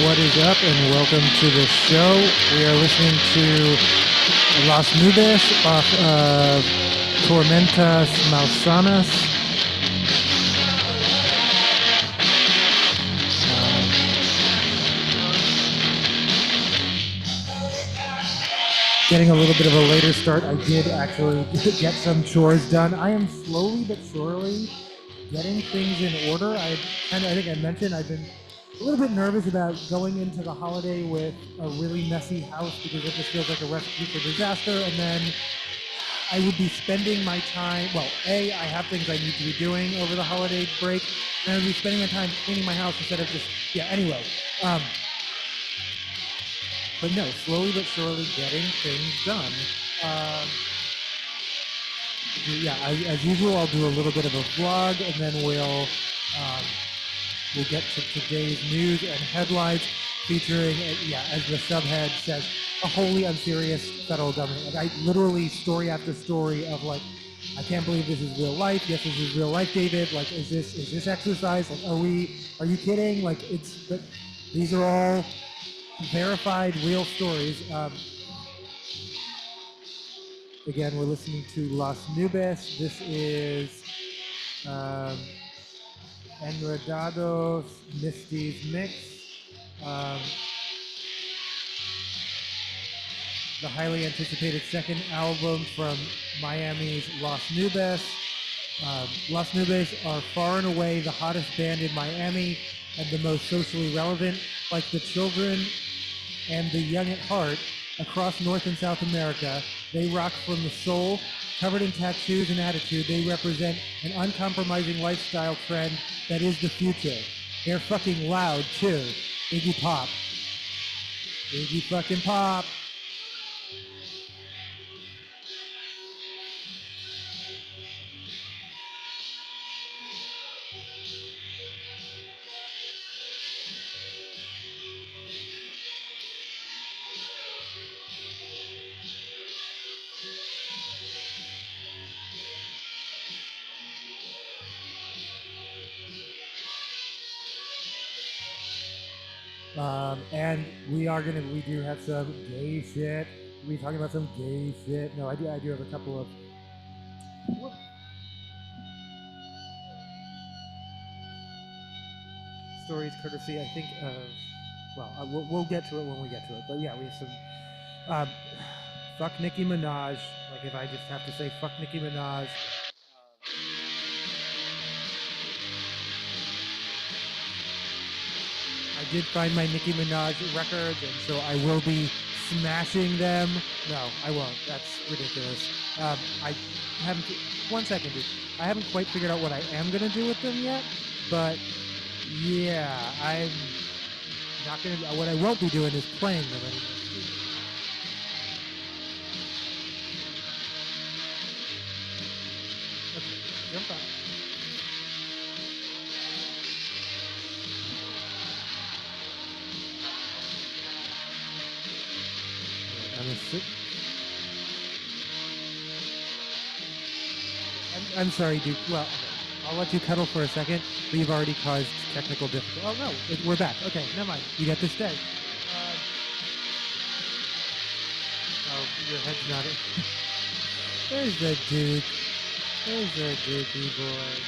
What is up, and welcome to the show. We are listening to Las Nubes off of Tormentas Malsanas. Getting a little bit of a later start. I did actually get some chores done. I am slowly but surely getting things in order. I think I mentioned I've been a little bit nervous about going into the holiday with a really messy house because it just feels like a recipe for disaster. And then I would be spending my time, well, I have things I need to be doing over the holiday break, and I would be spending my time cleaning my house instead of just, anyway. But no, slowly but surely getting things done. As usual, I'll do a little bit of a vlog, and then we'll get to today's news and headlines featuring, as the subhead says, a wholly unserious federal government. Like, I literally, story after story of like, I can't believe this is real life. Yes, this is real life, David. Like, is this exercise? Like, are you kidding? Like, but these are all verified real stories. Again, we're listening to Las Nubes. This is Enredados Misty's mix. The highly anticipated second album from Miami's Las Nubes. Las Nubes are far and away the hottest band in Miami and the most socially relevant. Like the children and the young at heart across North and South America, they rock from the soul. Covered in tattoos and attitude, they represent an uncompromising lifestyle trend that is the future. They're fucking loud, too. Iggy Pop. Iggy fucking Pop. And we do have some gay shit. We're talking about some gay shit. No, I do have a couple of stories courtesy, I think, of, we'll get to it when we get to it. But yeah, we have some, fuck Nicki Minaj. Like, if I just have to say fuck Nicki Minaj. I did find my Nicki Minaj records, and so I will be smashing them. No, I won't. That's ridiculous. I haven't. One second, dude. I haven't quite figured out what I am gonna do with them yet, but yeah, I'm not gonna. What I won't be doing is playing them anymore. Okay, jump out. I'm sorry, dude. Well, I'll let you cuddle for a second, but you've already caused technical difficulty. Oh, no, we're back. Okay, never mind. You get to stay. Your head's not... There's the Duke. There's the Dukey boy.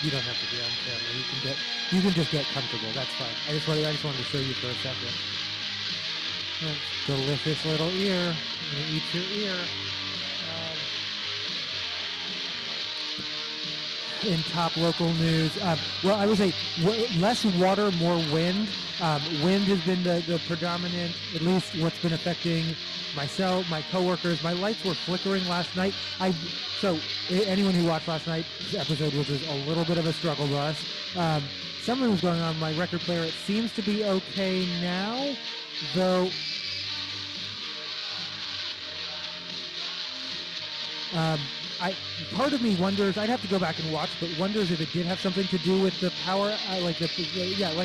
You don't have to be on camera. You can just get comfortable. That's fine. I just wanted to show you for a second. Delicious little ear. I'm gonna eat your ear. In top local news, I would say less water, more wind. Wind has been the predominant, at least what's been affecting myself, my coworkers. My lights were flickering last night. So anyone who watched last night's episode, which was a little bit of a struggle to us, something was going on with my record player. It seems to be okay now, though. Part of me wonders, I'd have to go back and watch, but wonders if it did have something to do with the power, like I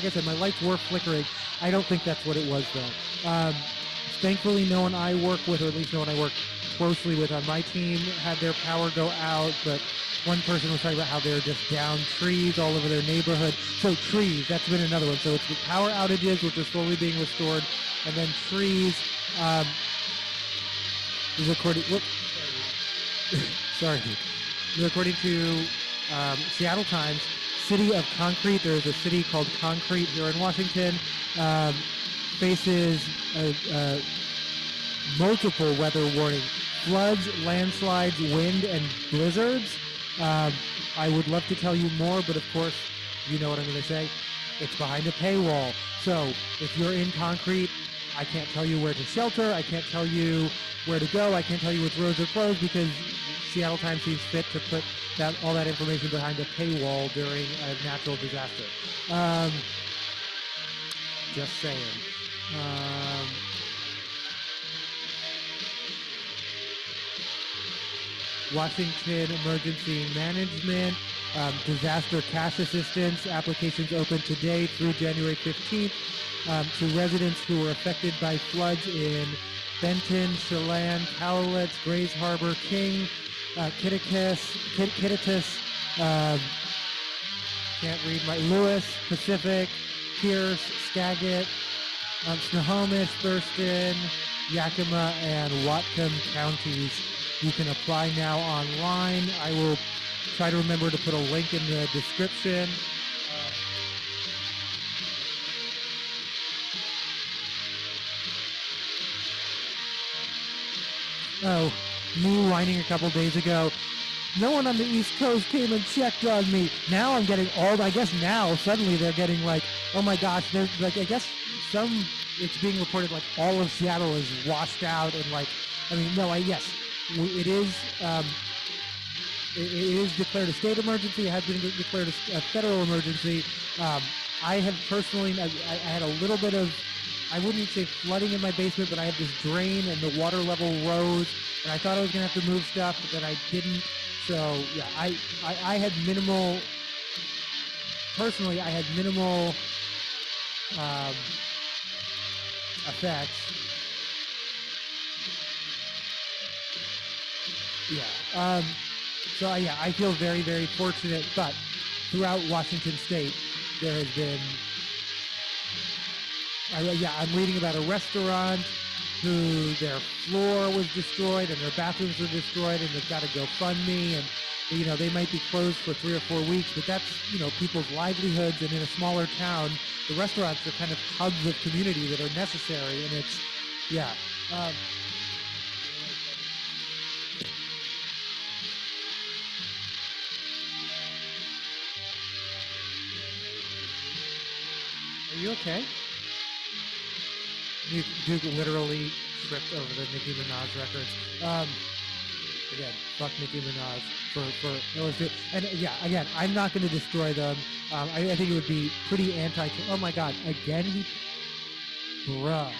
said, my lights were flickering. I don't think that's what it was, though. Thankfully, no one I work with, or at least no one I work closely with on my team, had their power go out. But one person was talking about how they're just down trees all over their neighborhood. So trees, that's been another one. So it's the power outages, which are slowly being restored, and then trees. Um, is according. Whoop, sorry. According to Seattle Times, City of Concrete, there's a city called Concrete here in Washington, um, faces multiple weather warnings, floods, landslides, wind, and blizzards. I would love to tell you more, but of course, you know what I'm going to say. It's behind a paywall. So if you're in Concrete, I can't tell you where to shelter. I can't tell you where to go. I can't tell you which roads are closed because Seattle Times sees fit to put all that information behind a paywall during a natural disaster. Just saying. Washington Emergency Management, disaster cash assistance applications open today through January 15th to residents who were affected by floods in Benton, Chelan, Cowlitz, Grays Harbor, King, Kittitas, can't read my, Lewis, Pacific, Pierce, Skagit, Snohomish, Thurston, Yakima, and Whatcom counties. You can apply now online. I will try to remember to put a link in the description. Oh, me whining a couple days ago. No one on the East Coast came and checked on me. Now I'm getting I guess now suddenly they're getting like, oh my gosh, there's like, I guess it's being reported like all of Seattle is washed out and like, I mean, no, yes, it is, it is declared a state emergency. It has been declared a federal emergency. I have personally, I had a little bit of, I wouldn't say flooding in my basement, but I had this drain and the water level rose, and I thought I was going to have to move stuff, but then I didn't. So yeah, I had minimal, personally, I had minimal effects. Yeah. So yeah, I feel very, very fortunate, but throughout Washington State, there has been, I'm reading about a restaurant who their floor was destroyed and their bathrooms were destroyed and they've got to GoFundMe and, you know, they might be closed for 3 or 4 weeks, but that's, you know, people's livelihoods, and in a smaller town, the restaurants are kind of hubs of community that are necessary, and it's, yeah. Are you okay? Duke literally tripped over the Nicki Minaj records. Again, fuck Nicki Minaj for illustrating. And yeah, again, I'm not going to destroy them. I think it would be pretty anti. Oh my god, again, bruh.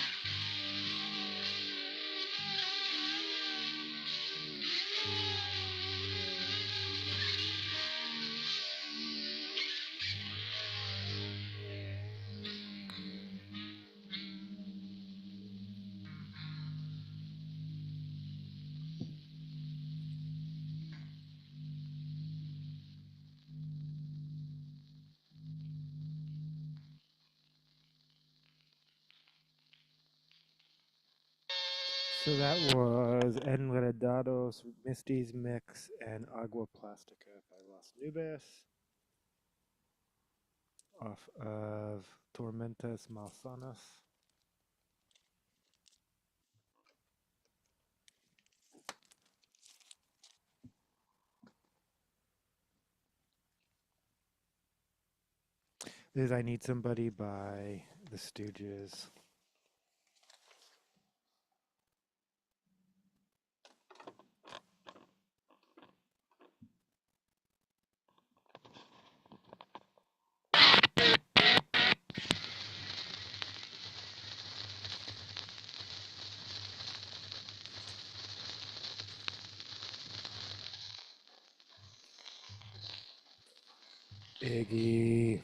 So that was Enredados, Misty's Mix, and Agua Plastica by Las Nubes off of Tormentas Malsanas. This is I Need Somebody by The Stooges. Iggy.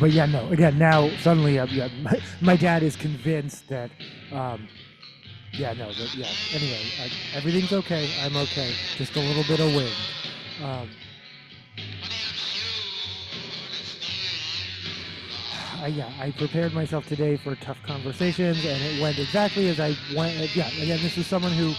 But yeah, no. Again, now suddenly, yeah, my dad is convinced that, um, yeah, no, but yeah. Anyway, everything's okay. I'm okay. Just a little bit of wind. Um, yeah, I prepared myself today for tough conversations, and it went exactly as I went. Yeah, again, this is someone who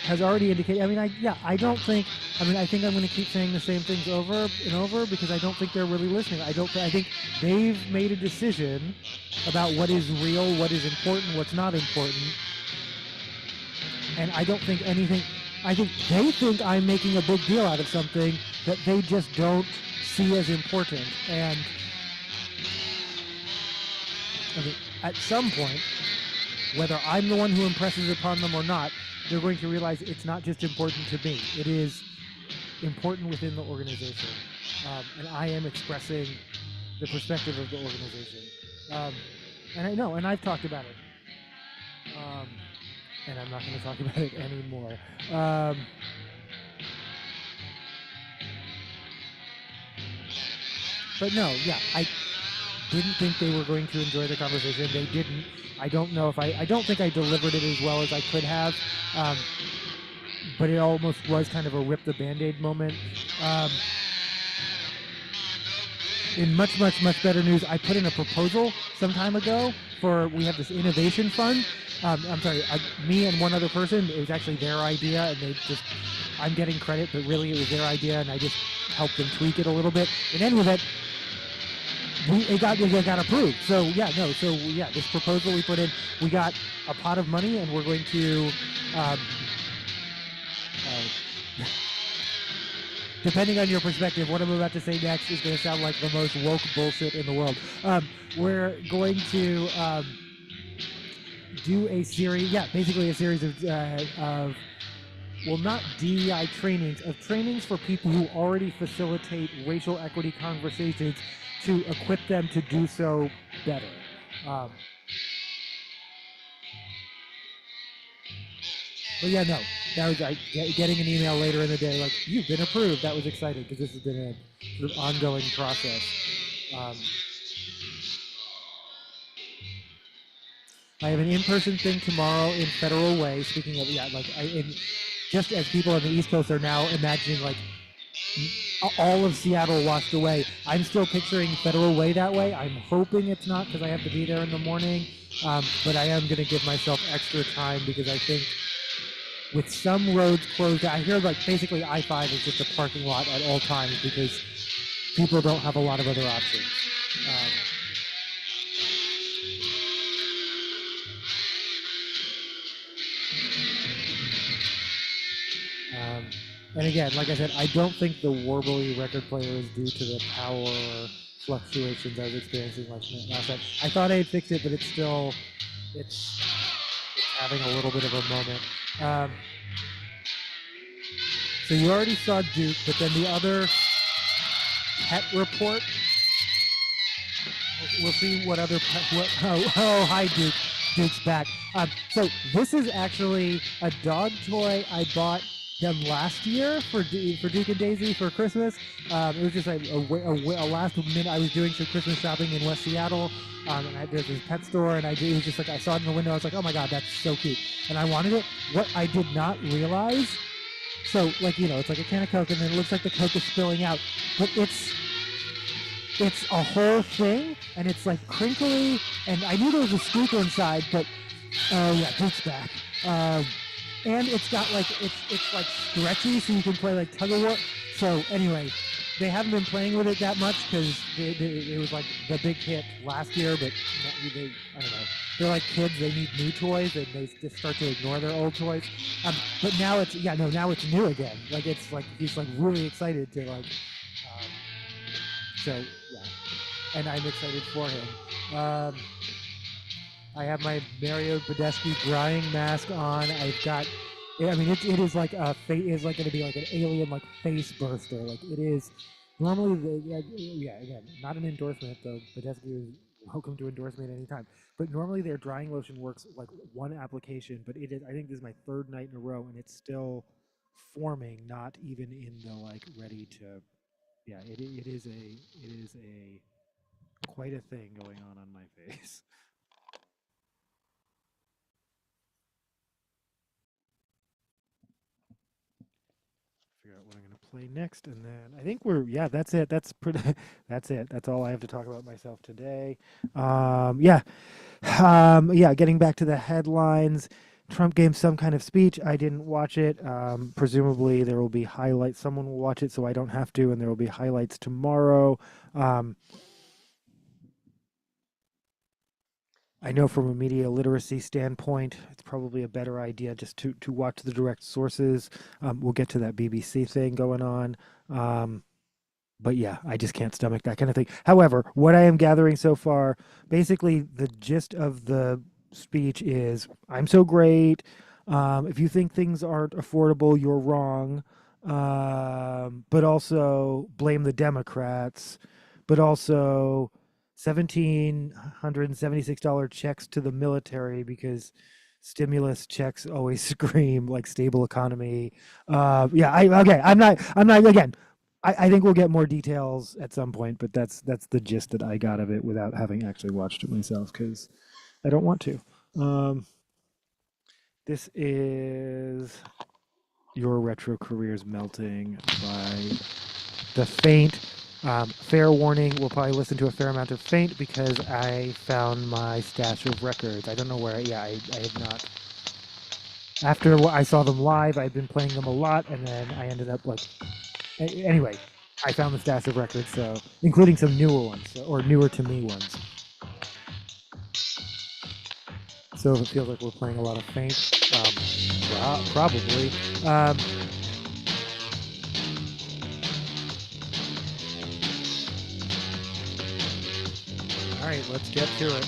has already indicated. I mean, I don't think. I mean, I think I'm going to keep saying the same things over and over because I don't think they're really listening. I think they've made a decision about what is real, what is important, what's not important, and I don't think anything. I think they think I'm making a big deal out of something that they just don't see as important. And I mean, at some point, whether I'm the one who impresses upon them or not, they're going to realize it's not just important to me. It is important within the organization. And I am expressing the perspective of the organization. Um, and I know, and I've talked about it. Um, and I'm not going to talk about it anymore. But no, yeah, I didn't think they were going to enjoy the conversation. They didn't. I don't know if I don't think I delivered it as well as I could have. Um, but it almost was kind of a rip the band-aid moment. Um, in much better news, I put in a proposal some time ago for we have this innovation fund. I'm sorry, me and one other person. It was actually their idea, and they just I'm getting credit, but really it was their idea, and I just helped them tweak it a little bit. In any event, it got approved. So yeah, no, so yeah, this proposal we put in, we got a pot of money, and we're going to. Um, Depending on your perspective, what I'm about to say next is going to sound like the most woke bullshit in the world. We're going to do a series, yeah, basically a series of well, not DEI trainings, of trainings for people who already facilitate racial equity conversations to equip them to do so better. Um, but yeah, no, that was getting an email later in the day like, you've been approved. That was exciting because this has been a sort of ongoing process. Um, I have an in-person thing tomorrow in Federal Way. Speaking of, yeah, like just as people on the East Coast are now imagining like all of Seattle washed away, I'm still picturing Federal Way that way. I'm hoping it's not because I have to be there in the morning, but I am going to give myself extra time because I think with some roads closed, I hear like basically I-5 is just a parking lot at all times because people don't have a lot of other options. Um, Um, and again, like I said, I don't think the Warbly record player is due to the power fluctuations I was experiencing last night. I thought I had fixed it, but it's having a little bit of a moment. Um, so you already saw Duke, but then the other pet report. We'll see what other pet. Oh, hi Duke. Duke's back. So this is actually a dog toy I bought them last year for Duke and Daisy for Christmas. It was just a last minute. I was doing some Christmas shopping in West Seattle, and there's this pet store, and it was just like I saw it in the window. I was like, oh my god, that's so cute, and I wanted it. What I did not realize, so like it's like a can of Coke, and then it looks like the Coke is spilling out, but it's a whole thing, and it's like crinkly, and I knew there was a squeaker inside, but oh yeah, Duke's back. And it's got like it's like stretchy, so you can play like tug of war. So anyway, they haven't been playing with it that much because it was like the big hit last year, but I don't know. They're like kids; they need new toys, and they just start to ignore their old toys. But now now it's new again. Like it's like he's like really excited to like. So yeah, and I'm excited for him. I have my Mario Badescu drying mask on. I've got, I mean, it is like it's like going to be like an alien like face burster. Like it is. Normally, again, not an endorsement though. Badescu is welcome to endorse me at any time. But normally their drying lotion works like one application, but it is. I think this is my third night in a row, and it's still forming. Not even in the like ready to. Yeah, it is a quite a thing going on my face. Figure out what I'm going to play next, and then I think that's it. That's pretty. That's it. That's all I have to talk about myself today. Yeah, yeah. Getting back to the headlines. Trump gave some kind of speech. I didn't watch it. Presumably, there will be highlights. Someone will watch it, so I don't have to, and there will be highlights tomorrow. Um, I know from a media literacy standpoint, it's probably a better idea just to watch the direct sources. We'll get to that BBC thing going on. But yeah, I just can't stomach that kind of thing. However, what I am gathering so far, basically the gist of the speech is I'm so great. If you think things aren't affordable, you're wrong. But also blame the Democrats, but also $1,776 checks to the military because stimulus checks always scream like stable economy. Yeah, okay. I'm not again. I think we'll get more details at some point, but that's the gist that I got of it without having actually watched it myself because I don't want to. Um, this is Your Retro Careers Melting by The Faint. Fair warning, we'll probably listen to a fair amount of Faint because I found my stash of records. I don't know where, yeah, I have not. After I saw them live, I'd been playing them a lot, and then I ended up like anyway, I found the stash of records, so including some newer ones or newer to me ones. So if it feels like we're playing a lot of Faint, probably. All right, let's get to it.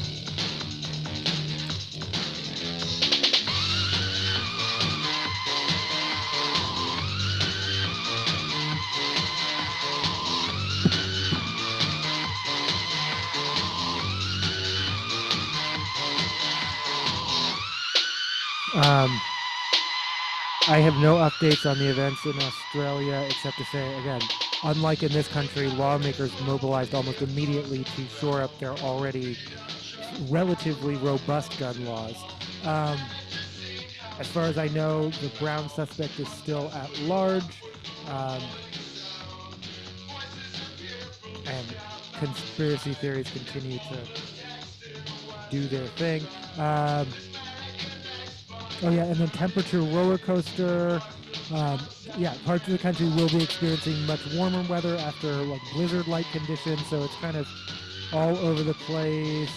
I have no updates on the events in Australia except to say, again, unlike in this country, lawmakers mobilized almost immediately to shore up their already relatively robust gun laws. As far as I know, the Brown suspect is still at large. And conspiracy theories continue to do their thing. Oh yeah, and then temperature roller coaster. Yeah, parts of the country will be experiencing much warmer weather after like blizzard-like conditions, so it's kind of all over the place.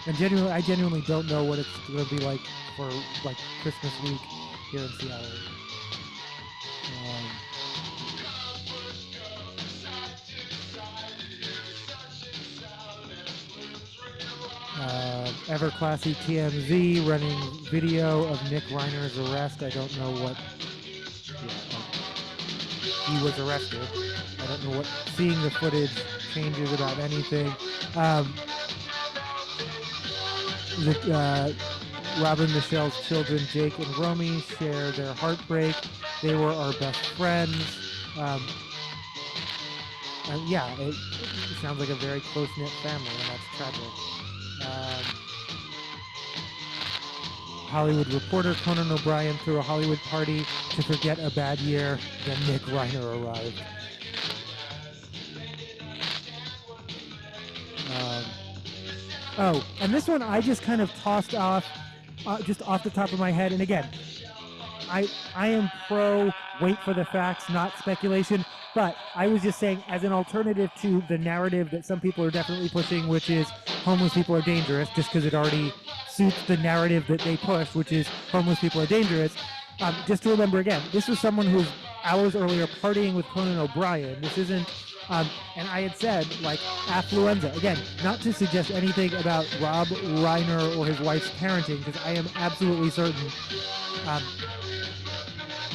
And I genuinely don't know what it's going to be like for like Christmas week here in Seattle. Ever classy TMZ running video of Nick Reiner's arrest. I don't know what. Yeah, he was arrested. I don't know what. Seeing the footage changes about anything. Robin Michelle's children, Jake and Romy, share their heartbreak. They were our best friends. Yeah, it sounds like a very close-knit family, and that's tragic. Hollywood Reporter Conan O'Brien threw a Hollywood party to forget a bad year. Then Nick Reiner arrived. Oh, and this one I just kind of tossed off, just off the top of my head. And again, I am pro wait for the facts, not speculation. But I was just saying, as an alternative to the narrative that some people are definitely pushing, which is homeless people are dangerous, just because it already suits the narrative that they push, which is homeless people are dangerous. Just to remember again, this was someone who was hours earlier partying with Conan O'Brien. This isn't, and I had said, like, affluenza. Again, not to suggest anything about Rob Reiner or his wife's parenting, because I am absolutely certain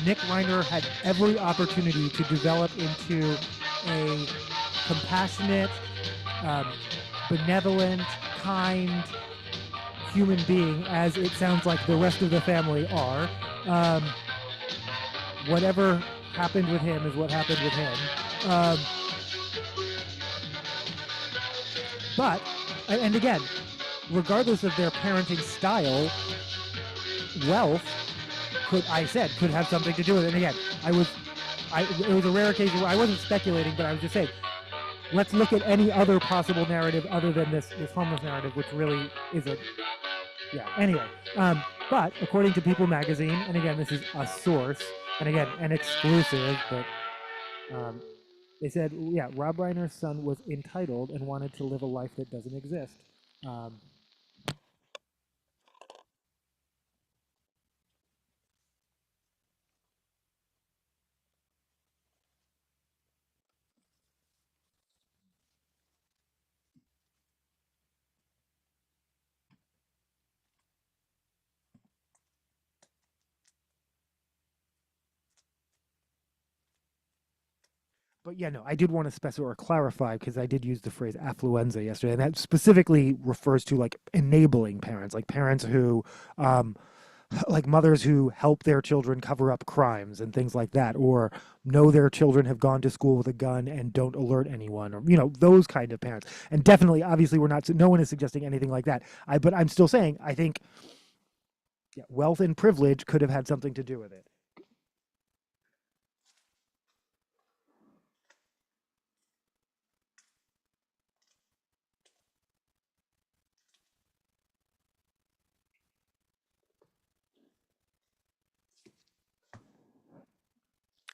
Nick Reiner had every opportunity to develop into a compassionate, benevolent, kind human being, as it sounds like the rest of the family are. Whatever happened with him is what happened with him. but and again, regardless of their parenting style, wealth could have something to do with it. And again, it was a rare occasion where I wasn't speculating, but I was just saying, let's look at any other possible narrative other than this homeless narrative, which really is a yeah. Anyway, but according to People Magazine, and again, this is a source, and again, an exclusive, but um, they said, yeah, Rob Reiner's son was entitled and wanted to live a life that doesn't exist. Um, but yeah, no, I did want to specify or clarify because I did use the phrase affluenza yesterday, and that specifically refers to like enabling parents, like parents who, um, like mothers who help their children cover up crimes and things like that, or know their children have gone to school with a gun and don't alert anyone, or those kind of parents. And definitely, obviously, we're not. No one is suggesting anything like that. But I'm still saying, I think yeah, wealth and privilege could have had something to do with it.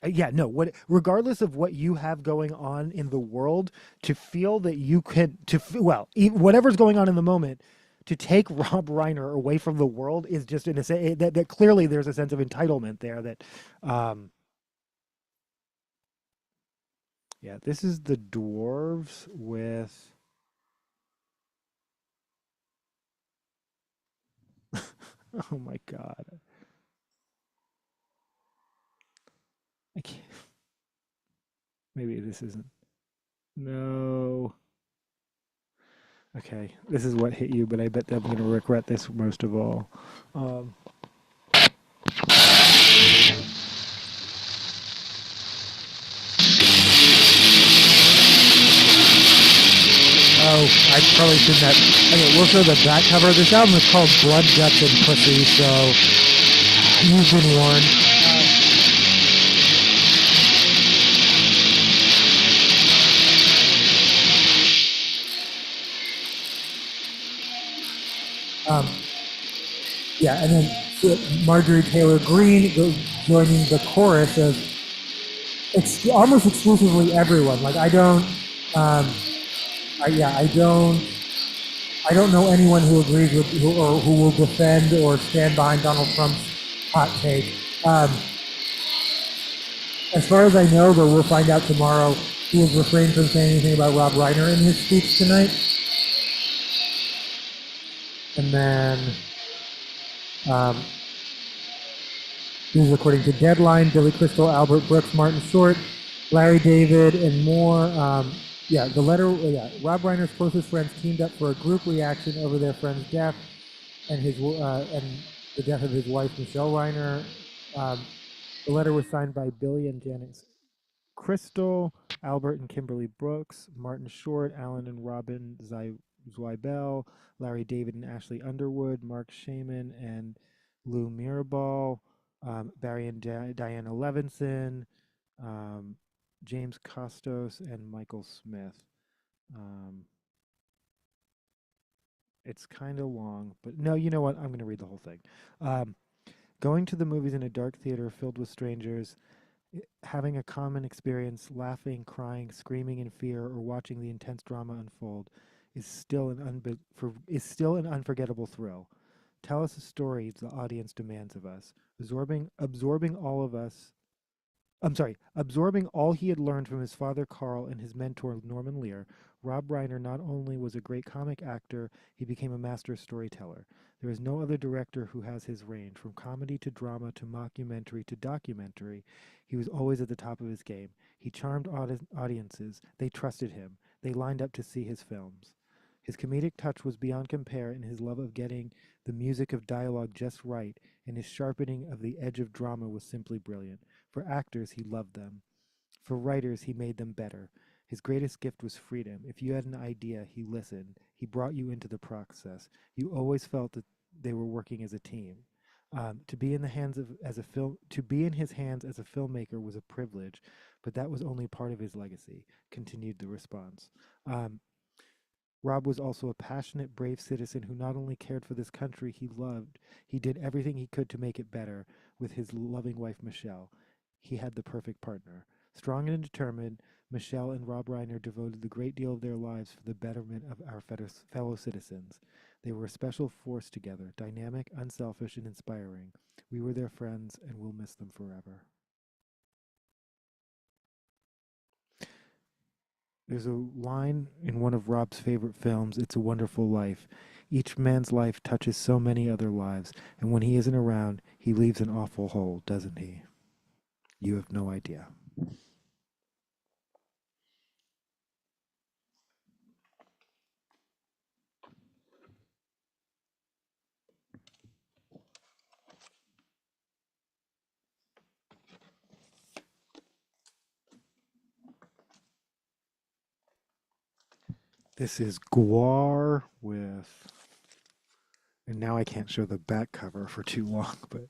Yeah, no, what regardless of what you have going on in the world, to feel that you can well, whatever's going on in the moment, to take Rob Reiner away from the world is just in a say that clearly there's a sense of entitlement there that um yeah, this is the dwarves with oh my god. I can't, maybe this isn't. No. Okay, this is what hit you, but I bet I'm going to regret this most of all. Um Oh, I probably shouldn't have. Okay, we'll show the back cover. This album is called Blood, Guts, and Pussy, so you've been warned. Um, yeah, and then Marjorie Taylor Greene joining the chorus of almost exclusively everyone. Like I don't, yeah, I don't know anyone who agrees with or who will defend or stand behind Donald Trump's hot take. As far as I know, but we'll find out tomorrow, he has refrained from saying anything about Rob Reiner in his speech tonight. And then, um, this is according to Deadline, Billy Crystal, Albert Brooks, Martin Short, Larry David, and more. Yeah, the letter, yeah, Rob Reiner's closest friends teamed up for a group reaction over their friend's death and and the death of his wife, Michelle Reiner. Um, the letter was signed by Billy and Janet Crystal, Albert and Kimberly Brooks, Martin Short, Alan and Robin Zweibel, Larry David and Ashley Underwood, Mark Shaman and Lou Mirabal, Barry and Diana Levinson, um, James Costos, and Michael Smith. Um, it's kind of long, but no, you know what? I'm going to read the whole thing. Um, Going to the movies in a dark theater filled with strangers, having a common experience, laughing, crying, screaming in fear, or watching the intense drama unfold, is still an unforgettable thrill. Tell us a story the audience demands of us, absorbing all of us. Absorbing all he had learned from his father Carl and his mentor Norman Lear, Rob Reiner not only was a great comic actor, he became a master storyteller. There is no other director who has his range, from comedy to drama to mockumentary to documentary. He was always at the top of his game. He charmed audiences. They trusted him. They lined up to see his films. His comedic touch was beyond compare in his love of getting the music of dialogue just right, and his sharpening of the edge of drama was simply brilliant. For actors, he loved them. For writers, he made them better. His greatest gift was freedom. If you had an idea, he listened. He brought you into the process. You always felt that they were working as a team. To be in the hands of as a film to be in his hands as a filmmaker was a privilege, but that was only part of his legacy. Continued the response. Um, Rob was also a passionate, brave citizen who not only cared for this country he loved, he did everything he could to make it better with his loving wife, Michelle. He had the perfect partner. Strong and determined, Michelle and Rob Reiner devoted the great deal of their lives for the betterment of our fellow citizens. They were a special force together, dynamic, unselfish, and inspiring. We were their friends, and we'll miss them forever. There's a line in one of Rob's favorite films, It's a Wonderful Life. Each man's life touches so many other lives, and when he isn't around, he leaves an awful hole, doesn't he? You have no idea. This is Guar with, and now I can't show the back cover for too long, but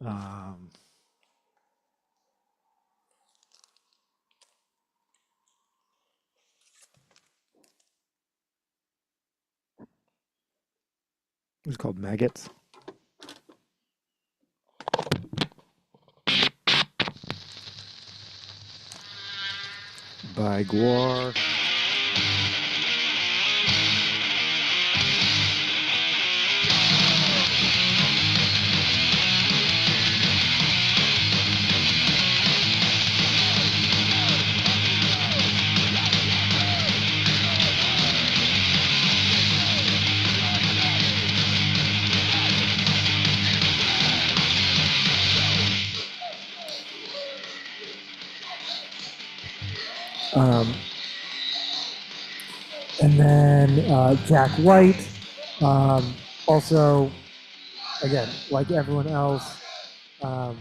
um, it's called Maggots by Guar. Um, And then Jack White, also, again, like everyone else, um,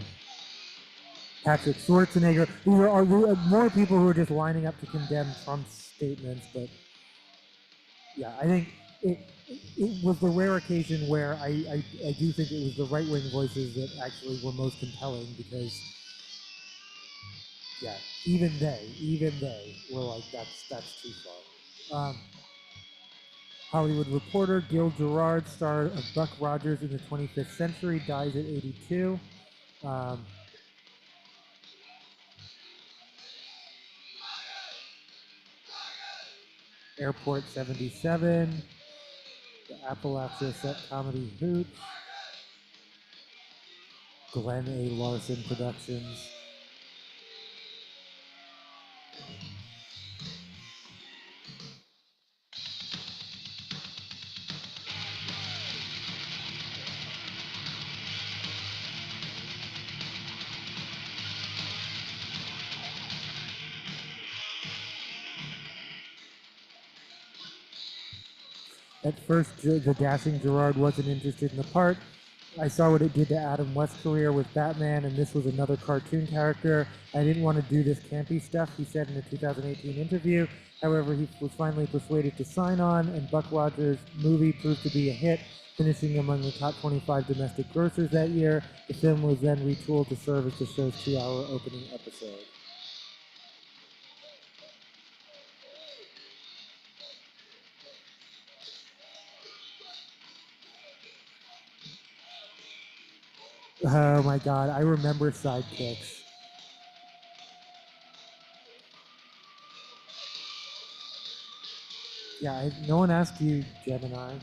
Patrick Schwarzenegger. There are more people who are just lining up to condemn Trump's statements, but yeah, I think it was the rare occasion where I do think it was the right wing voices that actually were most compelling because, yeah, even they were like, that's too far. Hollywood Reporter Gil Gerard, star of Buck Rogers in the 25th Century, dies at 82. Um, Airport 77, the Appalachia set comedy Hoots, Glenn A. Larson Productions. At first, the dashing Gerard wasn't interested in the part. I saw what it did to Adam West's career with Batman, and this was another cartoon character. I didn't want to do this campy stuff, he said in a 2018 interview. However, he was finally persuaded to sign on, and Buck Rogers' movie proved to be a hit, finishing among the top 25 domestic grossers that year. The film was then retooled to serve as the show's 2-hour opening episode. Oh my god, I remember Sidekicks. Yeah, no one asked you, Gemini.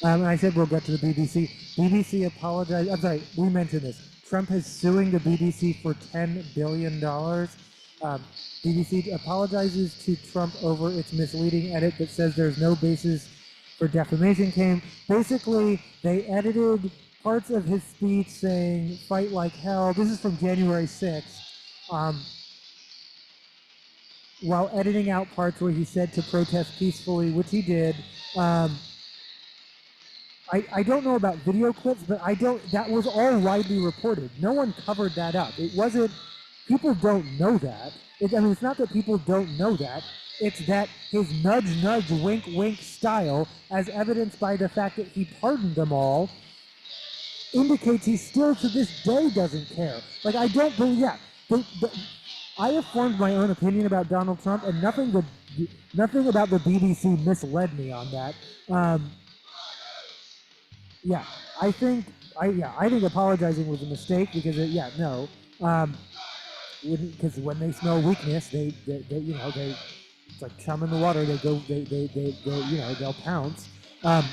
And I said we'll get to the BBC. BBC apologized. I'm sorry, we mentioned this. Trump is suing the BBC for $10 billion. BBC apologizes to Trump over its misleading edit that says there's no basis for defamation claim. Basically, they edited parts of his speech saying fight like hell. This is from January 6th. While editing out parts where he said to protest peacefully, which he did. I don't know about video clips, but I don't. That was all widely reported. No one covered that up. It wasn't. People don't know that. I mean, it's not that people don't know that. It's that his nudge, nudge, wink, wink style, as evidenced by the fact that he pardoned them all, indicates he still to this day doesn't care. Like I don't believe. Yeah, I have formed my own opinion about Donald Trump, and nothing about the BBC misled me on that. Um, yeah, I think I think apologizing was a mistake because yeah, no, um, because when they smell weakness, they it's like chum in the water. They go they they'll pounce. Um,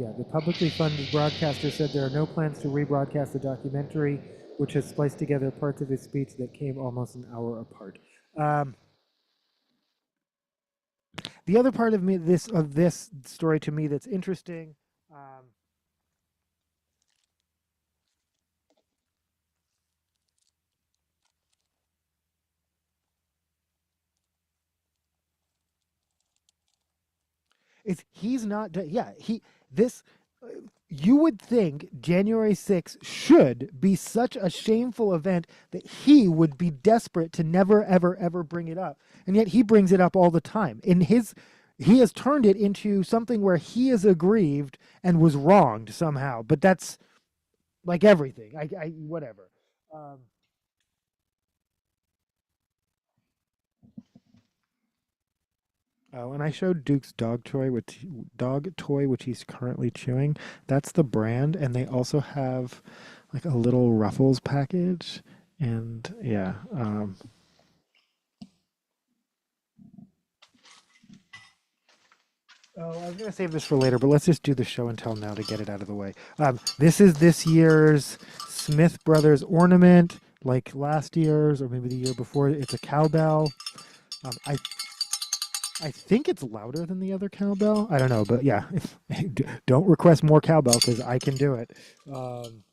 Yeah, the publicly funded broadcaster said there are no plans to rebroadcast the documentary, which has spliced together parts of his speech that came almost an hour apart. Um, the other part of this story to me that's interesting. Um, is he's not yeah he this you would think January 6th should be such a shameful event that he would be desperate to never ever ever bring it up, and yet he brings it up all the time. He has turned it into something where he is aggrieved and was wronged somehow, but that's like everything. I whatever. um, Oh, and I showed Duke's dog toy, which he's currently chewing. That's the brand, and they also have like a little Ruffles package, and yeah. Oh, I was gonna save this for later, but let's just do the show and tell now to get it out of the way. This is this year's Smith Brothers ornament, like last year's or maybe the year before. It's a cowbell. I think it's louder than the other cowbell. I don't know, but yeah, don't request more cowbell because I can do it. Um,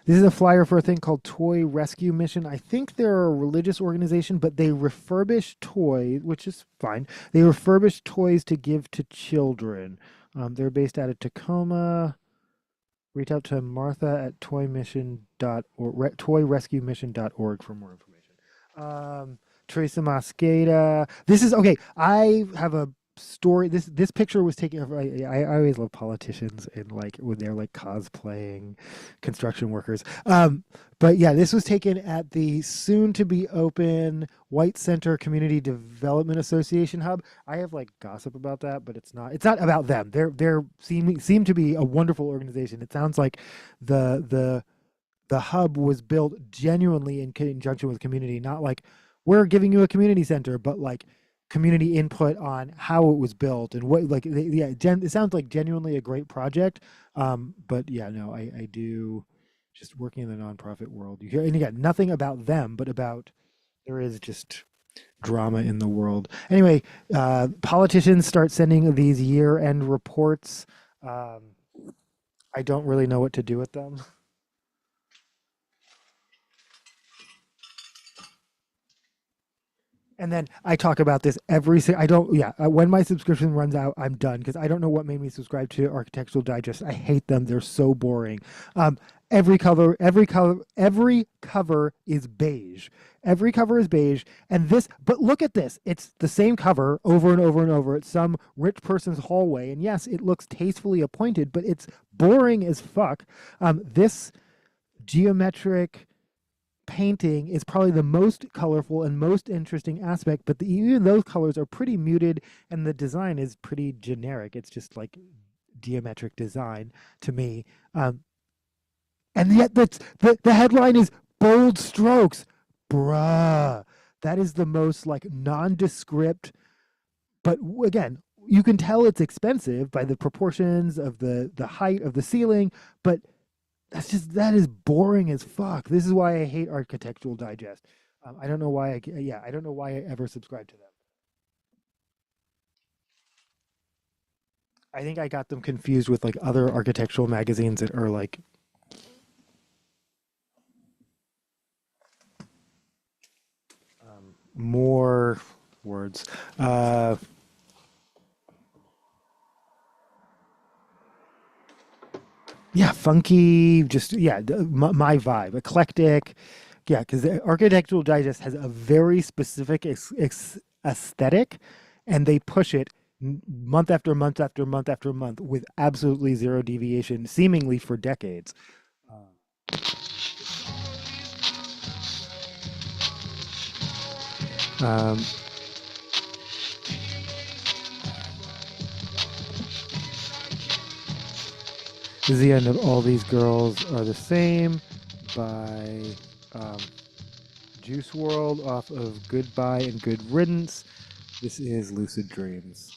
this is a flyer for a thing called Toy Rescue Mission. I think they're a religious organization, but they refurbish toys, which is fine. They refurbish toys to give to children. They're based out of Tacoma. Reach out to Martha at toyrescuemission.org for more information. Teresa Mosqueda. This is okay. I have a story. This picture was taken. I always love politicians and like when they're like cosplaying construction workers. But yeah, this was taken at the soon to be open White Center Community Development Association hub. I have like gossip about that, but it's not. It's not about them. They're seem to be a wonderful organization. It sounds like the the hub was built genuinely in conjunction with community, not like we're giving you a community center, but like community input on how it was built and what like yeah, it sounds like genuinely a great project. But yeah, no, I do just working in the nonprofit world. You hear and again nothing about them, but about there is just drama in the world. Anyway, politicians start sending these year-end reports. Um, I don't really know what to do with them. And then I talk about this I don't, yeah, when my subscription runs out, I'm done because I don't know what made me subscribe to Architectural Digest. I hate them. They're so boring. Every cover is beige. Every cover is beige. And but look at this. It's the same cover over and over and over. It's some rich person's hallway. And yes, it looks tastefully appointed, but it's boring as fuck. This geometric painting is probably the most colorful and most interesting aspect, but even those colors are pretty muted and the design is pretty generic. It's just like geometric design to me. And yet the headline is bold strokes. Bruh. That is the most like nondescript, but again, you can tell it's expensive by the proportions of the height of the ceiling, but that is boring as fuck. This is why I hate Architectural Digest. I don't know why I don't know why I ever subscribed to them. I think I got them confused with like other architectural magazines that are like more words. Yeah, funky, just yeah, my vibe, eclectic. Yeah, because the Architectural Digest has a very specific aesthetic, and they push it month after month after month after month with absolutely zero deviation, seemingly for decades. Um, this is the end of All These Girls Are the Same by um, Juice World off of Goodbye and Good Riddance. This is Lucid Dreams.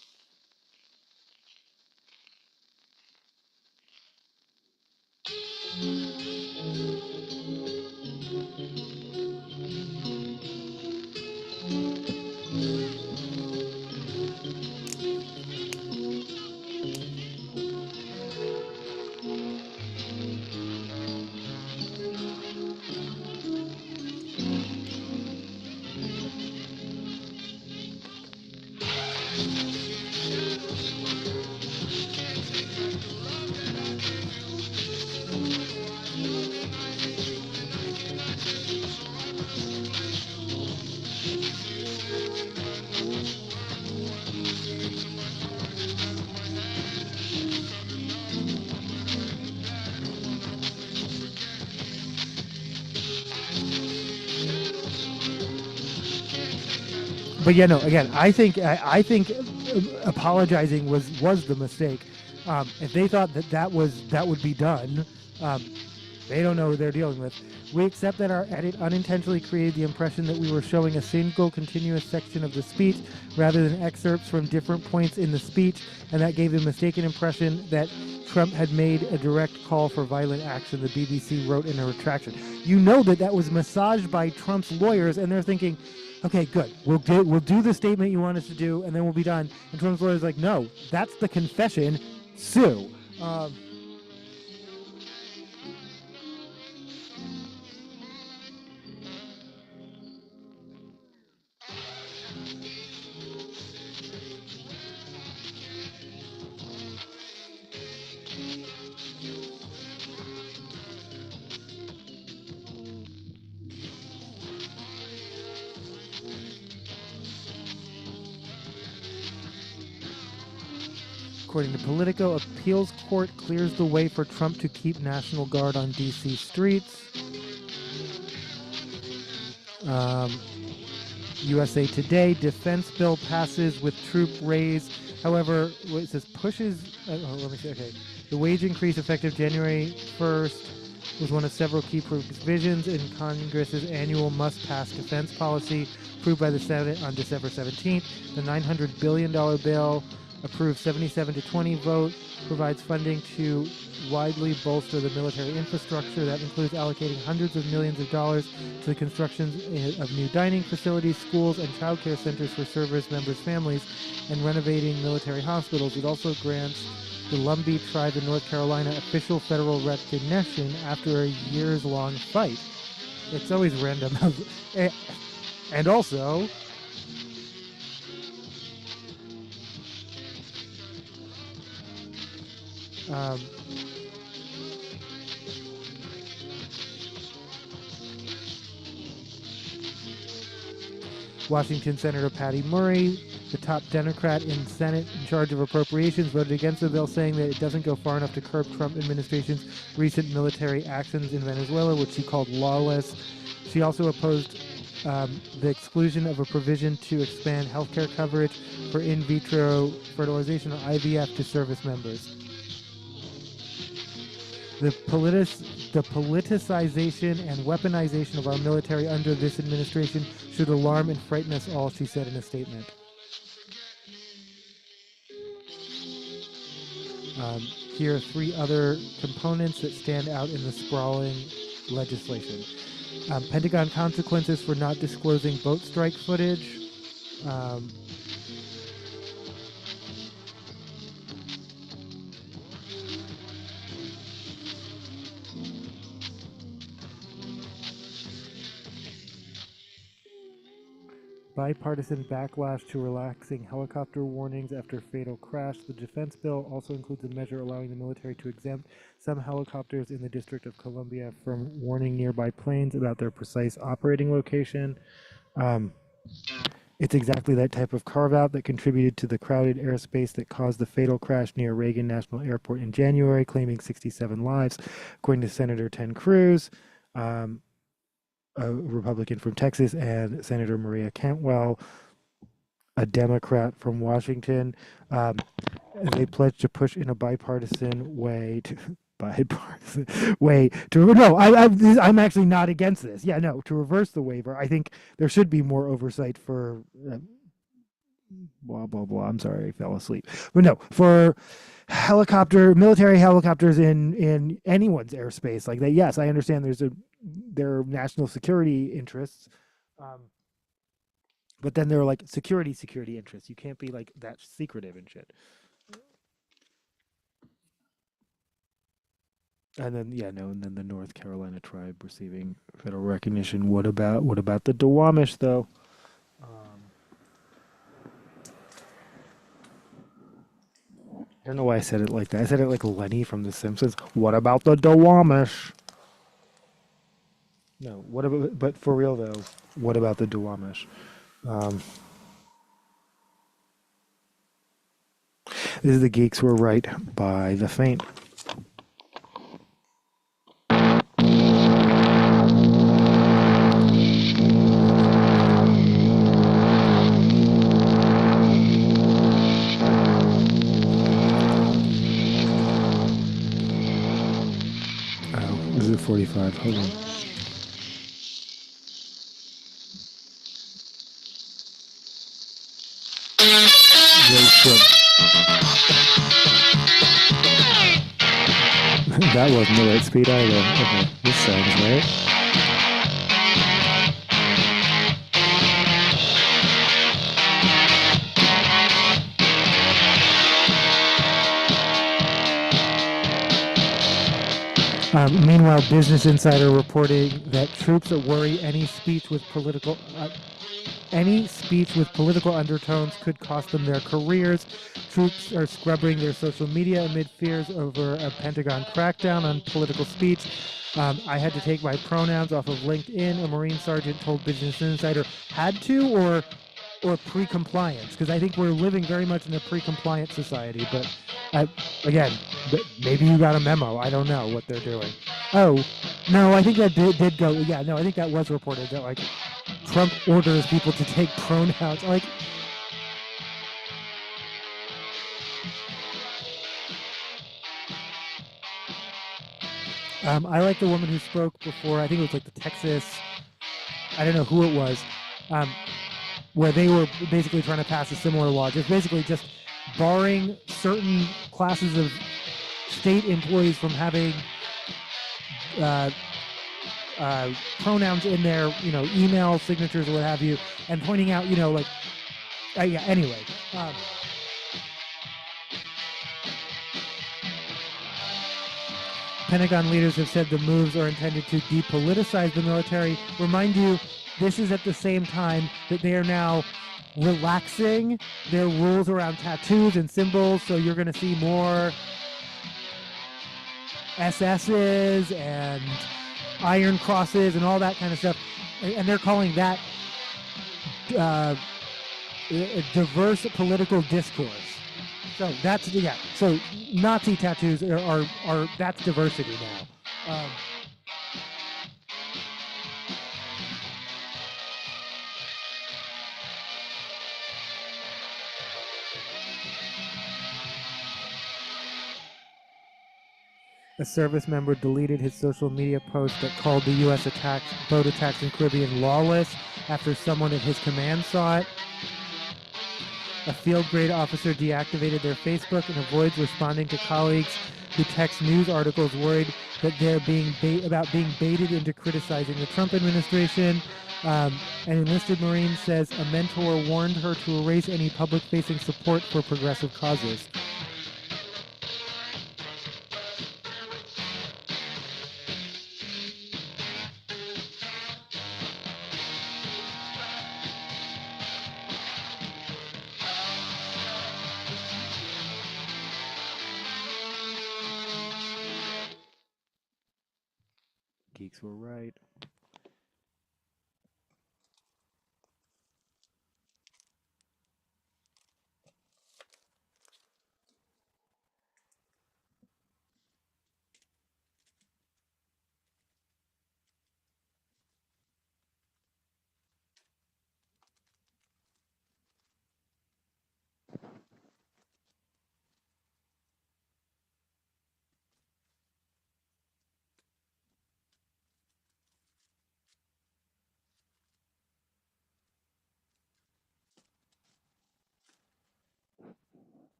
But yeah, no. Again, I think apologizing was the mistake. If they thought that would be done, um, they don't know who they're dealing with. We accept that our edit unintentionally created the impression that we were showing a single continuous section of the speech rather than excerpts from different points in the speech, and that gave the mistaken impression that Trump had made a direct call for violent action, the BBC wrote in a retraction. You know that was massaged by Trump's lawyers, and they're thinking, okay, good, we'll do the statement you want us to do, and then we'll be done. And Trump's lawyer's like, no, that's the confession, sue. According to Politico, appeals court clears the way for Trump to keep National Guard on D.C. streets. USA Today, defense bill passes with troop raise. However, it says pushes. Let me see. Okay, the wage increase effective January 1st was one of several key provisions in Congress's annual must-pass defense policy approved by the Senate on December 17th. The $900 billion bill, approved 77 to 20 vote, provides funding to widely bolster the military infrastructure. That includes allocating hundreds of millions of dollars to the construction of new dining facilities, schools, and child care centers for service members' families, and renovating military hospitals. It also grants the Lumbee tribe in North Carolina official federal recognition after a years-long fight. It's always random. And also, Washington Senator Patty Murray, the top Democrat in Senate in charge of appropriations, voted against the bill, saying that it doesn't go far enough to curb Trump administration's recent military actions in Venezuela, which she called lawless. She also opposed the exclusion of a provision to expand healthcare coverage for in vitro fertilization or IVF to service members. The politicization and weaponization of our military under this administration should alarm and frighten us all, she said in a statement. Here are three other components that stand out in the sprawling legislation. Pentagon consequences for not disclosing boat strike footage. bipartisan backlash to relaxing helicopter warnings after fatal crash. The defense bill also includes a measure allowing the military to exempt some helicopters in the District of Columbia from warning nearby planes about their precise operating location. It's exactly that type of carve-out that contributed to the crowded airspace that caused the fatal crash near Reagan National Airport in January, claiming 67 lives, according to Senator Ted Cruz, a Republican from Texas, and Senator Maria Cantwell, a Democrat from Washington. They pledged to push in a bipartisan way to I'm actually not against this. Yeah, no, to reverse the waiver. I think there should be more oversight for blah blah blah. I'm sorry, I fell asleep. But no, for military helicopters in anyone's airspace like that. Yes, I understand there are national security interests. But then there are like security interests. You can't be like that secretive and shit. And then and then the North Carolina tribe receiving federal recognition. What about the Duwamish though? I don't know why I said it like that. I said it like Lenny from The Simpsons. What about the Duwamish? No, what about? But for real though, what about the Duwamish? This is The Geeks Were Right by The Faint. This is 45. Hold on. Very short. That wasn't the right speed either. Okay, this sounds right. Meanwhile, Business Insider reporting that troops that worry any speech with political undertones could cost them their careers. Troops are scrubbing their social media amid fears over a Pentagon crackdown on political speech. I had to take my pronouns off of LinkedIn, a Marine sergeant told Business Insider. Had to or pre-compliance? Because I think we're living very much in a pre-compliant society. But again, maybe you got a memo. I don't know what they're doing. Oh, no, I think that did go. Yeah, no, I think that was reported that like Trump orders people to take pronouns. Like, I like the woman who spoke before. I think it was like the Texas. I don't know who it was. Where they were basically trying to pass a similar law, just barring certain classes of state employees from having pronouns in their, email signatures or what have you, and pointing out, anyway. Pentagon leaders have said the moves are intended to depoliticize the military. Remind you, this is at the same time that they are now relaxing their rules around tattoos and symbols, so you're going to see more SS's and iron crosses and all that kind of stuff. And they're calling that diverse political discourse. So that's, so Nazi tattoos are that's diversity now. A service member deleted his social media post that called the U.S. boat attacks in Caribbean lawless after someone at his command saw it. A field grade officer deactivated their Facebook and avoids responding to colleagues who text news articles worried that they're being baited into criticizing the Trump administration. An enlisted Marine says a mentor warned her to erase any public-facing support for progressive causes. geeks were right.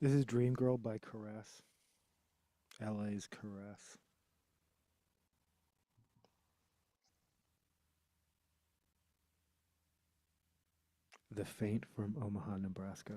This is Dream Girl by Caress. LA's Caress. The Faint from Omaha, Nebraska.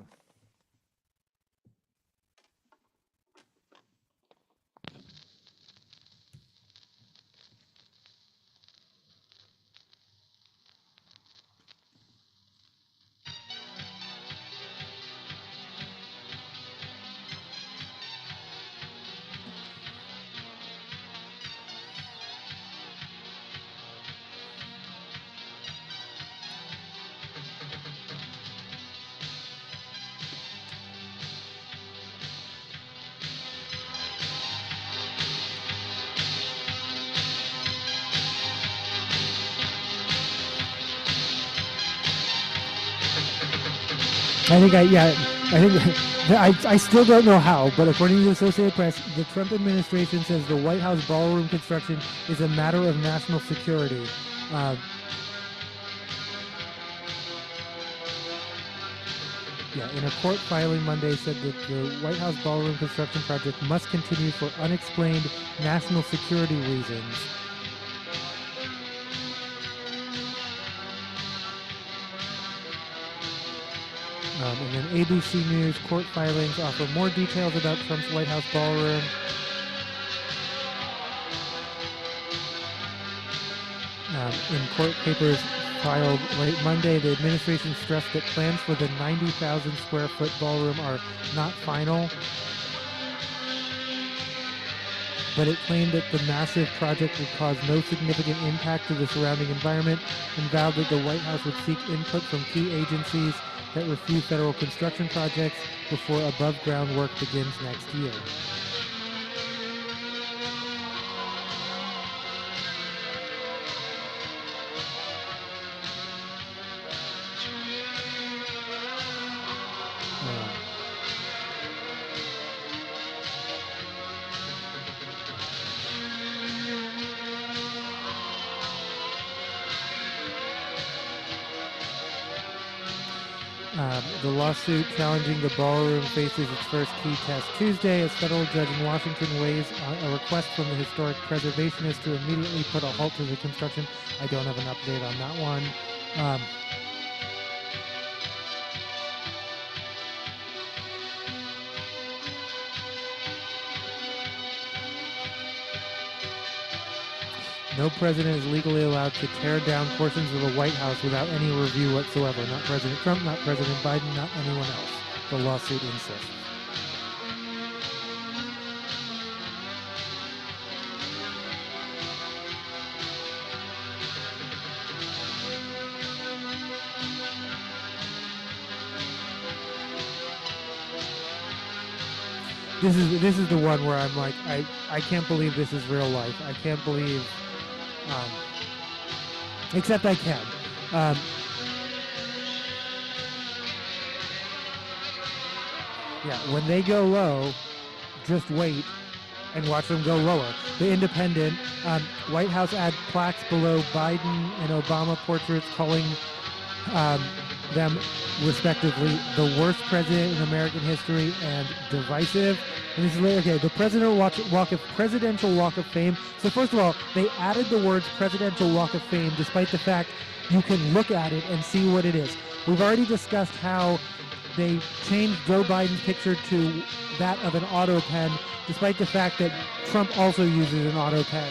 I still don't know how, but according to the Associated Press, the Trump administration says the White House ballroom construction is a matter of national security. In a court filing Monday said that the White House ballroom construction project must continue for unexplained national security reasons. And then ABC News court filings offer more details about Trump's White House ballroom. In court papers filed late Monday, the administration stressed that plans for the 90,000 square foot ballroom are not final, but it claimed that the massive project would cause no significant impact to the surrounding environment and vowed that the White House would seek input from key agencies that review federal construction projects before above-ground work begins next year. The lawsuit challenging the ballroom faces its first key test Tuesday as federal judge in Washington weighs a request from the historic preservationist to immediately put a halt to the construction. I don't have an update on that one. No president is legally allowed to tear down portions of the White House without any review whatsoever. Not President Trump, not President Biden, not anyone else. The lawsuit insists. This is the one where I'm like, I can't believe this is real life. I can't believe, except I can. When they go low, just wait and watch them go lower. The Independent, White House add plaques below Biden and Obama portraits calling them respectively the worst president in American history and divisive. And this is okay. The Presidential Walk of Fame. So first of all, they added the words Presidential Walk of Fame, despite the fact you can look at it and see what it is. We've already discussed how they changed Joe Biden's picture to that of an auto pen, despite the fact that Trump also uses an auto pen.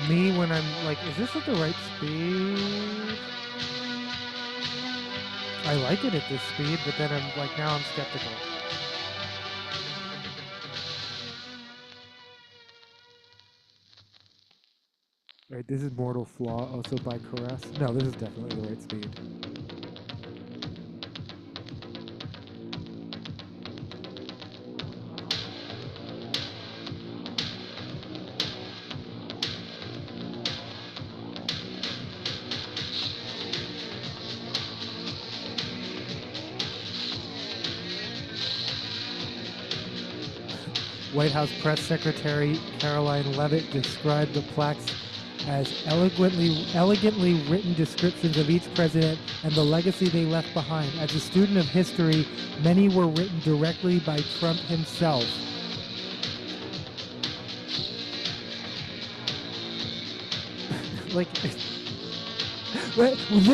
me when I'm like, is this at the right speed? I like it at this speed, but then I'm like, now I'm skeptical. Right, this is Mortal Flaw, also by Caress. No, this is definitely the right speed. White House Press Secretary Caroline Leavitt described the plaques as elegantly written descriptions of each president and the legacy they left behind. As a student of history, many were written directly by Trump himself. Like,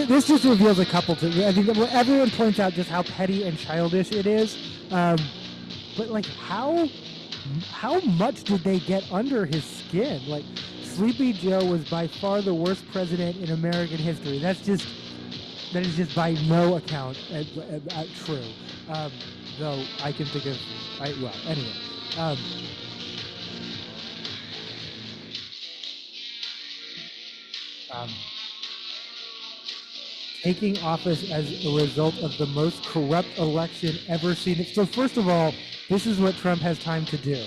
this just reveals a couple things. I think everyone points out just how petty and childish it is. But like, how much did they get under his skin? Like, Sleepy Joe was by far the worst president in American history. That is just by no account true. Though I can think of, well, anyway. Taking office as a result of the most corrupt election ever seen. So first of all, this is what Trump has time to do.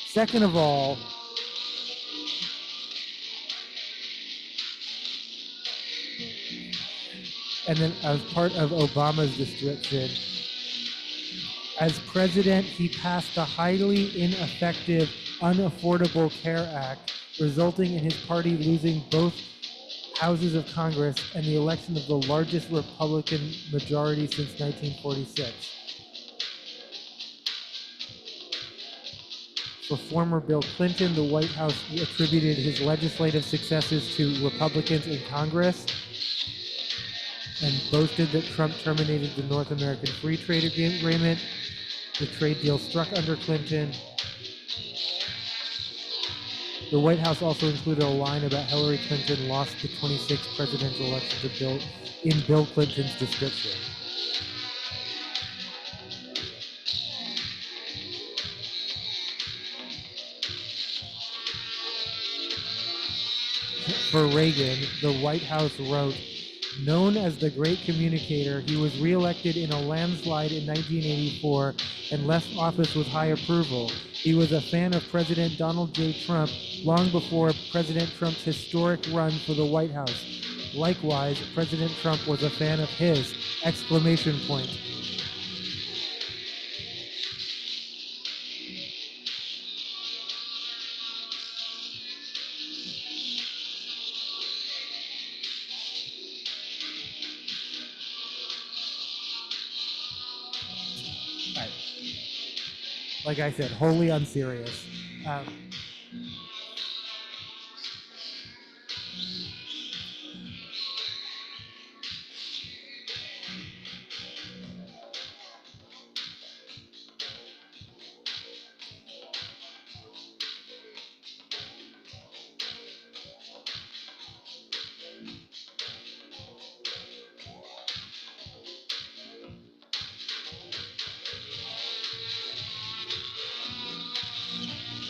Second of all, and then as part of Obama's description, as president, he passed a highly ineffective, unaffordable Care Act, resulting in his party losing both houses of Congress and the election of the largest Republican majority since 1946. For former Bill Clinton, the White House attributed his legislative successes to Republicans in Congress and boasted that Trump terminated the North American Free Trade Agreement, the trade deal struck under Clinton. The White House also included a line about Hillary Clinton lost the 26th presidential election in Bill Clinton's description. For Reagan, the White House wrote, known as the Great Communicator, he was reelected in a landslide in 1984 and left office with high approval. He was a fan of President Donald J. Trump long before President Trump's historic run for the White House. Likewise, President Trump was a fan of his! Exclamation point. Right. Like I said, wholly unserious.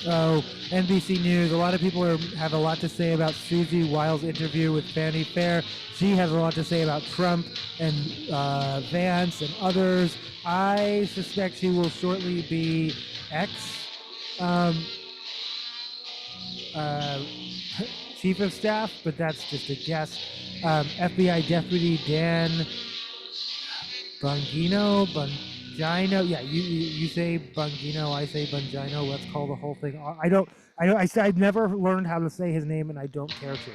Oh, NBC News. A lot of people have a lot to say about Susie Wiles' interview with Fannie Fair. She has a lot to say about Trump and Vance and others. I suspect she will shortly be chief of staff, but that's just a guess. FBI Deputy Dan Bongino. Yeah, you say Bungino, I say Bungino. Let's call the whole thing. I've never learned how to say his name, and I don't care to.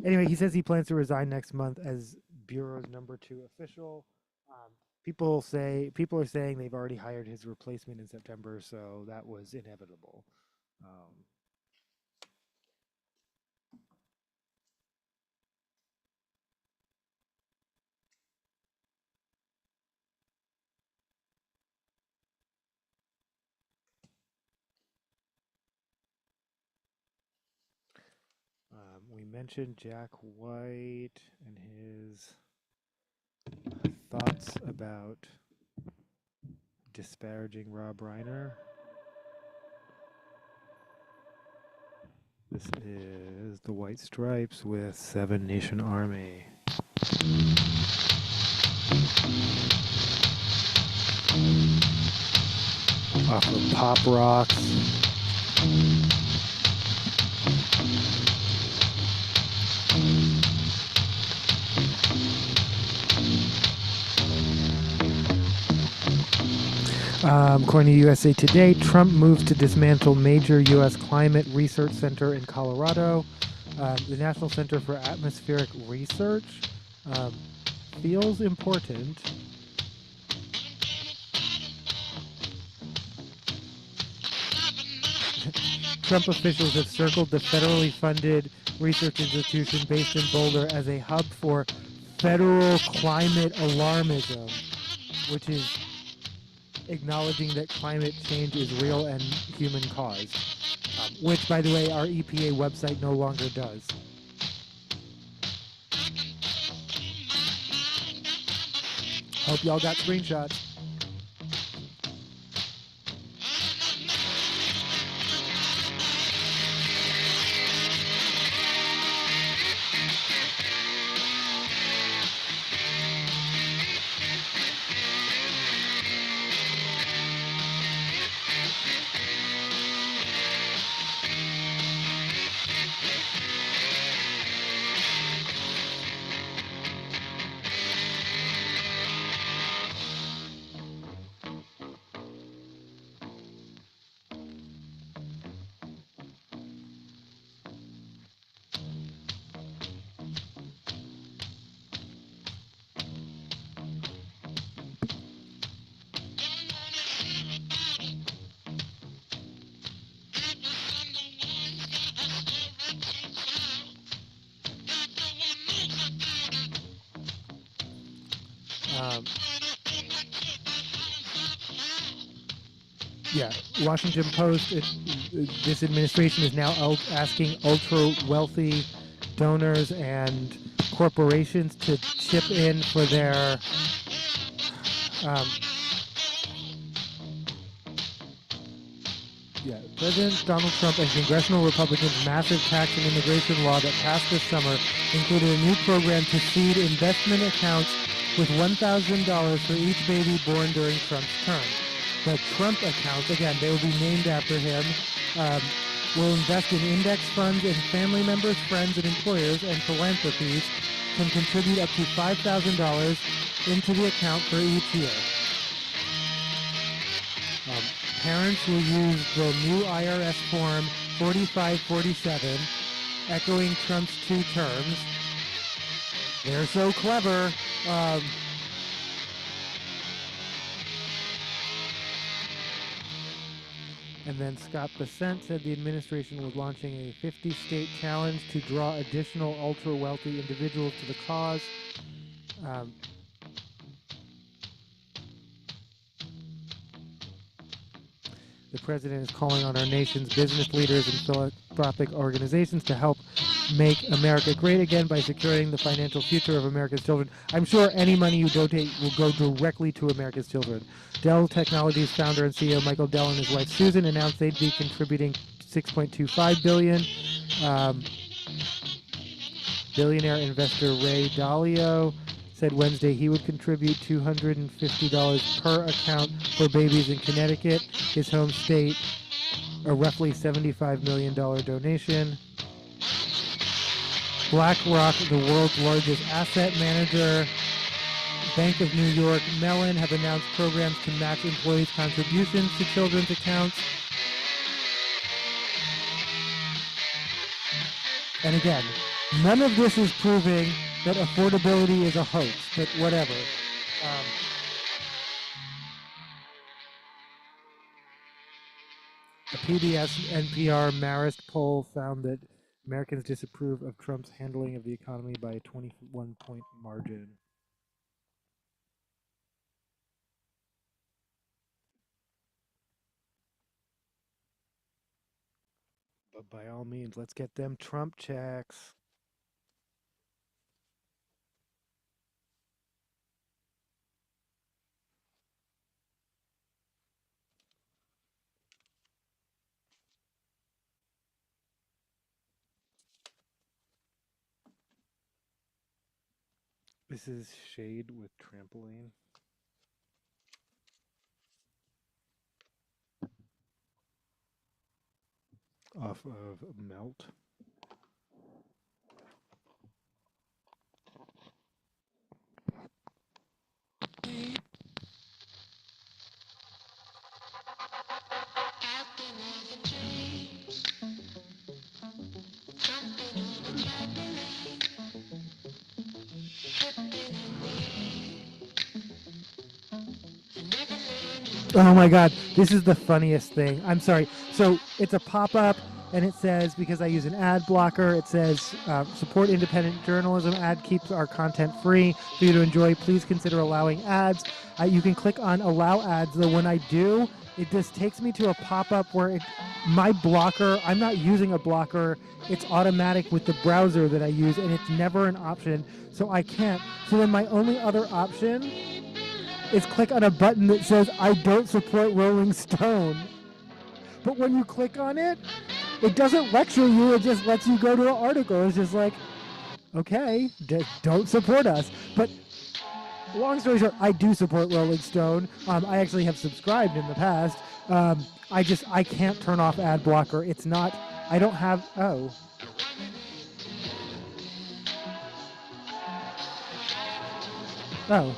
Anyway, he says he plans to resign next month as Bureau's #2 official. People are saying they've already hired his replacement in September, so that was inevitable. We mentioned Jack White and his thoughts about disparaging Rob Reiner. This is the White Stripes with Seven Nation Army. Off of Pop Rocks. According to USA Today, Trump moves to dismantle major U.S. climate research center in Colorado. The National Center for Atmospheric Research feels important. Trump officials have circled the federally funded research institution based in Boulder as a hub for federal climate alarmism, which is acknowledging that climate change is real and human caused, which, by the way, our EPA website no longer does. Hope y'all got screenshots. Yeah, Washington Post, this administration is now asking ultra-wealthy donors and corporations to chip in for their President Donald Trump and congressional Republicans' massive tax and immigration law that passed this summer included a new program to seed investment accounts with $1,000 for each baby born during Trump's term. The Trump accounts, again, they will be named after him, will invest in index funds, and family members, friends, and employers and philanthropies can contribute up to $5,000 into the account for each year. Parents will use the new IRS form 4547, echoing Trump's 2 terms. They're so clever. And then Scott Bessent said the administration was launching a 50-state challenge to draw additional ultra-wealthy individuals to the cause. The president is calling on our nation's business leaders and philanthropic organizations to help make America great again by securing the financial future of America's children. I'm sure any money you donate will go directly to America's children. Dell Technologies founder and CEO Michael Dell and his wife Susan announced they'd be contributing $6.25 billion. Billionaire investor Ray Dalio said Wednesday he would contribute $250 per account for babies in Connecticut, his home state, a roughly $75 million donation. BlackRock, the world's largest asset manager, Bank of New York Mellon have announced programs to match employees' contributions to children's accounts. And again, none of this is proving that affordability is a hoax, but whatever. A PBS NPR Marist poll found that Americans disapprove of Trump's handling of the economy by a 21-point margin. But by all means, let's get them Trump checks. This is Shade with Trampoline. Off of Melt. Oh my god, this is the funniest thing. I'm sorry. So it's a pop-up, and it says, because I use an ad blocker, it says support independent journalism. Ad keeps our content free for you to enjoy. Please consider allowing ads. You can click on allow ads, though when I do, it just takes me to a pop-up where my blocker, I'm not using a blocker. It's automatic with the browser that I use, and it's never an option, so I can't. So then my only other option is click on a button that says I don't support Rolling Stone. But when you click on it, it doesn't lecture you, it just lets you go to an article. It's just like, okay, just don't support us. But long story short, I do support Rolling Stone. I actually have subscribed in the past. I can't turn off ad blocker. It's not, I don't have, oh. Oh.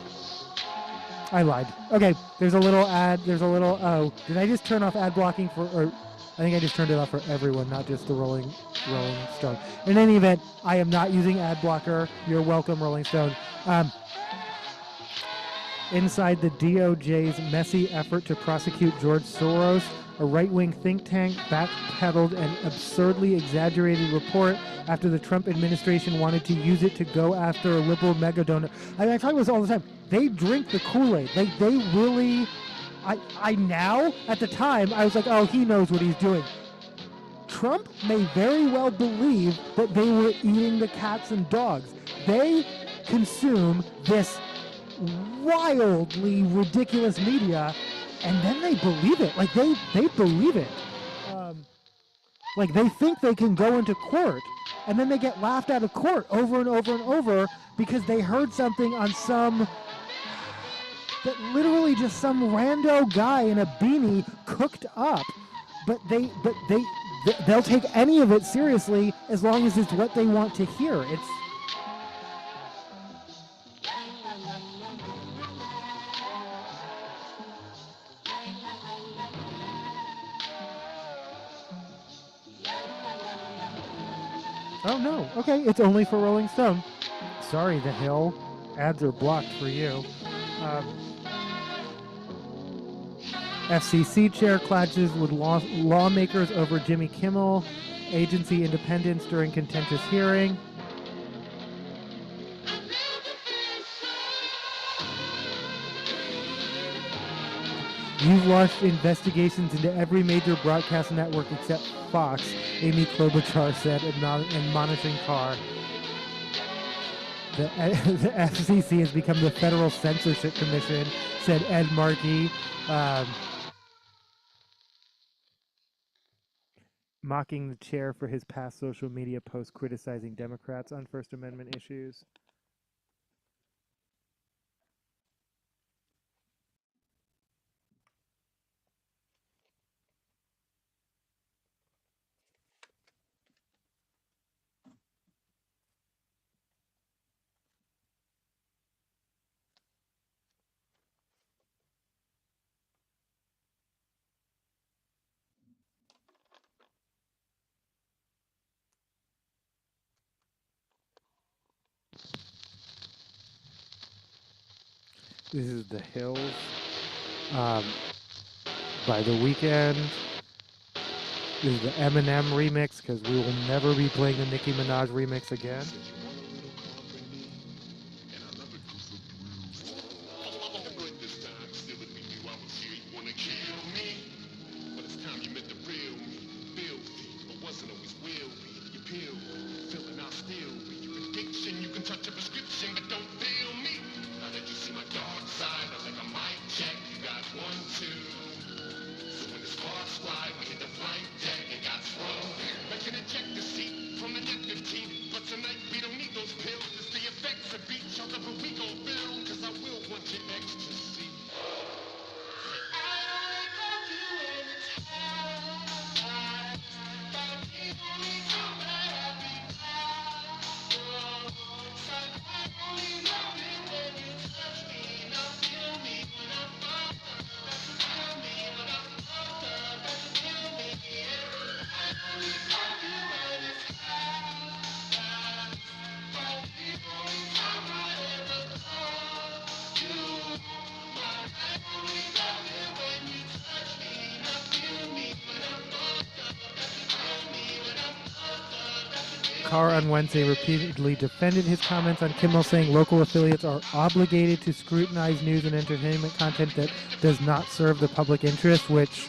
I lied. Okay, there's a little ad. There's a little. Oh, did I just turn off ad blocking for? Or I think I just turned it off for everyone, not just the Rolling Stone. In any event, I am not using ad blocker. You're welcome, Rolling Stone. Inside the DOJ's messy effort to prosecute George Soros, a right-wing think tank backpedaled an absurdly exaggerated report after the Trump administration wanted to use it to go after a liberal mega donor. I talk about this all the time. They drink the Kool-Aid. They really. I now, at the time, I was like, oh, he knows what he's doing. Trump may very well believe that they were eating the cats and dogs. They consume this wildly ridiculous media, and then they believe it. Like they believe it. Like they think they can go into court, and then they get laughed out of court over and over and over because they heard something on some that literally just some rando guy in a beanie cooked up. But they'll take any of it seriously as long as it's what they want to hear. It's oh no, okay, it's only for Rolling Stone. Sorry, The Hill. Ads are blocked for you. FCC chair clashes with lawmakers over Jimmy Kimmel. Agency independence during contentious hearing. You've launched investigations into every major broadcast network except Fox, Amy Klobuchar said, admonishing Carr. The FCC has become the Federal Censorship Commission, said Ed Markey, mocking the chair for his past social media posts criticizing Democrats on First Amendment issues. This is The Hills by The Weeknd. This is the Eminem remix because we will never be playing the Nicki Minaj remix again. Carr on Wednesday repeatedly defended his comments on Kimmel, saying local affiliates are obligated to scrutinize news and entertainment content that does not serve the public interest, which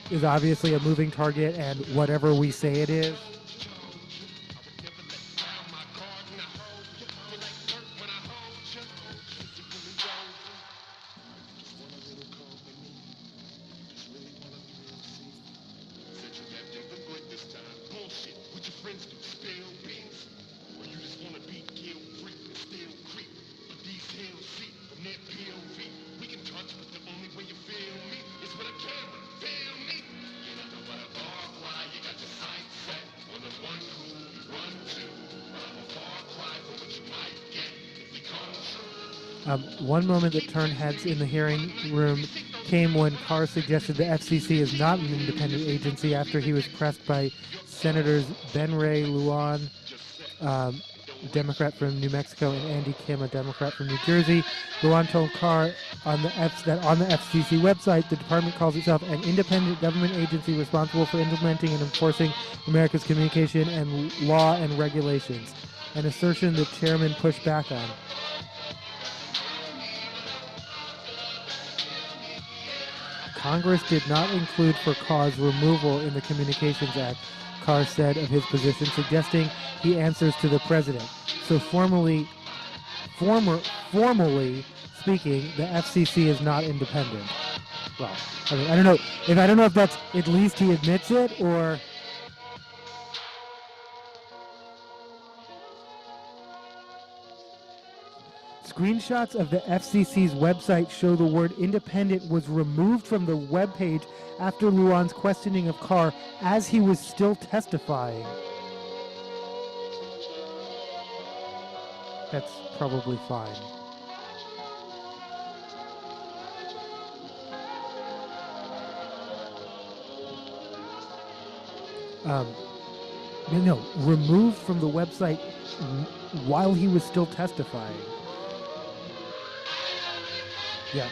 is obviously a moving target, and whatever we say it is. One moment that turned heads in the hearing room came when Carr suggested the FCC is not an independent agency after he was pressed by Senators Ben Ray Lujan, Democrat from New Mexico, and Andy Kim, a Democrat from New Jersey. Lujan told Carr that on the FCC website, the department calls itself an independent government agency responsible for implementing and enforcing America's communication and law and regulations, an assertion the chairman pushed back on. Congress did not include for Carr's removal in the Communications Act, Carr said of his position, suggesting he answers to the president. So formally speaking, the FCC is not independent. Well, I mean, I don't know if that's at least he admits it, or screenshots of the FCC's website show the word independent was removed from the webpage after Lujan's questioning of Carr as he was still testifying. That's probably fine. No, removed from the website while he was still testifying. Yeah.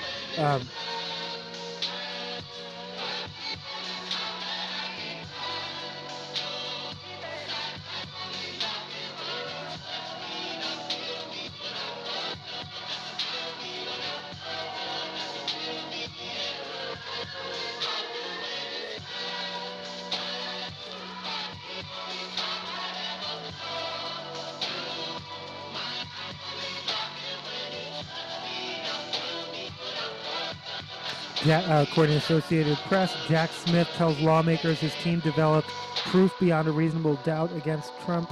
According to Associated Press, Jack Smith tells lawmakers his team developed proof beyond a reasonable doubt against Trump.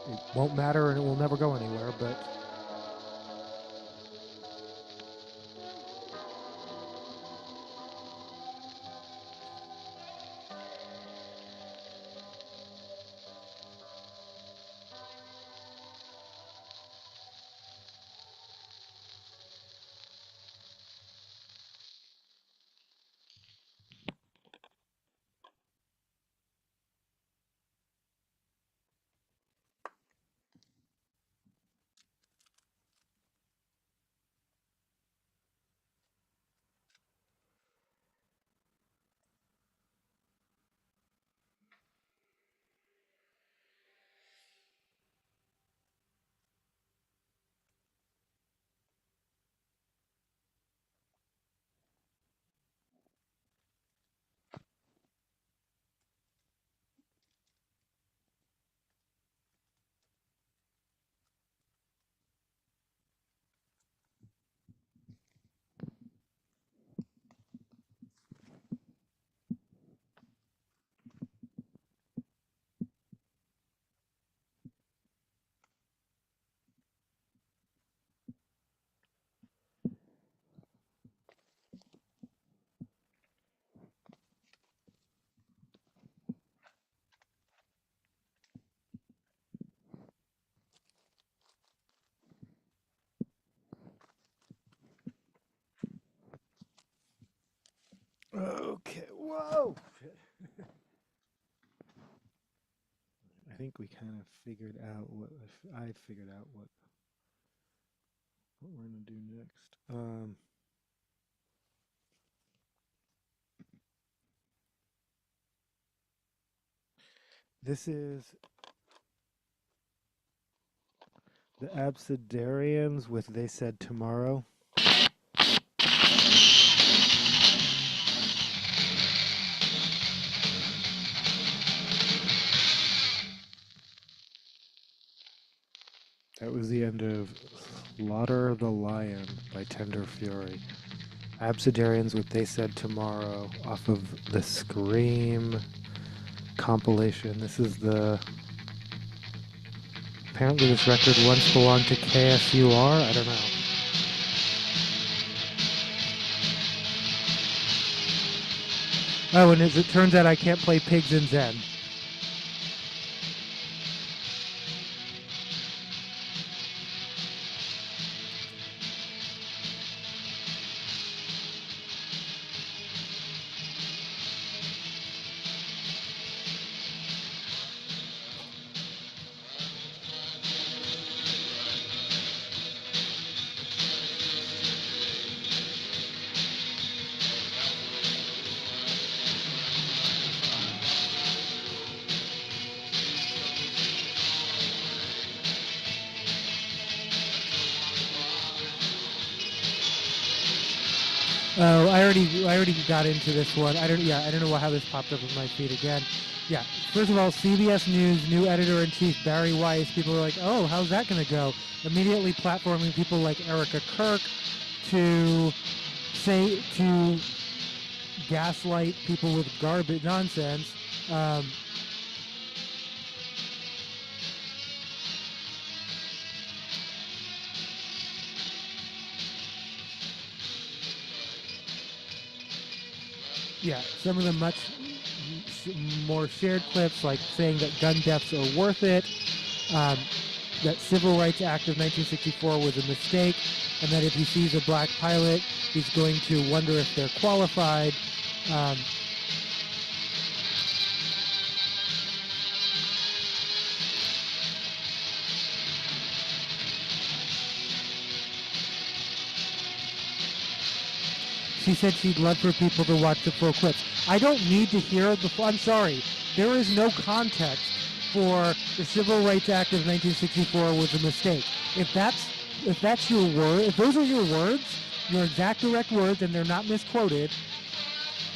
It won't matter and it will never go anywhere, but Okay. Whoa. I think we kind of figured out what I figured out what we're gonna do next. This is the Absidarians with They Said Tomorrow. That was the end of Slaughter the Lion by Tender Fury. Absidarians with They Said Tomorrow off of the Scream compilation. This is the... Apparently this record once belonged to KSUR? I don't know. Oh, and as it turns out, I can't play Pigs in Zen. Oh, I already got into this one. I don't know how this popped up on my feed again. Yeah, first of all, CBS News new editor-in-chief Barry Weiss. People are like, "Oh, how's that going to go?" Immediately platforming people like Erica Kirk to gaslight people with garbage nonsense. Yeah, some of the much more shared clips, like saying that gun deaths are worth it, that Civil Rights Act of 1964 was a mistake, and that if he sees a black pilot, he's going to wonder if they're qualified. She said she'd love for people to watch the full clips. I don't need to hear the full. I'm sorry. There is no context for the Civil Rights Act of 1964 was a mistake. If that's your word, if those are your words, your exact direct words, and they're not misquoted,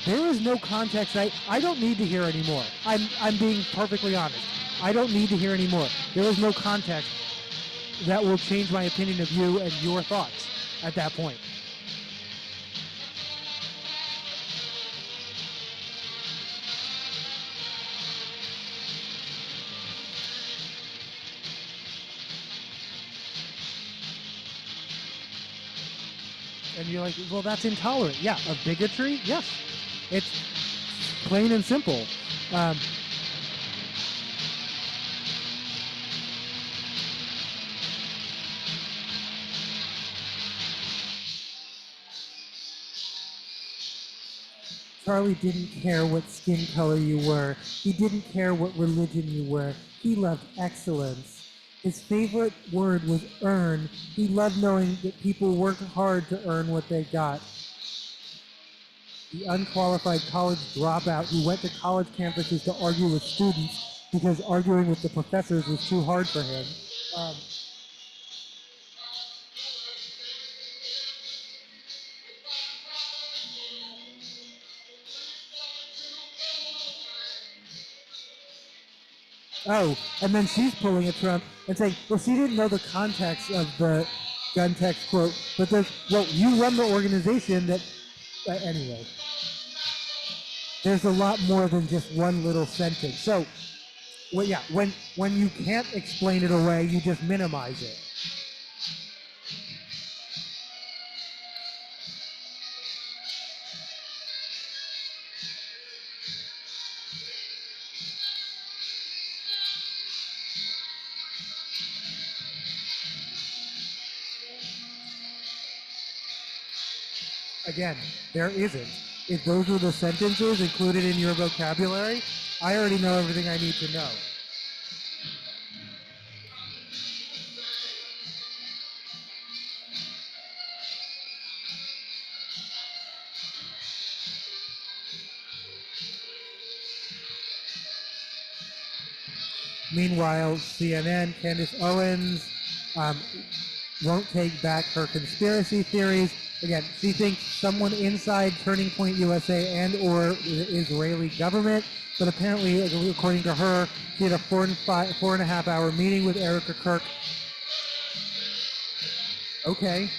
there is no context. I don't need to hear anymore. I'm being perfectly honest. I don't need to hear anymore. There is no context that will change my opinion of you and your thoughts at that point. And you're like, well, that's intolerant. Yeah, of bigotry? Yes. It's plain and simple. Charlie didn't care what skin color you were. He didn't care what religion you were. He loved excellence. His favorite word was earn. He loved knowing that people worked hard to earn what they got. The unqualified college dropout who went to college campuses to argue with students because arguing with the professors was too hard for him. Oh, and then she's pulling a Trump and saying, well, she didn't know the context of the gun text quote, but well, you run the organization that, anyway. There's a lot more than just one little sentence. So, well, yeah, when you can't explain it away, you just minimize it. Again, there isn't. if those were the sentences included in your vocabulary, I already know everything I need to know. Meanwhile, CNN, Candace Owens won't take back her conspiracy theories. Again, she thinks someone inside Turning Point USA and or the Israeli government, but apparently, according to her, she had a 4.5 hour meeting with Erica Kirk. Okay.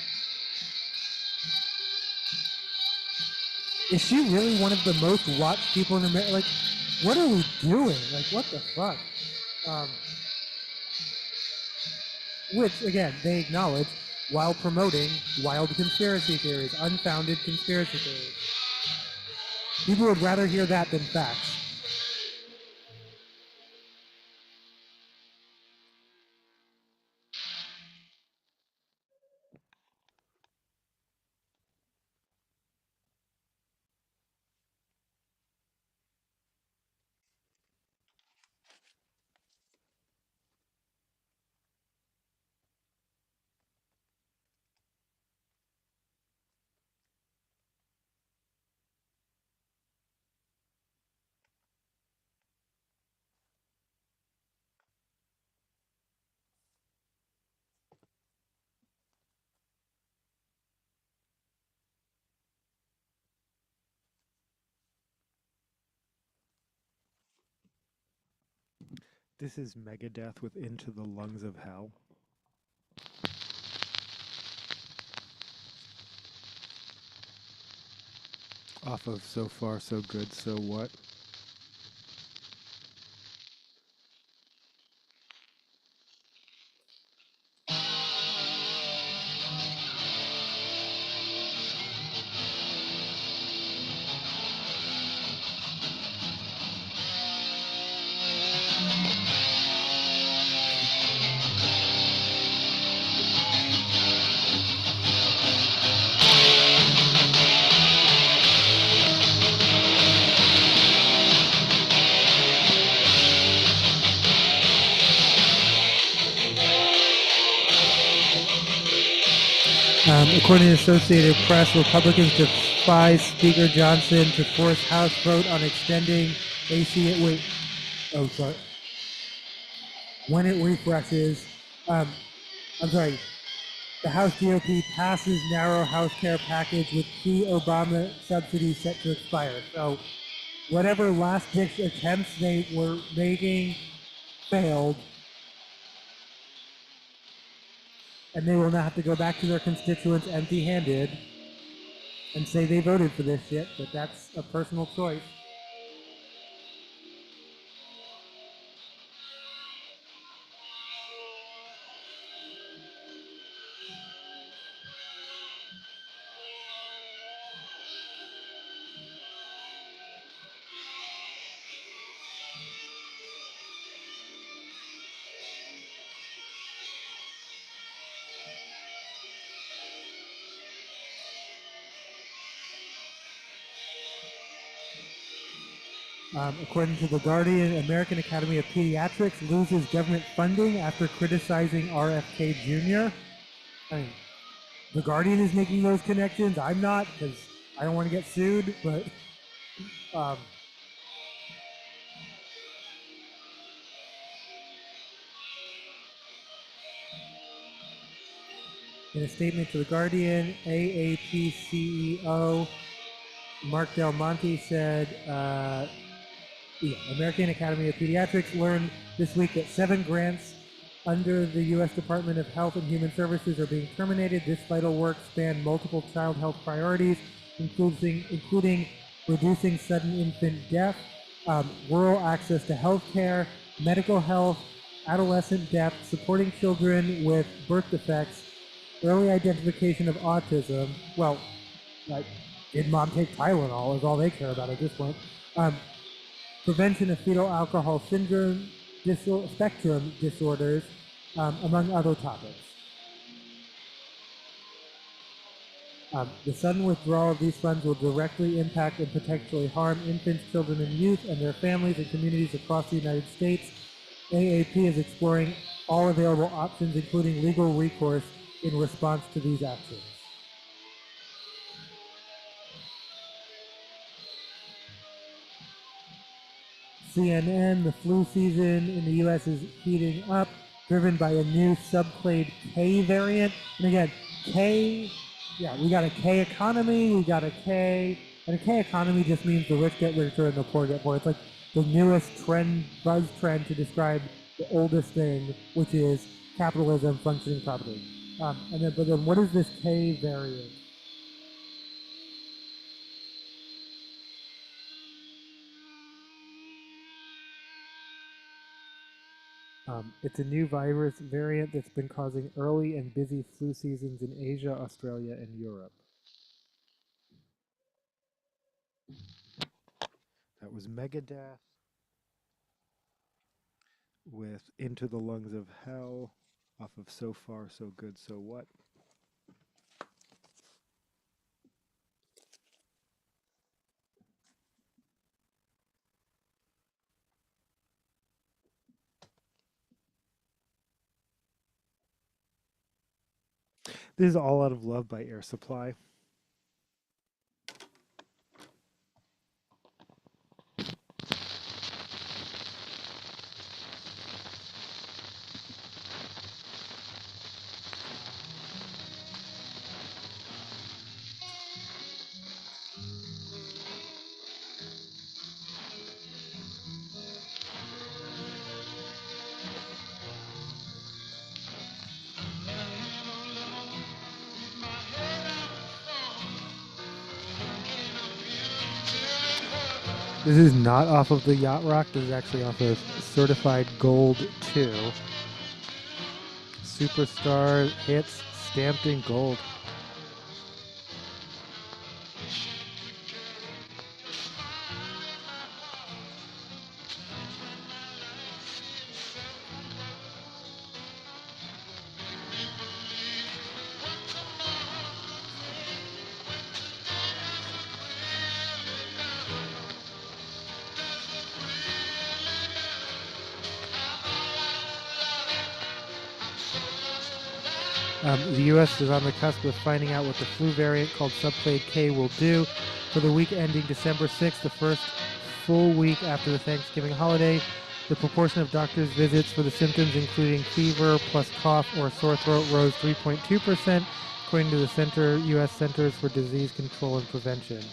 Is she really one of the most watched people in America? Like, what are we doing? Like, what the fuck? Which, again, they acknowledge while promoting wild conspiracy theories, unfounded conspiracy theories. People would rather hear that than facts. This is Megadeth with Into the Lungs of Hell. Off of So Far So Good, So What? According to Associated Press, Republicans defy Speaker Johnson to force House vote on extending ACA. Wait. Oh, sorry. When it refreshes, I'm sorry. The House GOP passes narrow health care package with key Obama subsidies set to expire. So, whatever last-ditch attempts they were making failed, and they will now have to go back to their constituents empty-handed and say they voted for this shit, but that's a personal choice. According to The Guardian, American Academy of Pediatrics loses government funding after criticizing RFK Jr. I mean, The Guardian is making those connections. I'm not, because I don't want to get sued, but in a statement to The Guardian, AAP CEO Mark Del Monte said, American Academy of Pediatrics learned this week that 7 grants under the U.S. Department of Health and Human Services are being terminated. This vital work spanned multiple child health priorities, including reducing sudden infant death, rural access to health care, medical health, adolescent death, supporting children with birth defects, early identification of autism. Well, like, did mom take Tylenol is all they care about at this point. Prevention of fetal alcohol syndrome spectrum disorders, among other topics. The sudden withdrawal of these funds will directly impact and potentially harm infants, children, and youth and their families and communities across the United States. AAP is exploring all available options, including legal recourse, in response to these actions. CNN, the flu season in the U.S. is heating up, driven by a new subclade K variant. And again, K, yeah, we got a K economy, we got a K, and a K economy just means the rich get richer and the poor get poor. It's like the newest trend, buzz trend to describe the oldest thing, which is capitalism functioning properly. But then what is this K variant? It's a new virus variant that's been causing early and busy flu seasons in Asia, Australia, and Europe. That was Megadeth with Into the Lungs of Hell off of So Far, So Good, So What. This is All Out of Love by Air Supply. This is not off of the Yacht Rock. This is actually off of Certified Gold 2. Superstar hits stamped in gold. The U.S. is on the cusp of finding out what the flu variant called subclade K will do. For the week ending December 6th, the first full week after the Thanksgiving holiday, the proportion of doctors' visits for the symptoms, including fever plus cough or sore throat, rose 3.2%, according to the U.S. Centers for Disease Control and Prevention.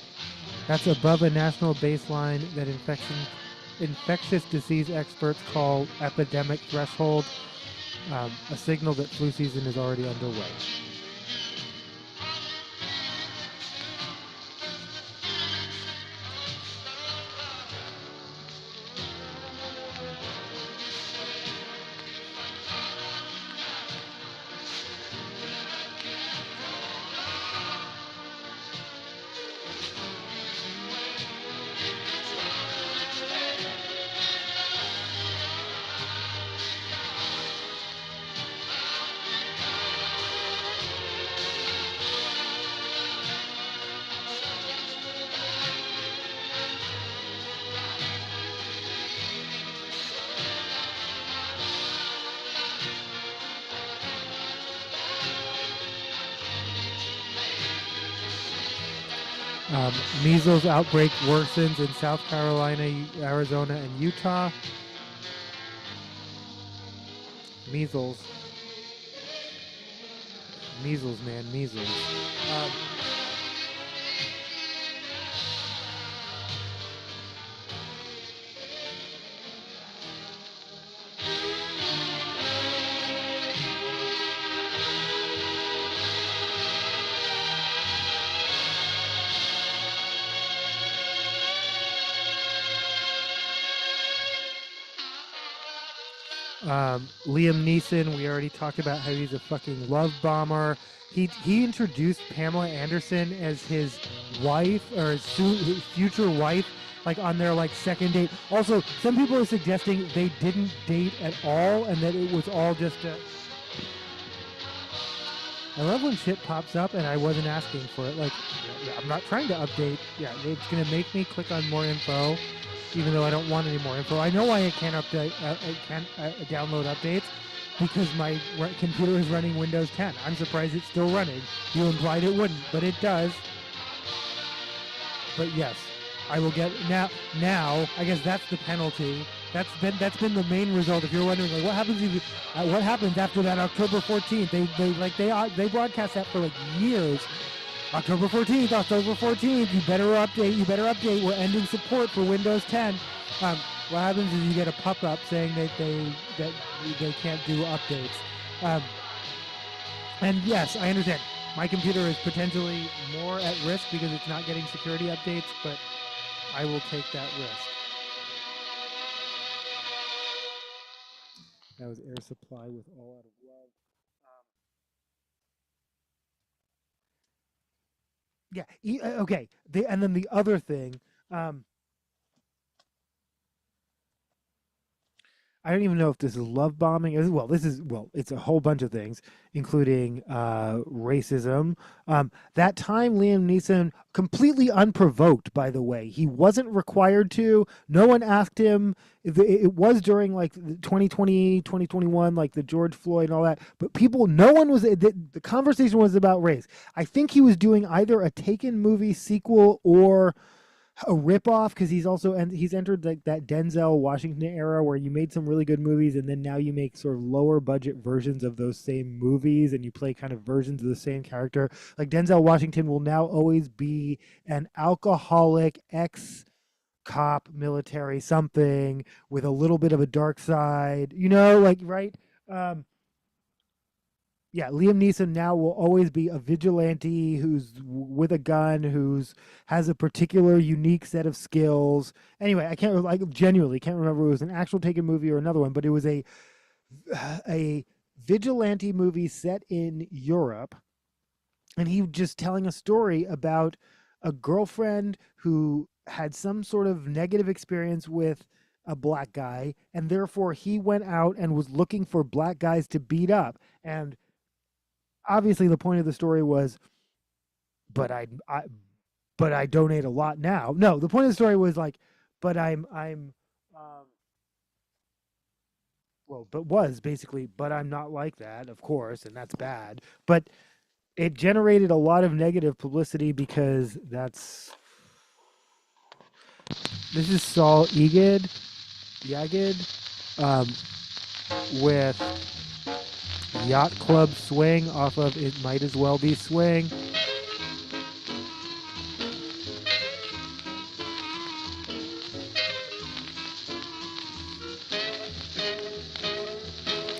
That's above a national baseline that infectious disease experts call epidemic threshold. A signal that flu season is already underway. Measles outbreak worsens in South Carolina, Arizona, and Utah. Measles. Measles, man, measles. Liam Neeson, we already talked about how he's a fucking love bomber. He introduced Pamela Anderson as his wife, or his future wife, like on their like second date. Also, some people are suggesting they didn't date at all and that it was all just a... I love when shit pops up and I wasn't asking for it. Like, I'm not trying to update. Yeah, it's gonna make me click on more info, even though I don't want any more info. I know why I can't update. I can't download updates because my computer is running Windows 10. I'm surprised it's still running. You implied it wouldn't, but it does. But yes, I will get now. Now, I guess that's the penalty. That's been the main result. If you're wondering, like, what happens after that October 14th? They broadcast that for like years. October 14th, October 14th. You better update. You better update. We're ending support for Windows 10. What happens is you get a pop-up saying that they can't do updates. And yes, I understand. My computer is potentially more at risk because it's not getting security updates, but I will take that risk. That was Air Supply with All Out of Love. Okay. And then the other thing, um, I don't even know if this is love bombing. It's a whole bunch of things, including racism. That time, Liam Neeson, completely unprovoked, by the way, he wasn't required to. No one asked him. It was during like 2020, 2021, like the George Floyd and all that. But no one was. The conversation was about race. I think he was doing either a Taken movie sequel or a ripoff because he's entered like that Denzel Washington era where you made some really good movies and then now you make sort of lower budget versions of those same movies and you play kind of versions of the same character. Like Denzel Washington will now always be an alcoholic ex cop military something with a little bit of a dark side, like right. Yeah, Liam Neeson now will always be a vigilante who's with a gun, who's has a particular unique set of skills. Anyway, I genuinely can't remember if it was an actual Taken movie or another one, but it was a vigilante movie set in Europe, and he was just telling a story about a girlfriend who had some sort of negative experience with a black guy, and therefore he went out and was looking for black guys to beat up. And obviously the point of the story was, but I donate a lot now. No, the point of the story was like, but um but was basically, but I'm not like that, of course, and that's bad. But it generated a lot of negative publicity because this is Saul Yagid, um, with Yacht Club Swing off of It Might As Well Be Swing.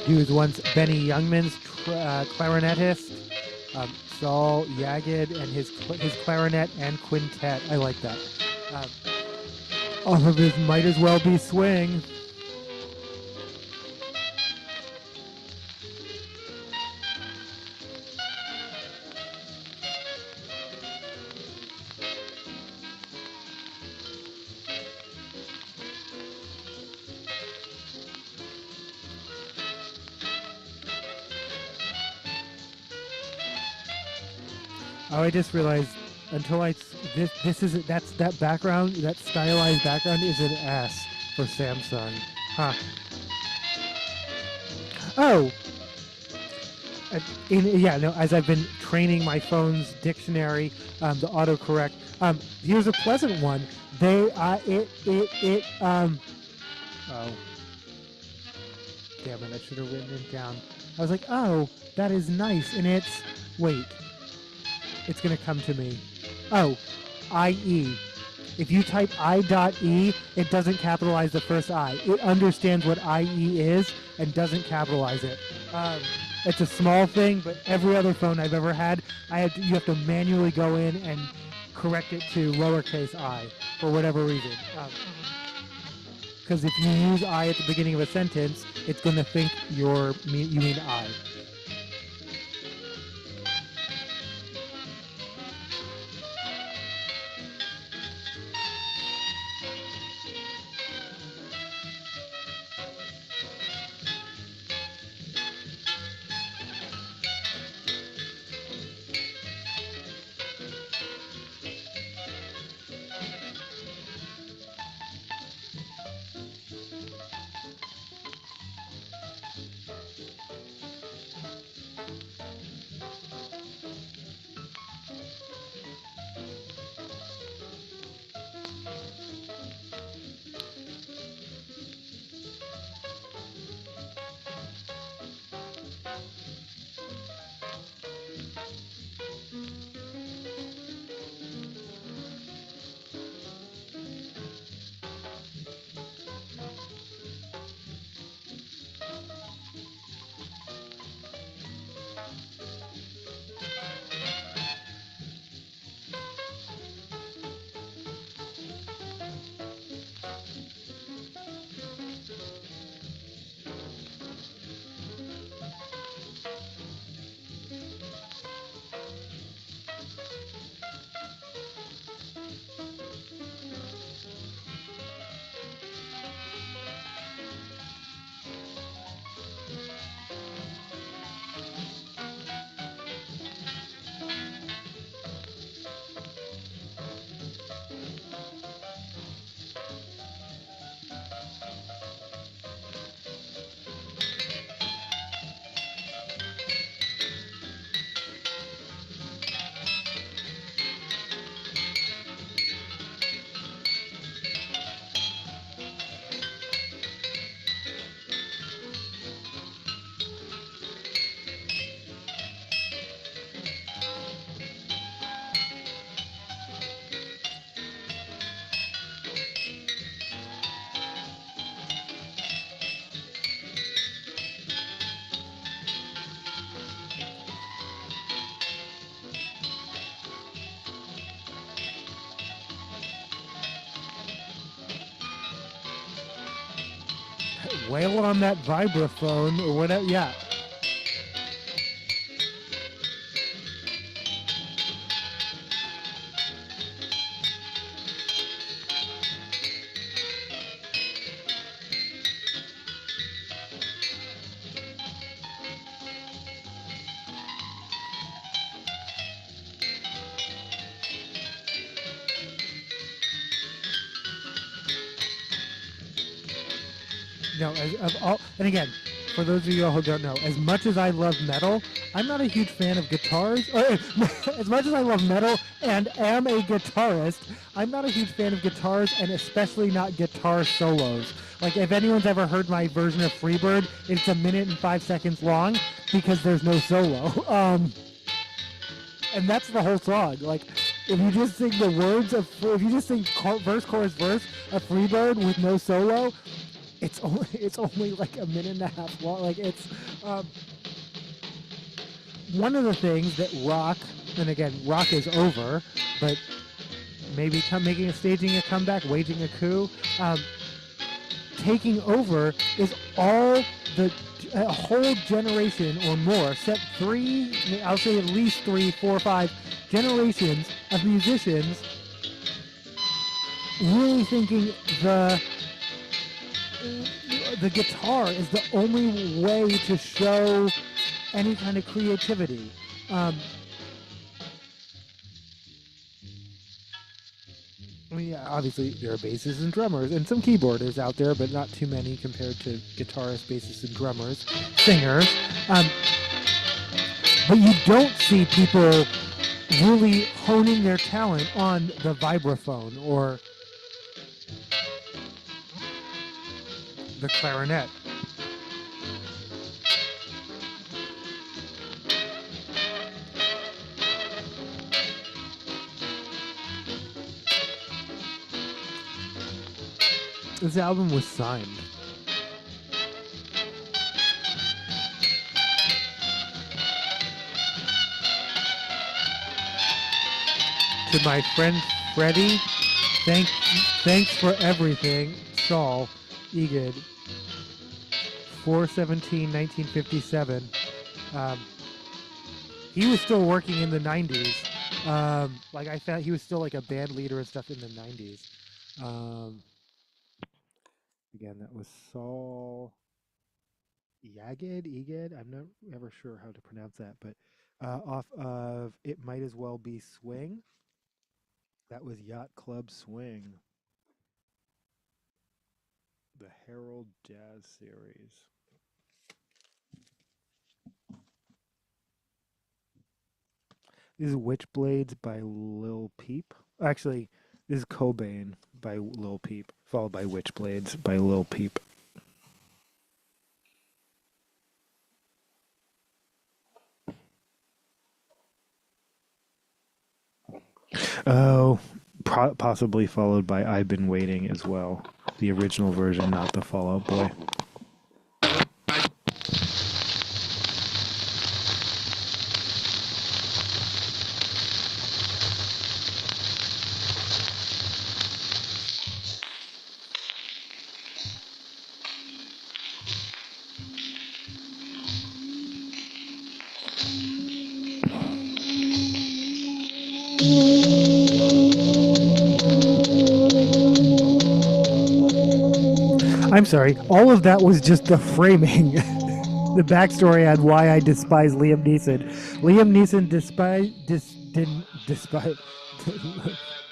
He was once Benny Youngman's clarinetist. Saul Yagid and his clarinet and quintet. I like that. Off of his Might As Well Be Swing. Oh, I just realized that background, that stylized background is an S for Samsung. Huh. Oh, as I've been training my phone's dictionary, the autocorrect. Here's a pleasant one. Oh, damn it! I should have written it down. I was like, oh, that is nice, and wait, it's gonna come to me. Oh, IE. If you type I.E, it doesn't capitalize the first I. It understands what IE is and doesn't capitalize it. It's a small thing, but every other phone I've ever had, you have to manually go in and correct it to lowercase I for whatever reason. Because if you use I at the beginning of a sentence, it's going to think you mean I. Wail on that vibraphone or whatever. Yeah. No, as of all, and again, for those of you all who don't know, as much as I love metal, I'm not a huge fan of guitars. Or, as much as I love metal and am a guitarist, I'm not a huge fan of guitars, and especially not guitar solos. Like, if anyone's ever heard my version of Freebird, it's 1 minute and 5 seconds long because there's no solo. And that's the whole song. Like, if you just sing the words of, if you just sing verse, chorus, verse of Freebird with no solo, it's only like 1.5 minutes long. Like, it's one of the things that rock, and again, rock is over, but maybe staging a comeback, waging a coup, taking over is all a whole generation or more, set I'll say at least 3, 4, 5 generations of musicians really thinking the guitar is the only way to show any kind of creativity. I mean, yeah, obviously there are bassists and drummers and some keyboarders out there, but not too many compared to guitarists, bassists, and drummers, singers. But you don't see people really honing their talent on the vibraphone or the clarinet. This album was signed. To my friend Freddie, thanks for everything, Saul Egid, 4/17/1957. He was still working in the 90s. Like, I found he was still like a band leader and stuff in the 90s. Again, that was Saul Egid. I'm not ever sure how to pronounce that, but off of It Might As Well Be Swing. That was Yacht Club Swing. The Herald Jazz Series. This is Witchblades by Lil Peep. Actually, this is Cobain by Lil Peep, followed by Witchblades by Lil Peep. Oh, possibly followed by I've Been Waiting as well. The original version, not the Fall Out Boy. I'm sorry, all of that was just the framing. The backstory on why I despise Liam Neeson. Liam Neeson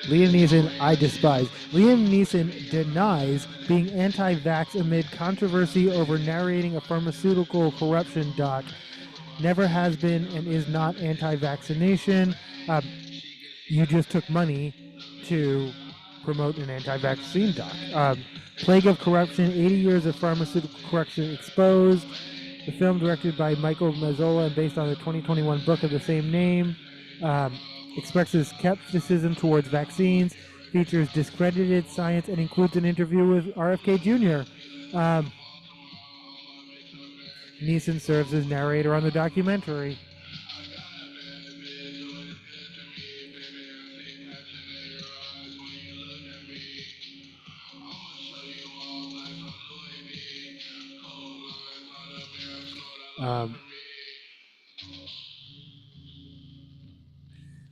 Liam Neeson, I despise. Liam Neeson denies being anti-vax amid controversy over narrating a pharmaceutical corruption doc. Never has been and is not anti-vaccination. You just took money to promote an anti-vaccine doc. Plague of Corruption, 80 Years of Pharmaceutical Corruption Exposed. The film, directed by Michael Mazzola and based on the 2021 book of the same name, expresses skepticism towards vaccines, features discredited science, and includes an interview with RFK Jr. Neeson serves as narrator on the documentary. Um,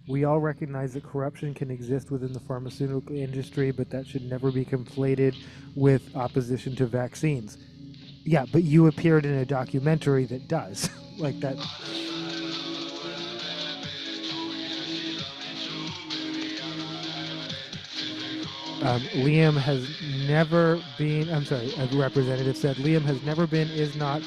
we all recognize that corruption can exist within the pharmaceutical industry, but that should never be conflated with opposition to vaccines. Yeah, but you appeared in a documentary that does. Like that. Liam has never been, I'm sorry, a representative said Liam has never been, is not,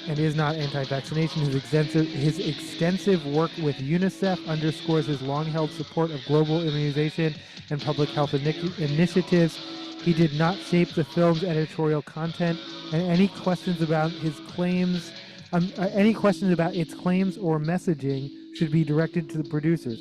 and is not anti-vaccination. His extensive work with UNICEF underscores his long-held support of global immunization and public health initiatives. He did not shape the film's editorial content, and any questions about its claims or messaging should be directed to the producers.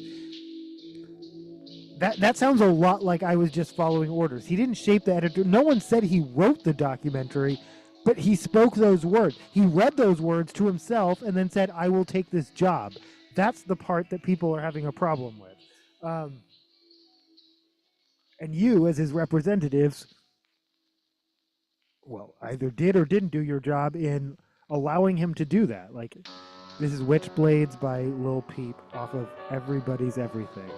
That sounds a lot like I was just following orders. He didn't shape the editor. No one said he wrote the documentary, but he spoke those words. He read those words to himself and then said, "I will take this job." That's the part that people are having a problem with. And you, as his representatives, well, either did or didn't do your job in allowing him to do that. Like, this is Witchblades by Lil Peep off of Everybody's Everything.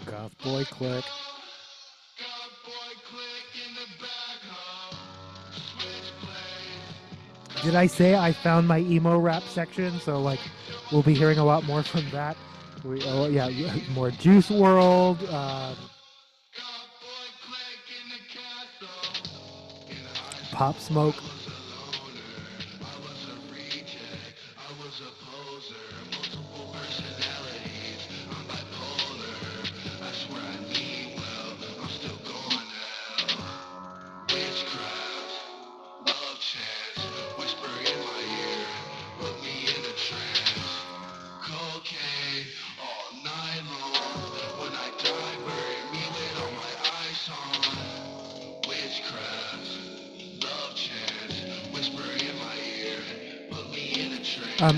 Goth Boy Click. Did I say I found my emo rap section? So, like, we'll be hearing a lot more from that. More Juice World. Pop Smoke.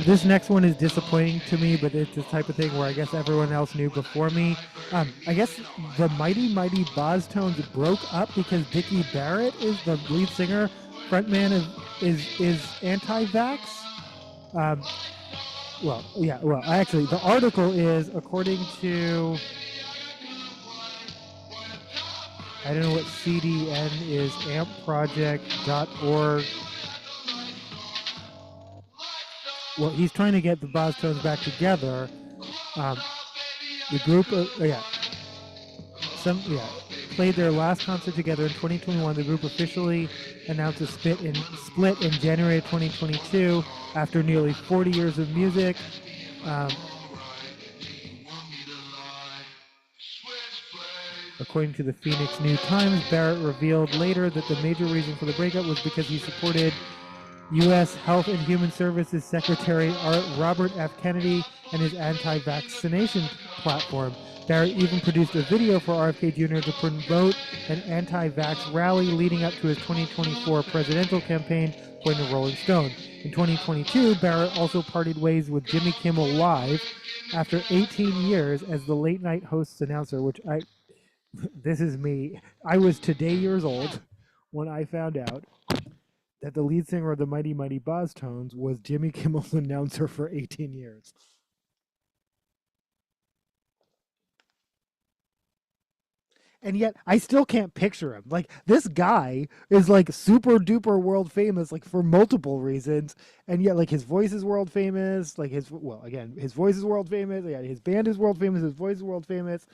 This next one is disappointing to me, but it's the type of thing where I guess everyone else knew before me. I guess the Mighty Mighty Boztones broke up because Dickie Barrett is the lead singer, frontman is anti-vax. Actually, the article is according to, I don't know what CDN is, ampproject.org. Well, he's trying to get the Boztones back together. The group, played their last concert together in 2021. The group officially announced a split in January of 2022 after nearly 40 years of music. According to the Phoenix New Times, Barrett revealed later that the major reason for the breakup was because he supported U.S. Health and Human Services Secretary Robert F. Kennedy and his anti-vaccination platform. Barrett even produced a video for RFK Jr. to promote an anti-vax rally leading up to his 2024 presidential campaign, according to Rolling Stone. In 2022, Barrett also parted ways with Jimmy Kimmel Live after 18 years as the late-night host's announcer, this is me. I was today years old when I found out that the lead singer of the Mighty Mighty Boztones was Jimmy Kimmel's announcer for 18 years. And yet, I still can't picture him. Like, this guy is, like, super duper world famous, like, for multiple reasons. And yet, like, his voice is world famous. Like, his voice is world famous. Yeah, his band is world famous. His voice is world famous.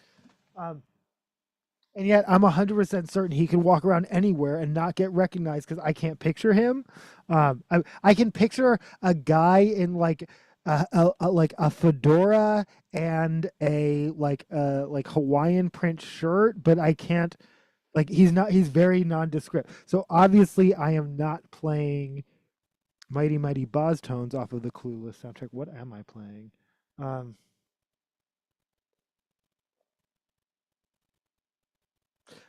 And yet I'm 100% certain he can walk around anywhere and not get recognized because I can't picture him. I can picture a guy in like a fedora and a like Hawaiian print shirt, but I can't, like, he's very nondescript. So obviously I am not playing Mighty Mighty Boztones off of the Clueless soundtrack. What am I playing?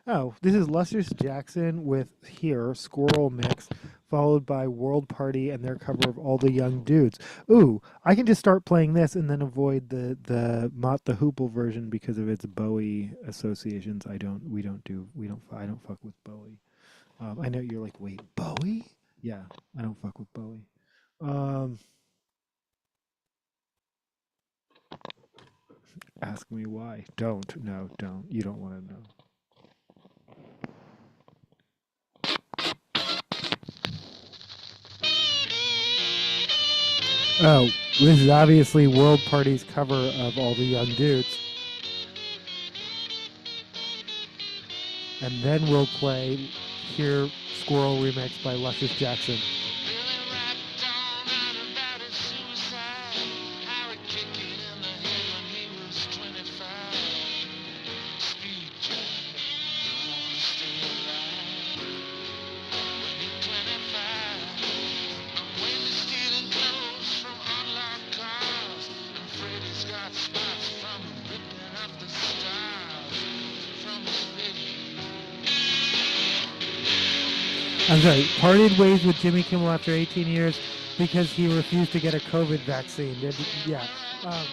Oh, this is Luscious Jackson with Here, Squirrel Mix, followed by World Party and their cover of All the Young Dudes. Ooh, I can just start playing this and then avoid the Mott the Hoople version because of its Bowie associations. I don't fuck with Bowie. I know you're like, wait, Bowie? Yeah, I don't fuck with Bowie. Um, Ask me why. Don't. No, don't. You don't want to know. Oh, this is obviously World Party's cover of All the Young Dudes. And then we'll play Here Squirrel remix by Luscious Jackson. I'm sorry, parted ways with Jimmy Kimmel after 18 years because he refused to get a COVID vaccine. Yeah. Um,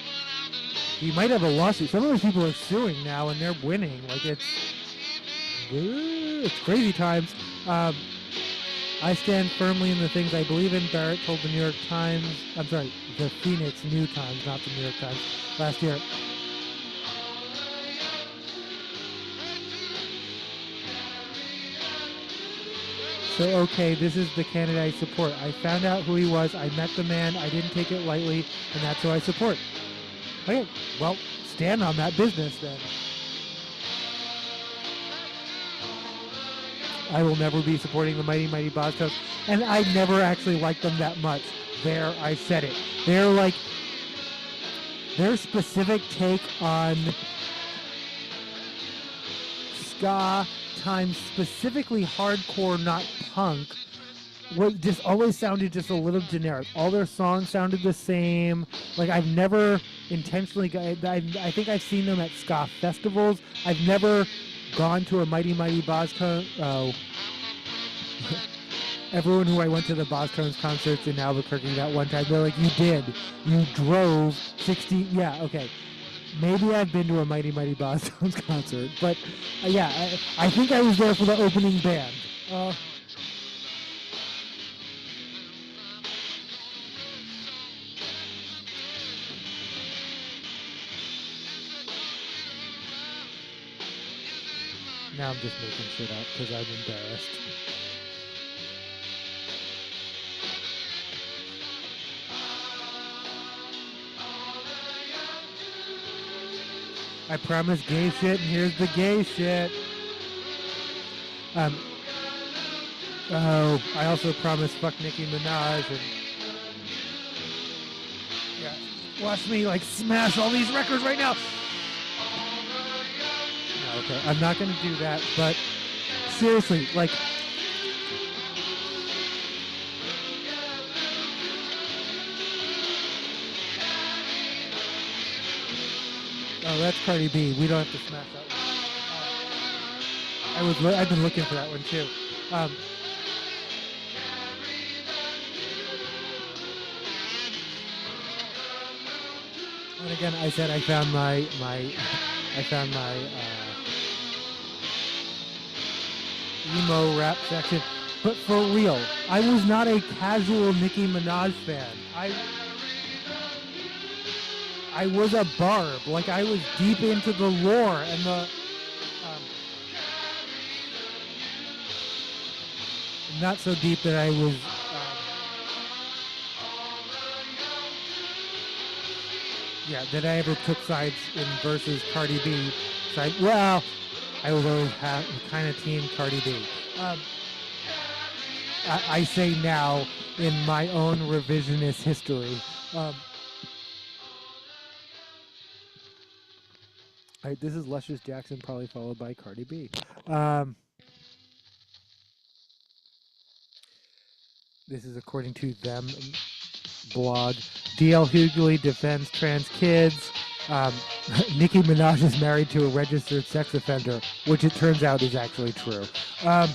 he might have a lawsuit. Some of those people are suing now and they're winning. Like, it's crazy times. I stand firmly in the things I believe in, Barrett told the New York Times, I'm sorry, the Phoenix New Times, not the New York Times, last year. So, okay, this is the candidate I support. I found out who he was. I met the man. I didn't take it lightly, and that's who I support. Okay, well, stand on that business then. I will never be supporting the Mighty Mighty Boscos, and I never actually liked them that much. There, I said it. They're like, their specific take on ska times specifically hardcore, not punk, what just always sounded just a little generic. All their songs sounded the same. Like, I've never intentionally I think I've seen them at ska festivals. I've never gone to a Mighty Mighty Bosco. Oh. Everyone who I went to the Boscones concerts in Albuquerque that one time, they're like, you did. You drove 60. Yeah, okay. Maybe I've been to a Mighty Mighty Boscones concert, but yeah, I think I was there for the opening band. Now I'm just making shit up because I'm embarrassed. I promised gay shit, and here's the gay shit. Oh, I also promised fuck Nicki Minaj, and yeah, watch me like smash all these records right now. No, okay, I'm not gonna do that, but seriously, like, oh, that's Cardi B. We don't have to smash that one. I've been looking for that one too. And again, I said I found my emo rap section, but for real, I was not a casual Nicki Minaj fan. I was a barb. Like, I was deep into the lore and the not so deep that I was that I ever took sides in versus Cardi B. Well, I was always kind of team Cardi B. I say now in my own revisionist history. All right, this is Luscious Jackson, probably followed by Cardi B. This is according to them blog. DL Hughley defends trans kids. Nicki Minaj is married to a registered sex offender, which it turns out is actually true. Um,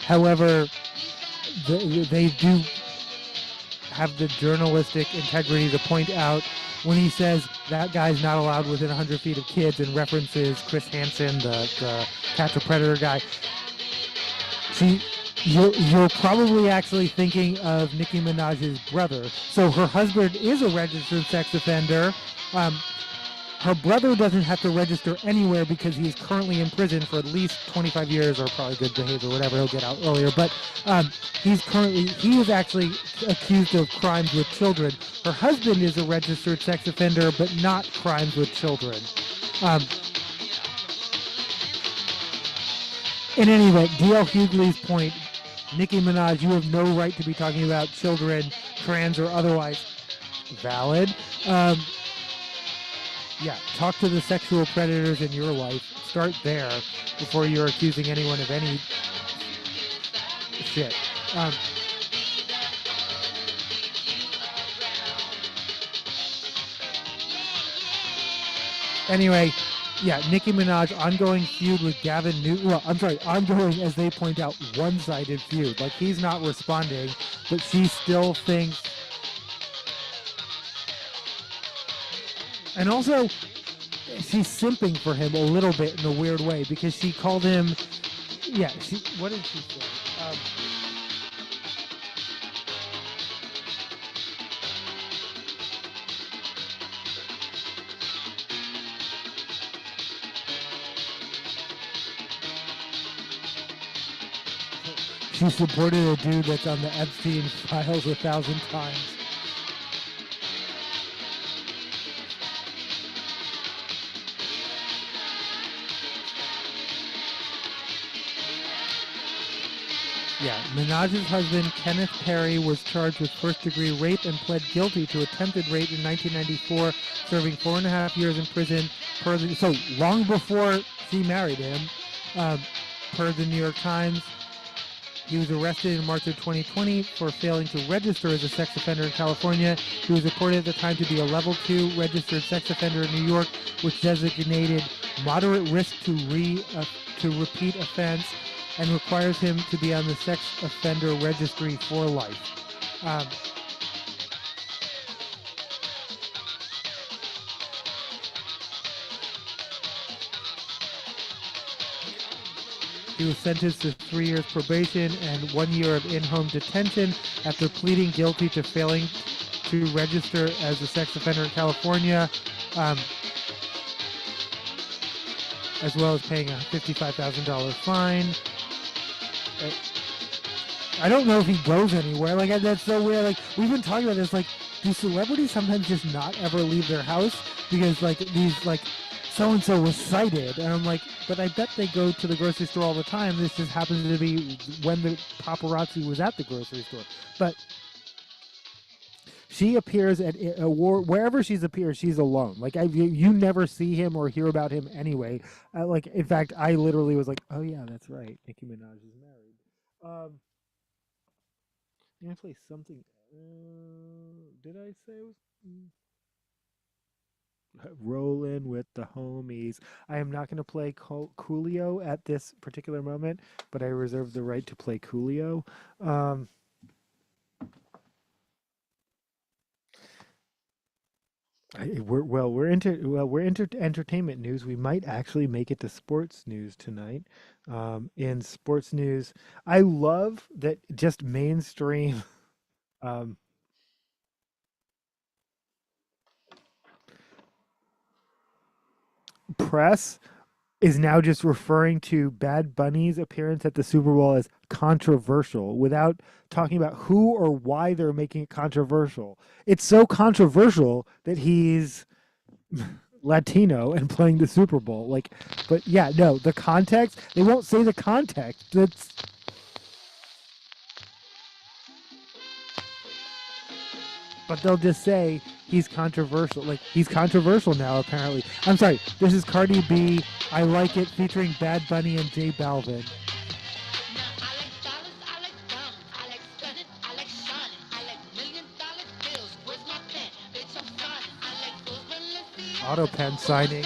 however, they do have the journalistic integrity to point out when he says that guy's not allowed within 100 feet of kids and references Chris Hansen, the Catch a Predator guy. See, you're probably actually thinking of Nicki Minaj's brother. So her husband is a registered sex offender. Her brother doesn't have to register anywhere because he is currently in prison for at least 25 years or probably good behavior, whatever. He'll get out earlier. But he is actually accused of crimes with children. Her husband is a registered sex offender, but not crimes with children. In any event, D.L. Hughley's point, Nicki Minaj, you have no right to be talking about children, trans or otherwise. Valid. Yeah, talk to the sexual predators in your life. Start there before you're accusing anyone of any shit. Anyway, yeah, Nicki Minaj, ongoing feud with Gavin Newsom. Well, I'm sorry, ongoing, as they point out, one-sided feud. Like, he's not responding, but she still thinks... And also, she's simping for him a little bit in a weird way because she called him... Yeah, what did she say? She supported a dude that's on the Epstein files 1,000 times. Yeah, Minaj's husband, Kenneth Perry, was charged with first-degree rape and pled guilty to attempted rape in 1994, serving 4.5 years in prison. So long before she married him, per the New York Times. He was arrested in March of 2020 for failing to register as a sex offender in California. He was reported at the time to be a level 2 registered sex offender in New York, which designated moderate risk to repeat offense and requires him to be on the sex offender registry for life. He was sentenced to 3 years probation and 1 year of in-home detention after pleading guilty to failing to register as a sex offender in California, as well as paying a $55,000 fine. I don't know if he goes anywhere. Like, that's so weird. Like, we've been talking about this. Like, do celebrities sometimes just not ever leave their house because, like, these, like, so-and-so was cited, and I'm like, but I bet they go to the grocery store all the time. This just happens to be when the paparazzi was at the grocery store. But she appears at wherever she's appeared, she's alone. Like, you never see him or hear about him anyway. Like, in fact, I literally was like, oh yeah, that's right, Nicki Minaj is married. I'm gonna play something. Did I say it was? Rolling with the homies. I am not going to play Coolio at this particular moment, but I reserve the right to play Coolio. We're into entertainment news. We might actually make it to sports news tonight. In sports news, I love that just mainstream. Press is now just referring to Bad Bunny's appearance at the Super Bowl as controversial without talking about who or why they're making it controversial. It's so controversial that he's Latino and playing the Super Bowl. Like, but yeah, no, the context, they won't say the context. But they'll just say he's controversial. Like, he's controversial now, apparently. I'm sorry, this is Cardi B, I Like It, featuring Bad Bunny and J Balvin. auto pen signing.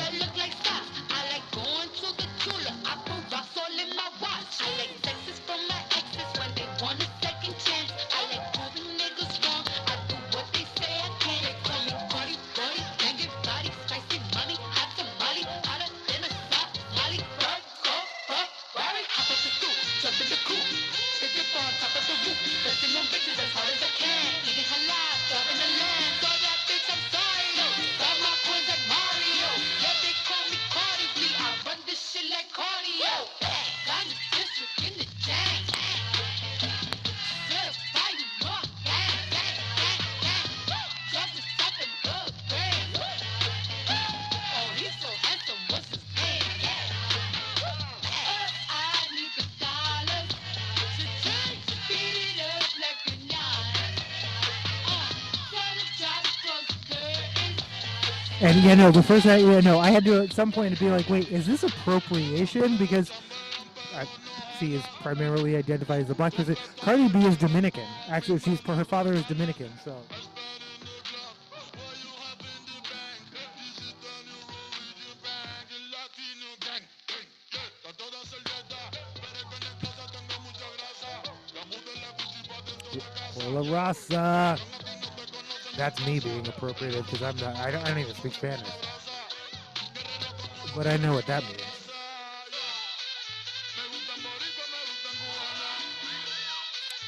And the first I had to at some point to be like, wait, is this appropriation? Because she is primarily identified as a black person. Cardi B is Dominican. Actually, her father is Dominican. So. La Raza. That's me being appropriated because I'm not. I don't even speak Spanish, but I know what that means.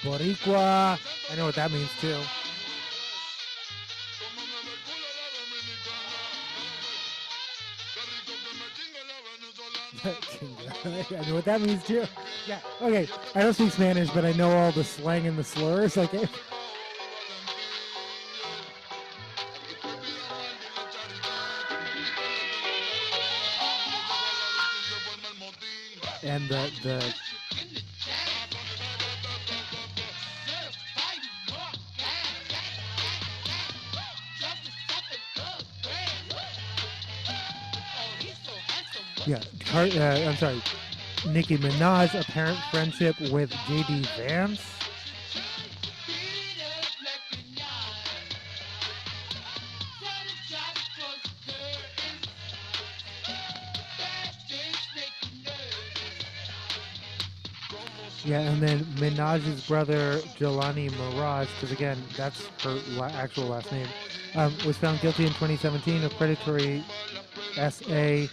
Boricua. I know what that means too. I know what that means too. Yeah. Okay. I don't speak Spanish, but I know all the slang and the slurs. Okay. And the yeah, I'm sorry, Nicki Minaj apparent friendship with JD Vance. Yeah, and then Minaj's brother, Jelani Mirage, because again, that's her actual last name, was found guilty in 2017 of predatory SA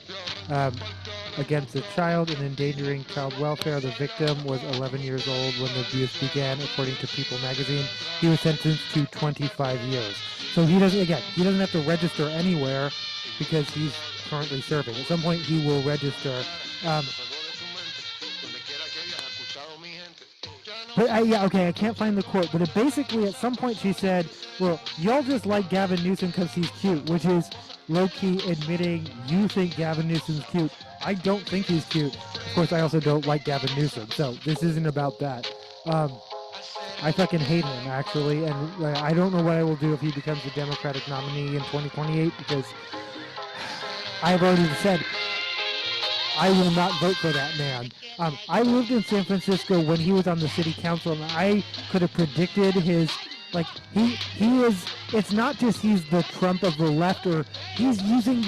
against a child and endangering child welfare. The victim was 11 years old when the abuse began, according to People magazine. He was sentenced to 25 years. So he doesn't have to register anywhere because he's currently serving. At some point, he will register. But I can't find the quote. But basically, at some point, she said, "Well, y'all just like Gavin Newsom because he's cute," which is low-key admitting you think Gavin Newsom's cute. I don't think he's cute. Of course, I also don't like Gavin Newsom, so this isn't about that. I fucking hate him, actually, and I don't know what I will do if he becomes the Democratic nominee in 2028 because I've already said I will not vote for that man. I lived in San Francisco when he was on the city council, and I could have predicted his, he is, it's not just he's the Trump of the left, or he's using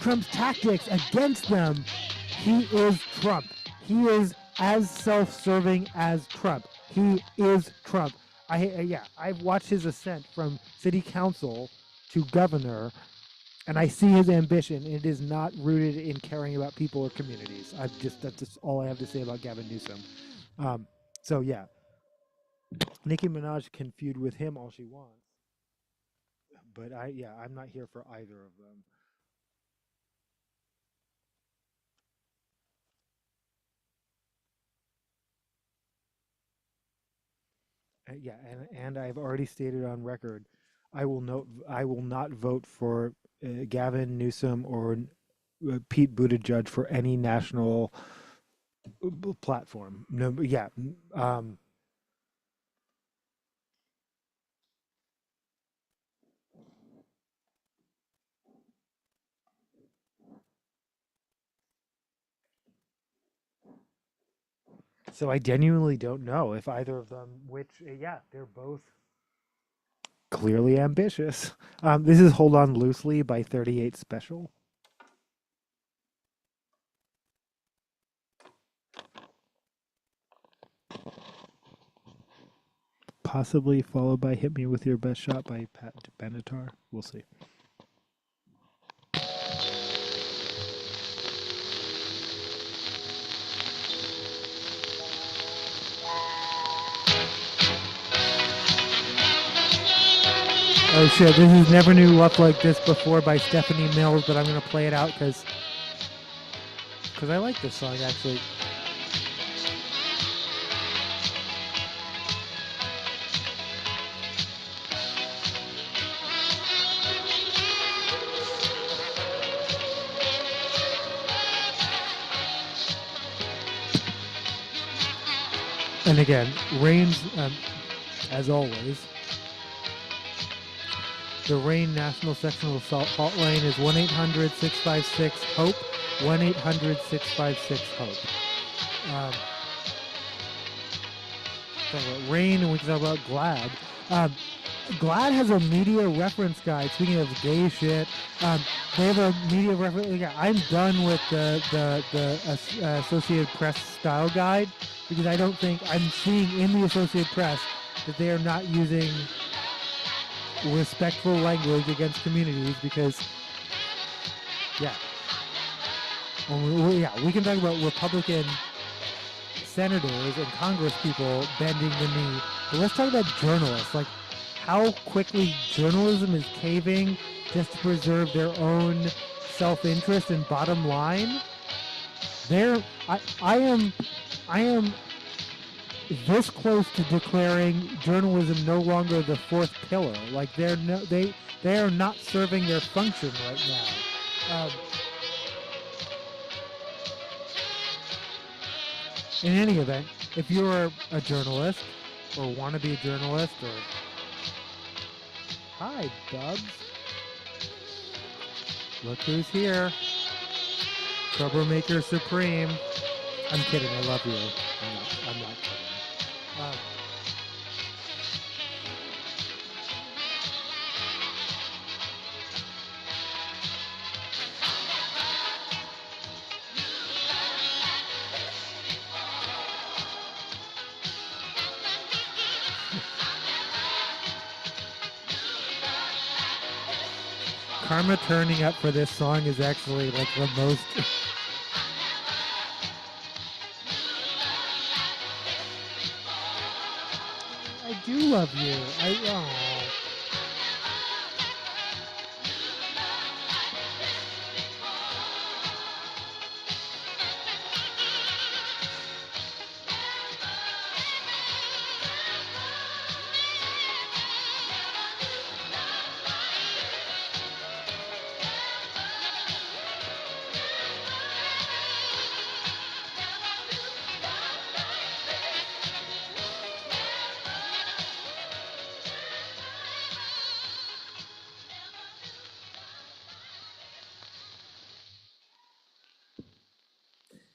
Trump's tactics against them. He is Trump. He is as self-serving as Trump. He is Trump. I've watched his ascent from city council to governor, and I see his ambition. It is not rooted in caring about people or communities. That's just all I have to say about Gavin Newsom. So yeah, Nicki Minaj can feud with him all she wants, but I'm not here for either of them. And I've already stated on record, I will not vote for Gavin Newsom or Pete Buttigieg for any national platform. No, yeah. So I genuinely don't know if either of them. Which they're both. Clearly ambitious. This is Hold On Loosely by 38 Special. Possibly followed by Hit Me With Your Best Shot by Pat Benatar. We'll see. Oh shit, this is Never Knew Love Like This Before by Stephanie Mills, but I'm going to play it out because I like this song actually. And again, Rain's, as always, the Rain National Sectional Assault Hotline is 1-800-656-HOPE, 1-800-656-HOPE. Talk about Rain, and we can talk about GLAAD. GLAAD has a media reference guide. Speaking of gay shit, they have a media reference. Yeah, I'm done with the Associated Press style guide because I don't think I'm seeing in the Associated Press that they are not using respectful language against communities because, yeah. We can talk about Republican senators and Congress people bending the knee, but let's talk about journalists. Like, how quickly journalism is caving just to preserve their own self-interest and bottom line. I am this close to declaring journalism no longer the fourth pillar. Like they are not serving their function right now. In any event, if you're a journalist or want to be a journalist, or hi, Dubs. Look who's here. Troublemaker Supreme. I'm kidding. I love you. I'm not kidding. Karma turning up for this song is actually like the most. I do love you.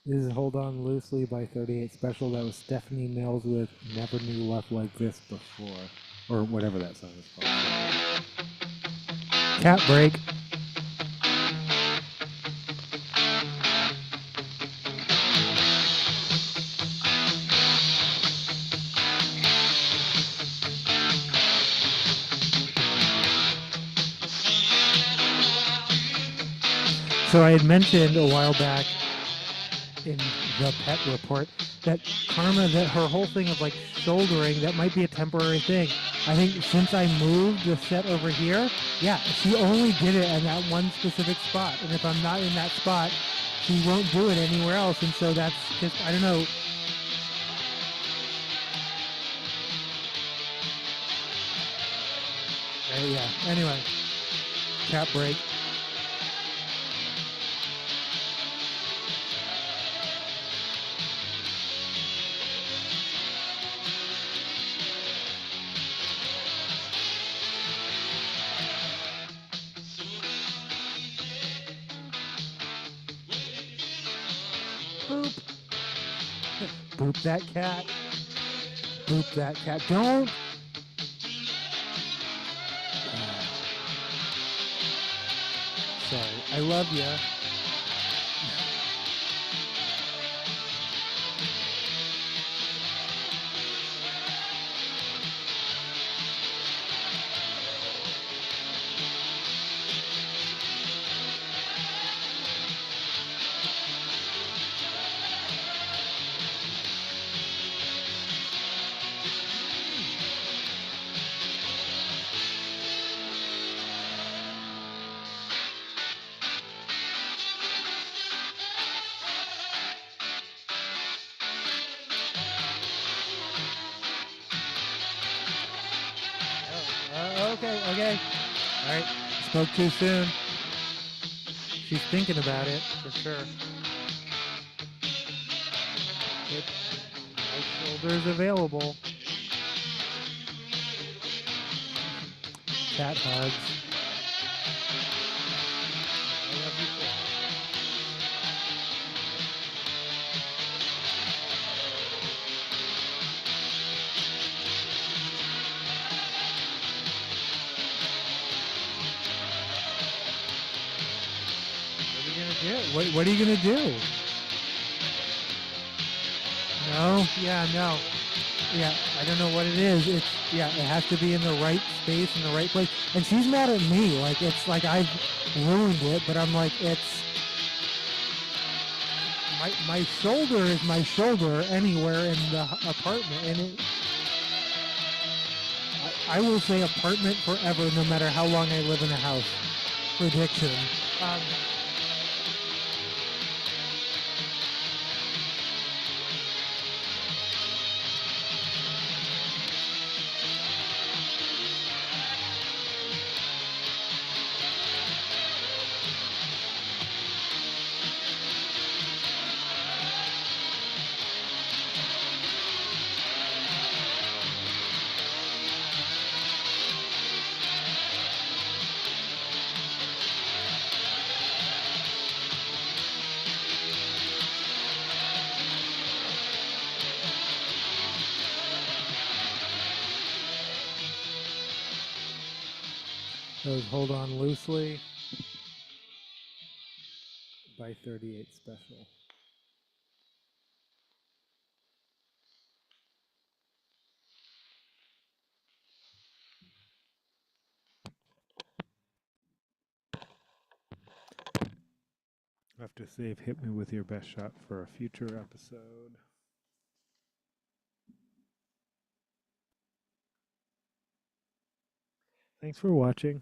This is Hold On Loosely by 38 Special. That was Stephanie Mills with Never Knew Love Like This Before. Or whatever that song is called. Cat break. So I had mentioned a while back in the pet report that Karma, that her whole thing of like shouldering, that might be a temporary thing. I think since I moved the set over here, yeah, she only did it in that one specific spot. And if I'm not in that spot, she won't do it anywhere else. And so that's just, I don't know. Yeah, anyway, cat break. Boop. Boop that cat. Boop that cat. Don't. Sorry. I love you. Okay. All right. Spoke too soon. She's thinking about it for sure. My shoulder's available. Cat hugs. I love you too. What are you gonna do? No? Yeah, no. Yeah, I don't know what it is. It has to be in the right space, in the right place. And she's mad at me. Like, it's like I've ruined it, but I'm like, it's... My shoulder is my shoulder anywhere in the apartment. And I will say apartment forever, no matter how long I live in a house. Prediction. Those Hold On Loosely by 38 Special. I have to save Hit Me With Your Best Shot for a future episode. Thanks for watching.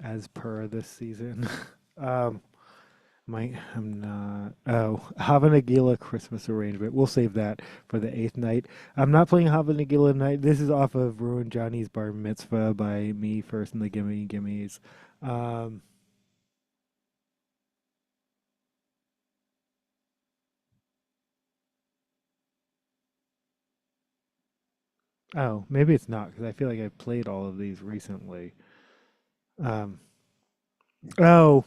As per this season. I'm not. Oh, Hava Nagila Christmas Arrangement. We'll save that for the 8th night. I'm not playing Hava Nagila tonight. This is off of Ruined Johnny's Bar Mitzvah by me first in the Gimme Gimmes. Oh, maybe it's not because I feel like I've played all of these recently. Oh,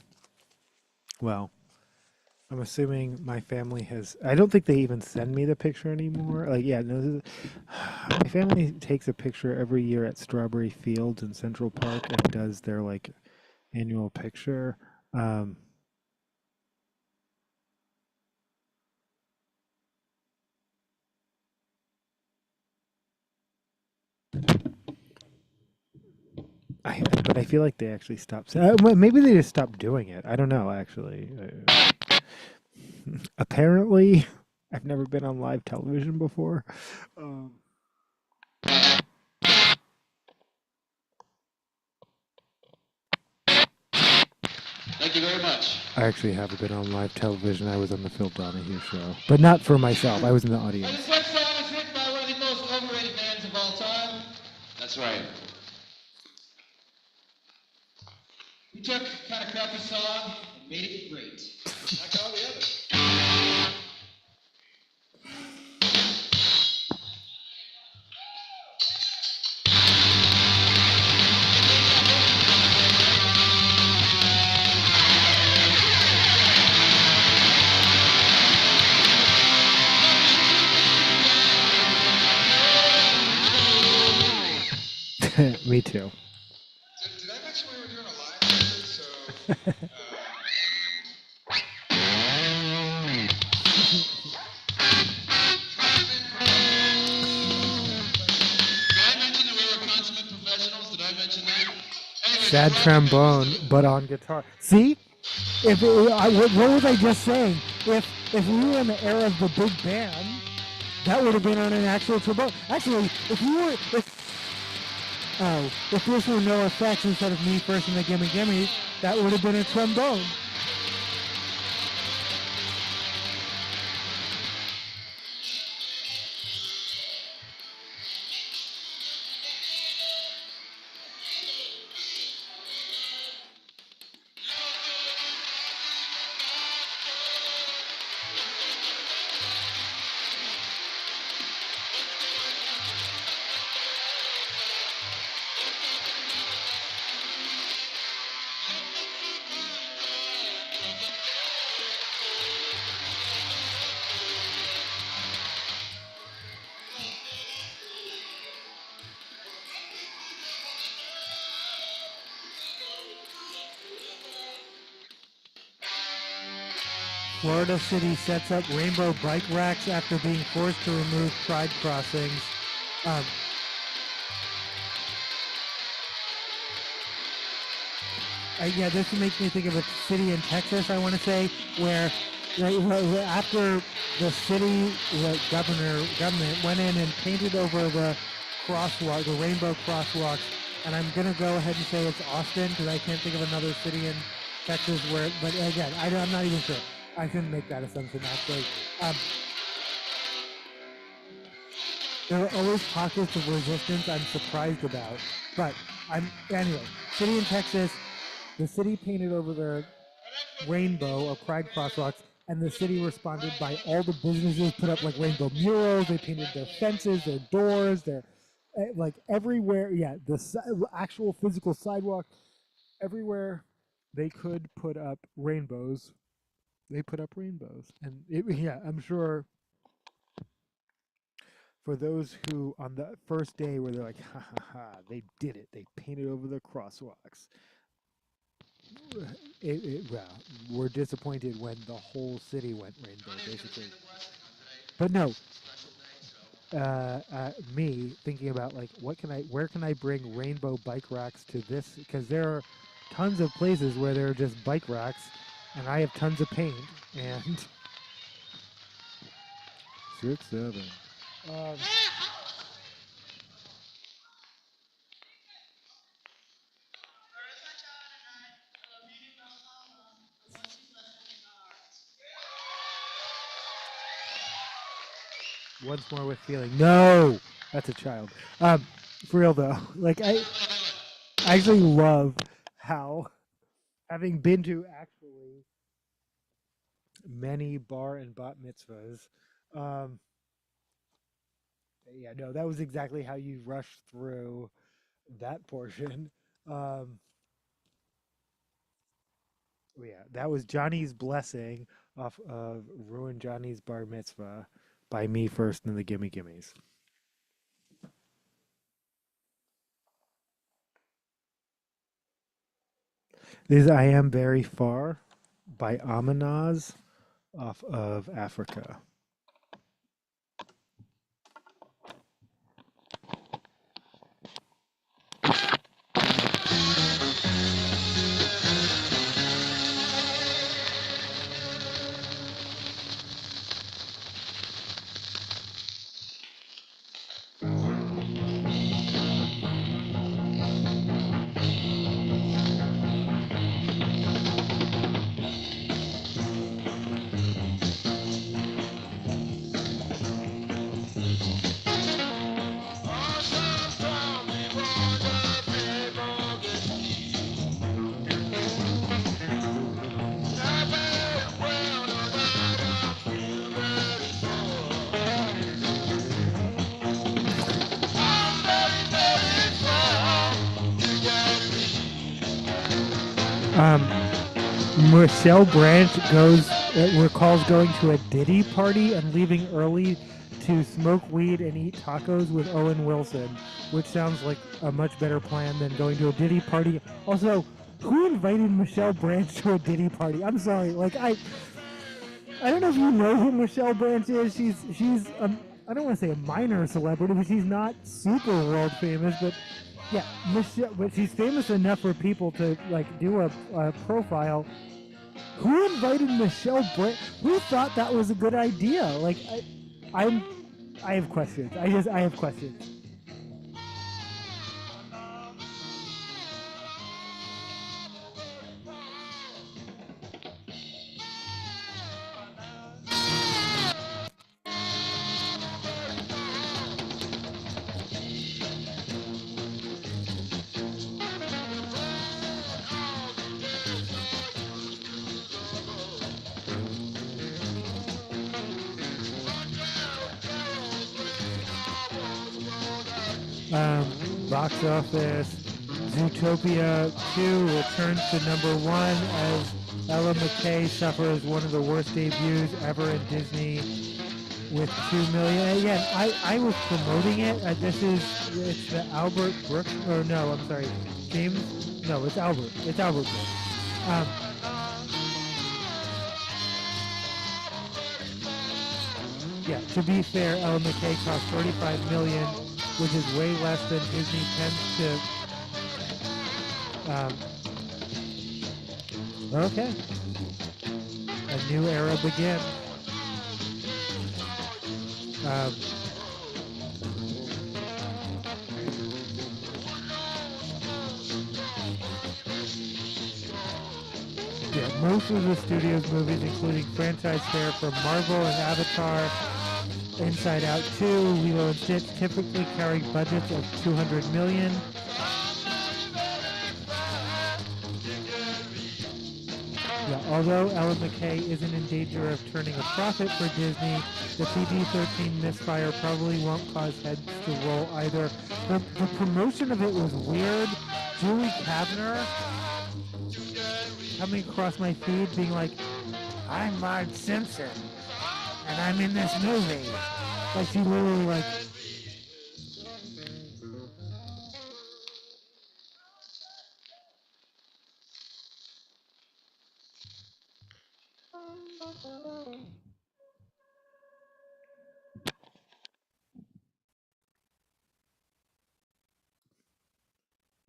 well. I'm assuming my family has. I don't think they even send me the picture anymore. Like, yeah, no, my family takes a picture every year at Strawberry Fields in Central Park and does their like annual picture. But I feel like they actually stopped. Maybe they just stopped doing it. I don't know. Actually, apparently, I've never been on live television before. Thank you very much. I actually haven't been on live television. I was on the Phil Donahue show, but not for myself. I was in the audience. And this next song is written by one of the most overrated bands of all time. That's right. We took kind of crappy song and made it great. Like all the others. Me too. Did I mention we were doing a live version? So, did I mention that we were consummate professionals? Did I mention that? Anyways, Sad trombone, but on guitar. See, if what was I just saying? If we were in the era of the big band, that would have been on an actual trombone. Actually, if this were no effects instead of me first in the Gimme Gimme, that would have been a trombone. Florida City sets up rainbow bike racks after being forced to remove pride crossings. Yeah, this makes me think of a city in Texas, I want to say, where after the city, the government went in and painted over the crosswalk, the rainbow crosswalks, and I'm going to go ahead and say it's Austin because I can't think of another city in Texas where, but again, I'm not even sure. I shouldn't make that assumption, actually. There are always pockets of resistance I'm surprised about, but anyway, city in Texas, the city painted over the rainbow or pride crosswalks, and the city responded by all the businesses put up like rainbow murals. They painted their fences, their doors, their like everywhere. Yeah, the actual physical sidewalk, everywhere they could put up rainbows. They put up rainbows, and yeah, I'm sure for those who on the first day where they're like, ha ha ha, they did it. They painted over the crosswalks. Well, we're disappointed when the whole city went rainbow, basically. But no, me thinking about like, where can I bring rainbow bike racks to this? Because there are tons of places where there are just bike racks, and I have tons of paint and 6, 7. Once more with feeling. No, that's a child. For real though, like I actually love how, having been to actually many bar and bat mitzvahs, yeah, no, that was exactly how you rushed through that portion. Yeah, that was Johnny's blessing off of Ruin Johnny's Bar Mitzvah by me first in the Gimme Gimmes. This is I Am Very Far by Amanaz off of Africa. Michelle Branch recalls going to a Diddy party and leaving early to smoke weed and eat tacos with Owen Wilson. which sounds like a much better plan than going to a Diddy party. Also, who invited Michelle Branch to a Diddy party? I'm sorry, like I don't know if you know who Michelle Branch is. She's I don't want to say a minor celebrity, but she's not super world famous. But yeah, Michelle, but she's famous enough for people to like do a profile. Who invited Michelle Branch? Who thought that was a good idea? Like I have questions. I have questions. Box office, Zootopia 2 returns to #1 as Ella McKay suffers one of the worst debuts ever in Disney with 2 million. Again, I was promoting it. It's the Albert Brooks, or no, I'm sorry, James. No, it's Albert. It's Albert Brooks. Yeah, to be fair, Ella McKay cost $35 million, which is way less than Disney tends to. Okay, a new era begins. Yeah, most of the studio's movies, including franchise fare from Marvel and Avatar, Inside Out 2, Lilo and Stitch, typically carry budgets of $200 million. Yeah, although Ella McKay isn't in danger of turning a profit for Disney, the PG-13 misfire probably won't cause heads to roll either. The promotion of it was weird. Julie Kavner coming across my feed being like, I'm Marge Simpson, and I'm in this movie. Like, she literally, like...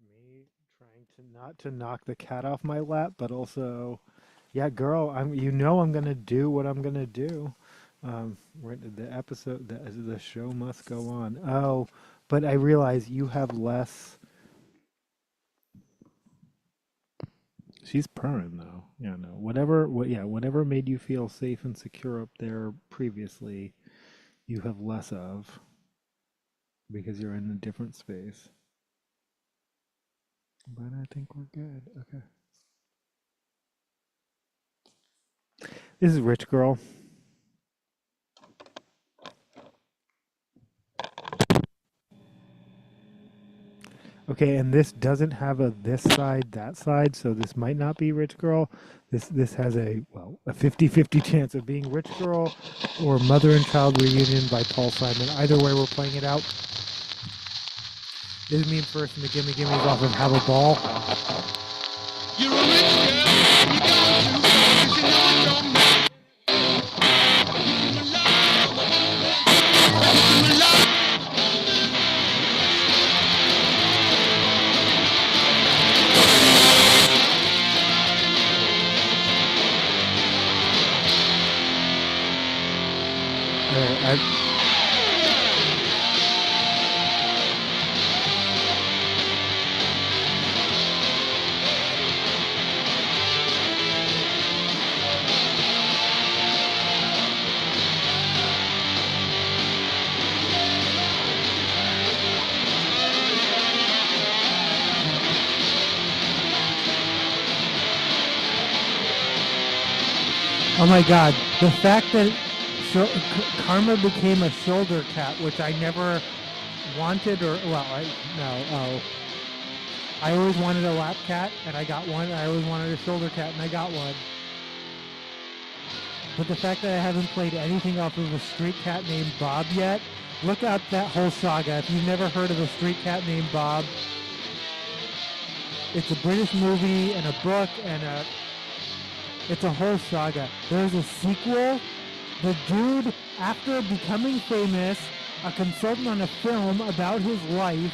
Me trying not to knock the cat off my lap, but also, yeah, girl, I'm gonna do what I'm gonna do. The show must go on. Oh, but I realize you have less. She's purring though. Yeah, no. Whatever made you feel safe and secure up there previously, you have less of because you're in a different space. But I think we're good. Okay. This is Rich Girl. Okay, and this doesn't have a this side, that side, so this might not be Rich Girl. This has a 50-50 chance of being Rich Girl or Mother and Child Reunion by Paul Simon. Either way, we're playing it out. This is me first and the Gimme Gimme's off of Have a Ball. You're a rich girl, you got to, 'cause you know it don't matter. Oh my God, the fact that Karma became a shoulder cat, which I never wanted, I always wanted a lap cat, and I got one. I always wanted a shoulder cat, and I got one. But the fact that I haven't played anything off of a street cat named Bob yet, Look up that whole saga. If you've never heard of a street cat named Bob, it's a British movie and a book and it's a whole saga. There's a sequel. The dude, after becoming famous, a consultant on a film about his life,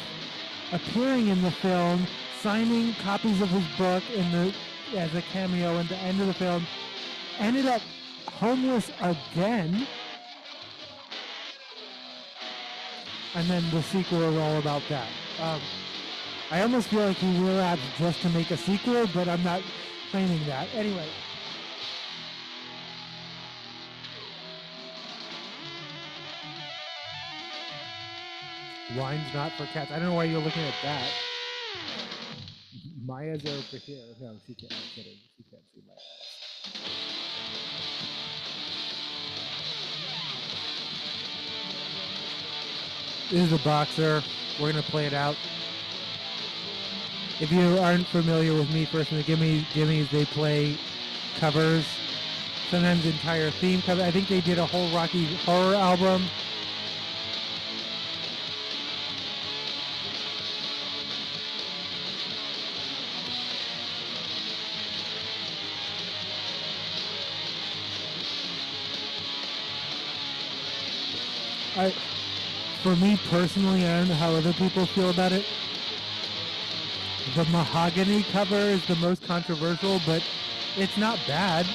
appearing in the film, signing copies of his book as a cameo at the end of the film, ended up homeless again. And then the sequel is all about that. I almost feel like he relapsed just to make a sequel, but I'm not claiming that. Anyway. Wine's not for cats. I don't know why you're looking at that. Maya's over here. No, she can't. I'm kidding. She can't see my eyes. This is a boxer. We're going to play it out. If you aren't familiar with Me First and the Gimmies, they play covers. Sometimes entire theme covers. I think they did a whole Rocky Horror album. For me personally, I don't know how other people feel about it. The mahogany cover is the most controversial, but it's not bad.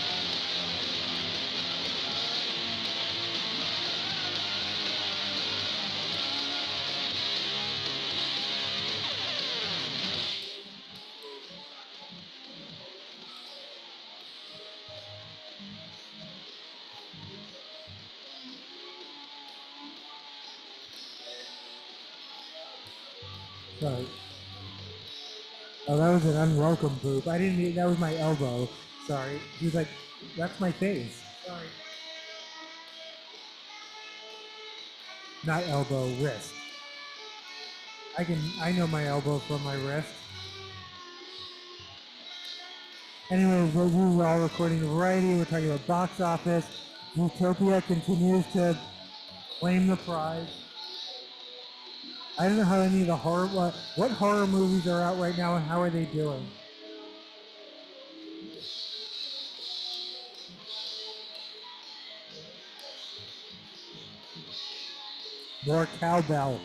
Sorry. Oh, that was an unwelcome poop. I didn't mean, that was my elbow. Sorry. He was like, that's my face. Sorry. Not elbow, wrist. I know my elbow from my wrist. Anyway, we're all recording a variety. We're talking about box office. Zootopia continues to claim the prize. I don't know how any of the what horror movies are out right now and how are they doing? More cowbell.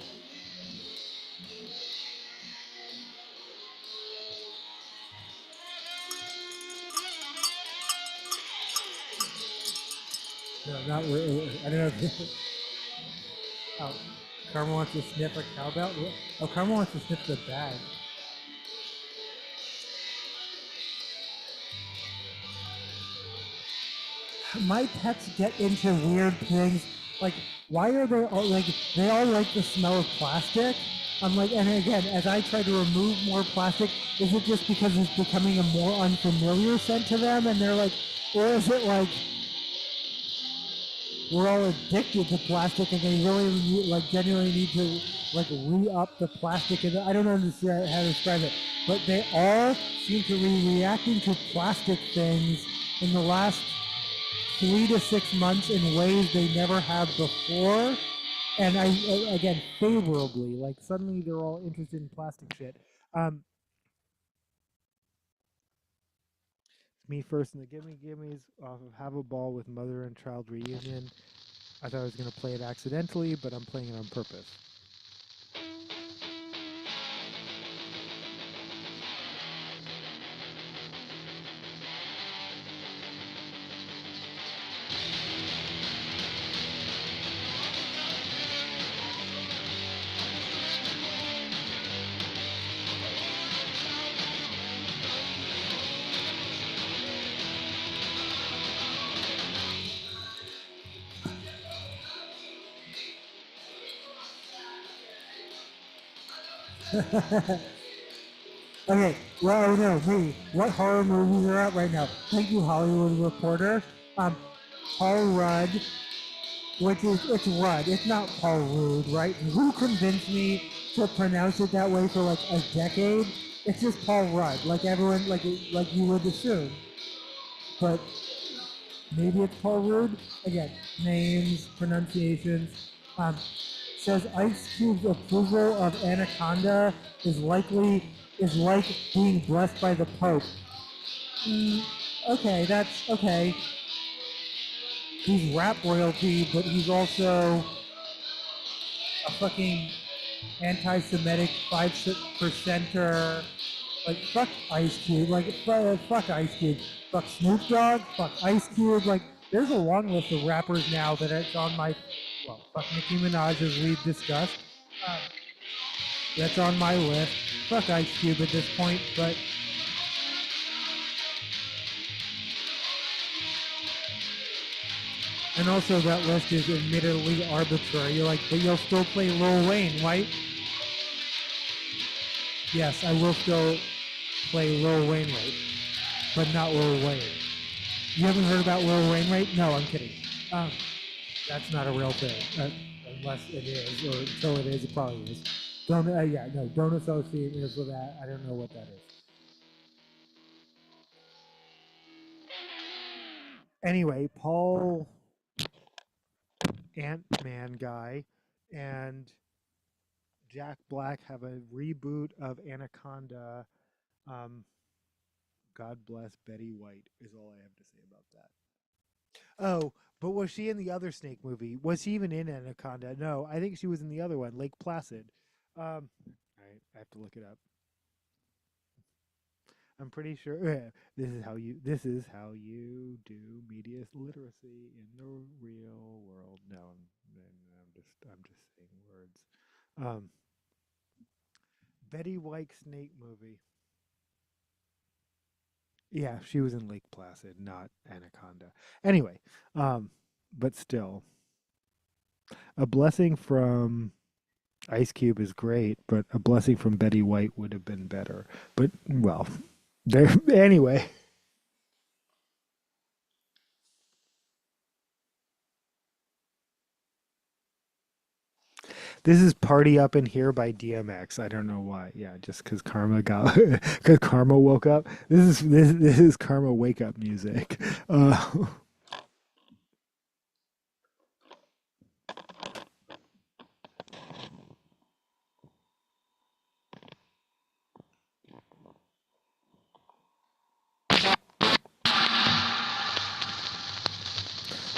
No, not really. I don't know if oh, Karma wants to sniff a cowbell? Oh, Karma wants to sniff the bag. My pets get into weird things. Like, why are they all like the smell of plastic? I'm like, and again, as I try to remove more plastic, is it just because it's becoming a more unfamiliar scent to them? And they're like, or is it like we're all addicted to plastic and they really like genuinely need to like re-up the plastic? And I don't understand how to describe it, but they all seem to be reacting to plastic things in the last 3 to 6 months in ways they never have before. And again, favorably, like suddenly they're all interested in plastic shit. Me First and the Gimmies off of Have a Ball with Mother and Child Reunion. I thought I was going to play it accidentally, but I'm playing it on purpose. Okay, well, no, me. What horror movies are out right now? Thank you, Hollywood Reporter. Paul Rudd, it's Rudd. It's not Paul Rudd, right? Who convinced me to pronounce it that way for like a decade? It's just Paul Rudd, like everyone, like you would assume. But maybe it's Paul Rudd. Again, names, pronunciations. says Ice Cube's approval of Anaconda is like being blessed by the Pope. Okay, that's okay. He's rap royalty, but he's also a fucking anti-Semitic 5%er. Like, fuck Ice Cube. Like, fuck Ice Cube. Fuck Snoop Dogg. Fuck Ice Cube. Like, there's a long list of rappers now that it's on my, well, fuck Nicki Minaj as we've discussed. That's on my list. Fuck Ice Cube at this point, but and also that list is admittedly arbitrary. You're like, but you'll still play Lil Wayne, right? Yes, I will still play Lil Wayne, right? But not Lil Wayne. You haven't heard about Lil Wayne, right? No, I'm kidding. That's not a real thing, unless it is, or until it is, it probably is. Don't associate me with that. I don't know what that is. Anyway, Paul, Ant-Man guy, and Jack Black have a reboot of Anaconda. God bless Betty White is all I have to say about that. Oh, but was she in the other Snake movie? Was she even in Anaconda? No, I think she was in the other one, Lake Placid. All right, I have to look it up. I'm pretty sure this is how you do media literacy in the real world. No, I'm just saying words. Betty White Snake movie. Yeah, she was in Lake Placid, not Anaconda. Anyway, but still, a blessing from Ice Cube is great, but a blessing from Betty White would have been better. But well, there anyway. This is "Party Up in Here" by DMX. I don't know why. Yeah, just because because Karma woke up. This is Karma wake up music.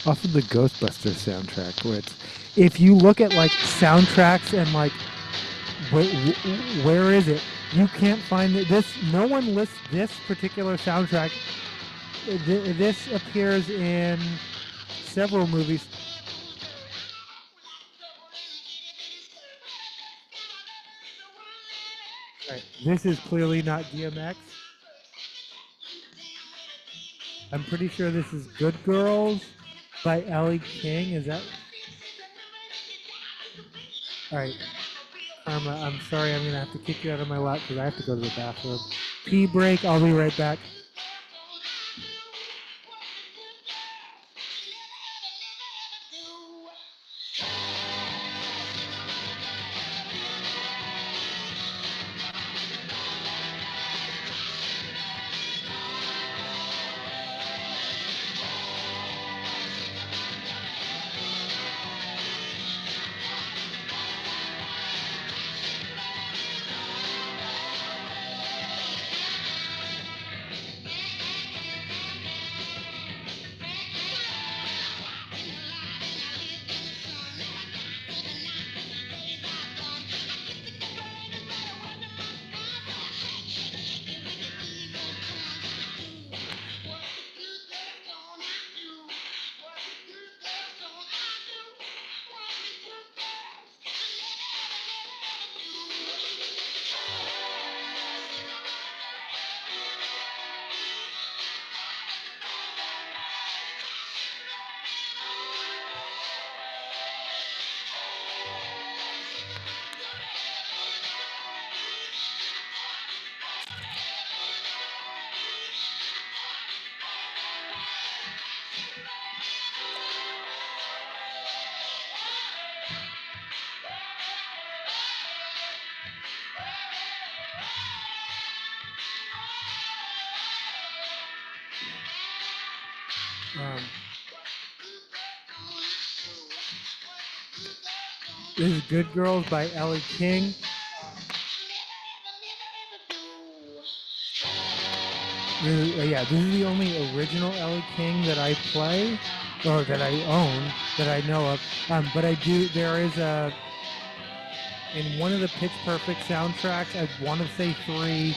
Off of the Ghostbusters soundtrack, which, if you look at like soundtracks and like, where is it? You can't find it. No one lists this particular soundtrack. This appears in several movies. Right. This is clearly not DMX. I'm pretty sure this is Good Girls by Ellie King. Is that? All right. Karma, I'm sorry. I'm going to have to kick you out of my lap because I have to go to the bathroom. Pee break. I'll be right back. This is Good Girls by Ellie King. This is the only original Ellie King that I play, or that I own, that I know of. But I do. There is in one of the Pitch Perfect soundtracks, I want to say 3.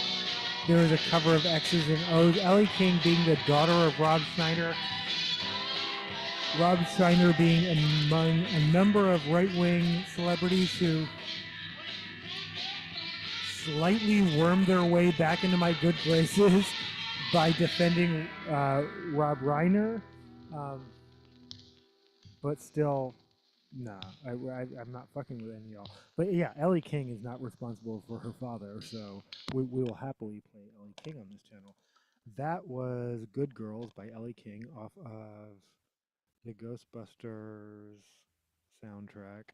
There is a cover of X's and O's. Ellie King being the daughter of Rob Schneider. Rob Schneider being among a number of right-wing celebrities who slightly wormed their way back into my good graces by defending Rob Reiner. But still, nah, I'm not fucking with any of y'all. But yeah, Ellie King is not responsible for her father, so we will happily play Ellie King on this channel. That was Good Girls by Ellie King off of the Ghostbusters soundtrack.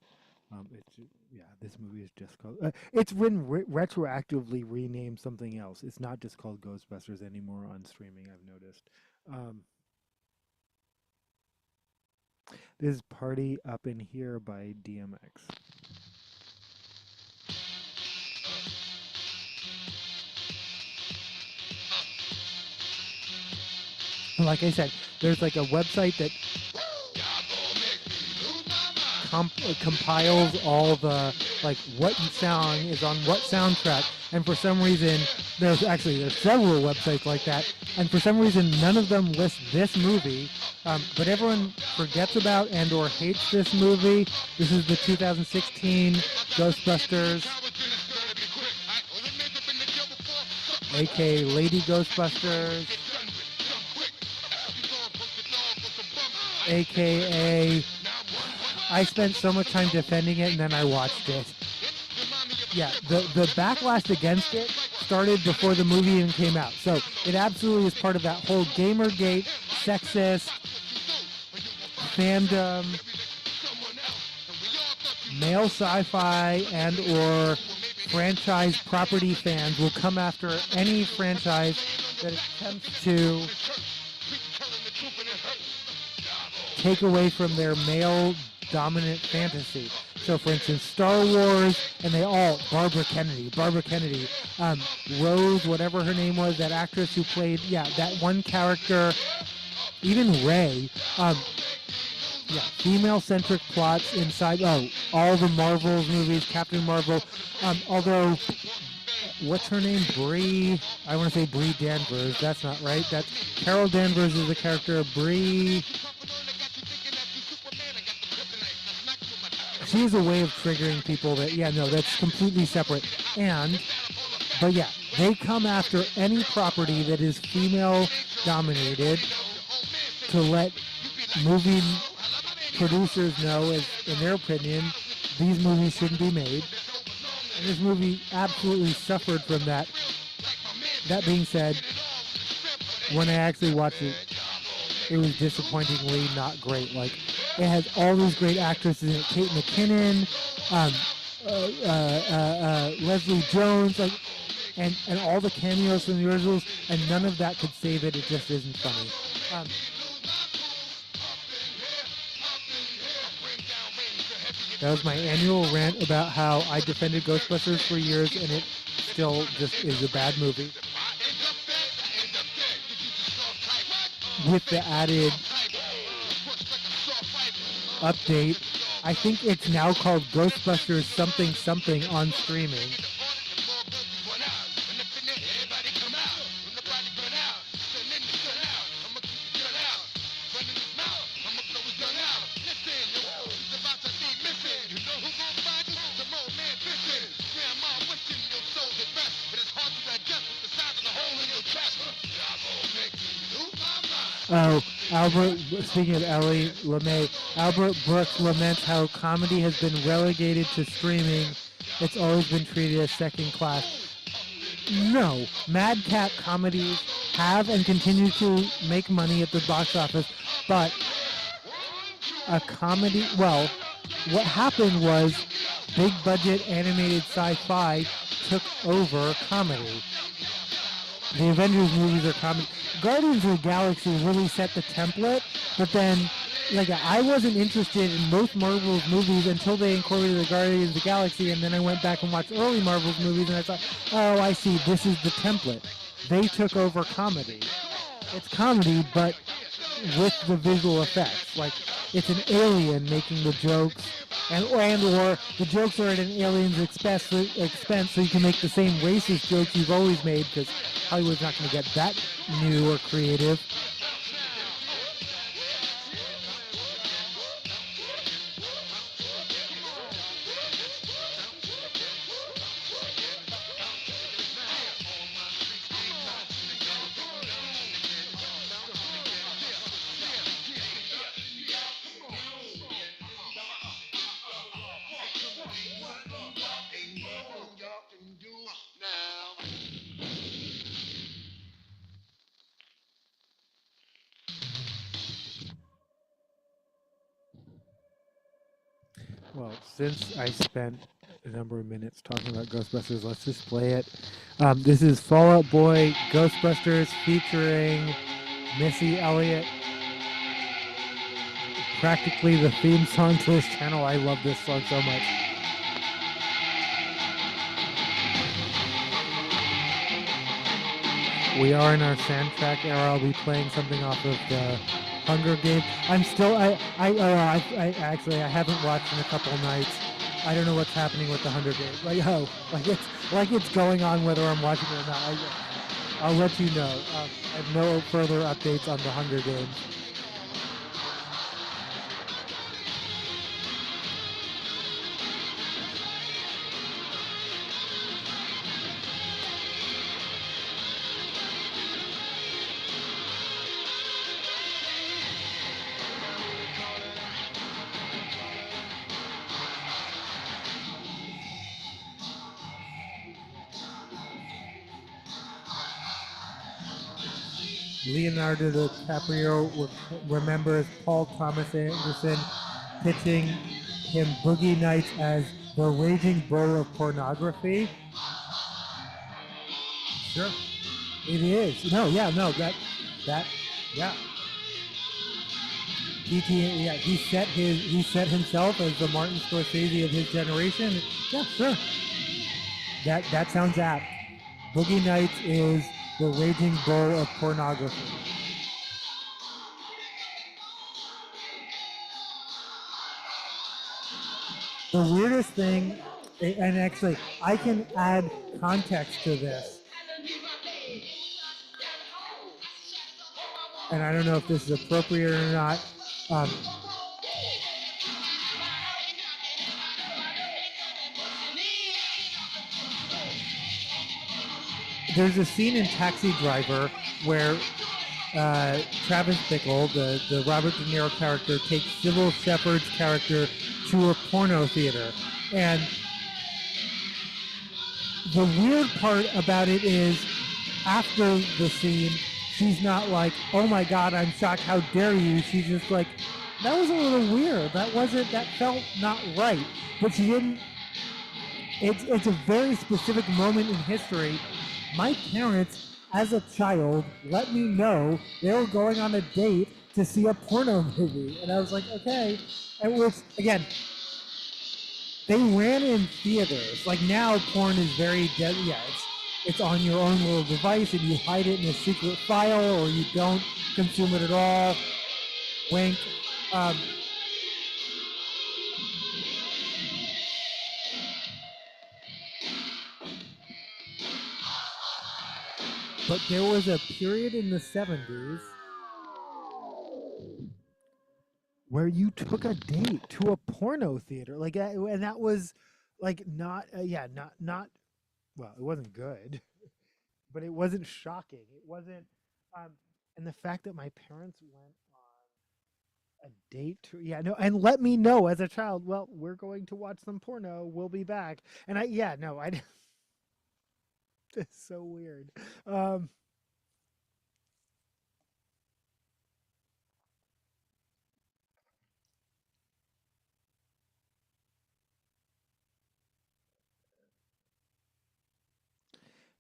This movie is just called. It's been retroactively renamed something else. It's not just called Ghostbusters anymore on streaming. I've noticed. This is Party Up in Here by DMX. Like I said, there's like a website that compiles all the, like, what song is on what soundtrack, and for some reason there's several websites like that, and for some reason none of them list this movie, but everyone forgets about and or hates this movie. This is the 2016 Ghostbusters, aka Lady Ghostbusters, aka I spent so much time defending it and then I watched it. Yeah, the backlash against it started before the movie even came out. So it absolutely is part of that whole Gamergate, sexist, fandom, male sci-fi and or franchise property fans will come after any franchise that attempts to take away from their male dominant fantasy. So for instance, Star Wars, and Barbara Kennedy, Rose, whatever her name was, that actress who played, that one character, even Rey, female-centric plots inside, all the Marvels movies, Captain Marvel, although, what's her name, I want to say Brie Danvers, that's not right, that's Carol Danvers is the character of Brie. She has a way of triggering people that, that's completely separate. But they come after any property that is female dominated to let movie producers know, as in their opinion, these movies shouldn't be made. And this movie absolutely suffered from that. That being said, when I actually watched it, it was disappointingly not great. Like, it has all these great actresses in it: Kate McKinnon, Leslie Jones, and all the cameos from the originals, and none of that could save it. It just isn't funny. That was my annual rant about how I defended Ghostbusters for years, and it still just is a bad movie. With the added update, I think it's now called Ghostbusters something something on streaming. Oh, speaking of Ellie LeMay, Albert Brooks laments how comedy has been relegated to streaming. It's always been treated as second class. No, madcap comedies have and continue to make money at the box office, but a comedy, what happened was big budget animated sci-fi took over comedy. The Avengers movies are comedy. Guardians of the Galaxy really set the template, but then like I wasn't interested in most Marvel's movies until they incorporated the Guardians of the Galaxy, and then I went back and watched early Marvel's movies, and I thought, oh, I see, this is the template. They took over comedy. It's comedy, but with the visual effects. Like it's an alien making the jokes, and or the jokes are at an alien's expense, so you can make the same racist jokes you've always made because Hollywood's not going to get that new or creative. Well, since I spent a number of minutes talking about Ghostbusters, let's just play it. This is Fall Out Boy Ghostbusters featuring Missy Elliott. Practically the theme song to this channel. I love this song so much. We are in our soundtrack era. I'll be playing something off of the Hunger Games. I'm still, I actually, I haven't watched in a couple of nights. I don't know what's happening with the Hunger Games. Like it's going on whether I'm watching it or not. I'll let you know. I have no further updates on the Hunger Games. Leonardo DiCaprio remembers Paul Thomas Anderson pitching him Boogie Nights as the raging bull of pornography. Sure, it is. No, yeah, no, that, yeah. Yeah, he set himself as the Martin Scorsese of his generation. Yeah, sure. That sounds apt. Boogie Nights is the raging bull of pornography. The weirdest thing, and actually, I can add context to this, and I don't know if this is appropriate or not. There's a scene in Taxi Driver where Travis Bickle, the Robert De Niro character, takes Sybil Shepherd's character to a porno theater. And the weird part about it is, after the scene, she's not like, oh my God, I'm shocked, how dare you? She's just like, that was a little weird. That felt not right. But she didn't, it's a very specific moment in history. My parents, as a child, let me know they were going on a date to see a porno movie. And I was like, okay. And which, again, they ran in theaters. Like now, porn is very dead. Yeah, it's on your own little device, and you hide it in a secret file, or you don't consume it at all. Wink. But there was a period in the 70s where you took a date to a porno theater, like, and that was like not, not. Well, it wasn't good, but it wasn't shocking. It wasn't, and the fact that my parents went on a date to, yeah, no, and let me know as a child. Well, we're going to watch some porno. We'll be back, and I. It's so weird.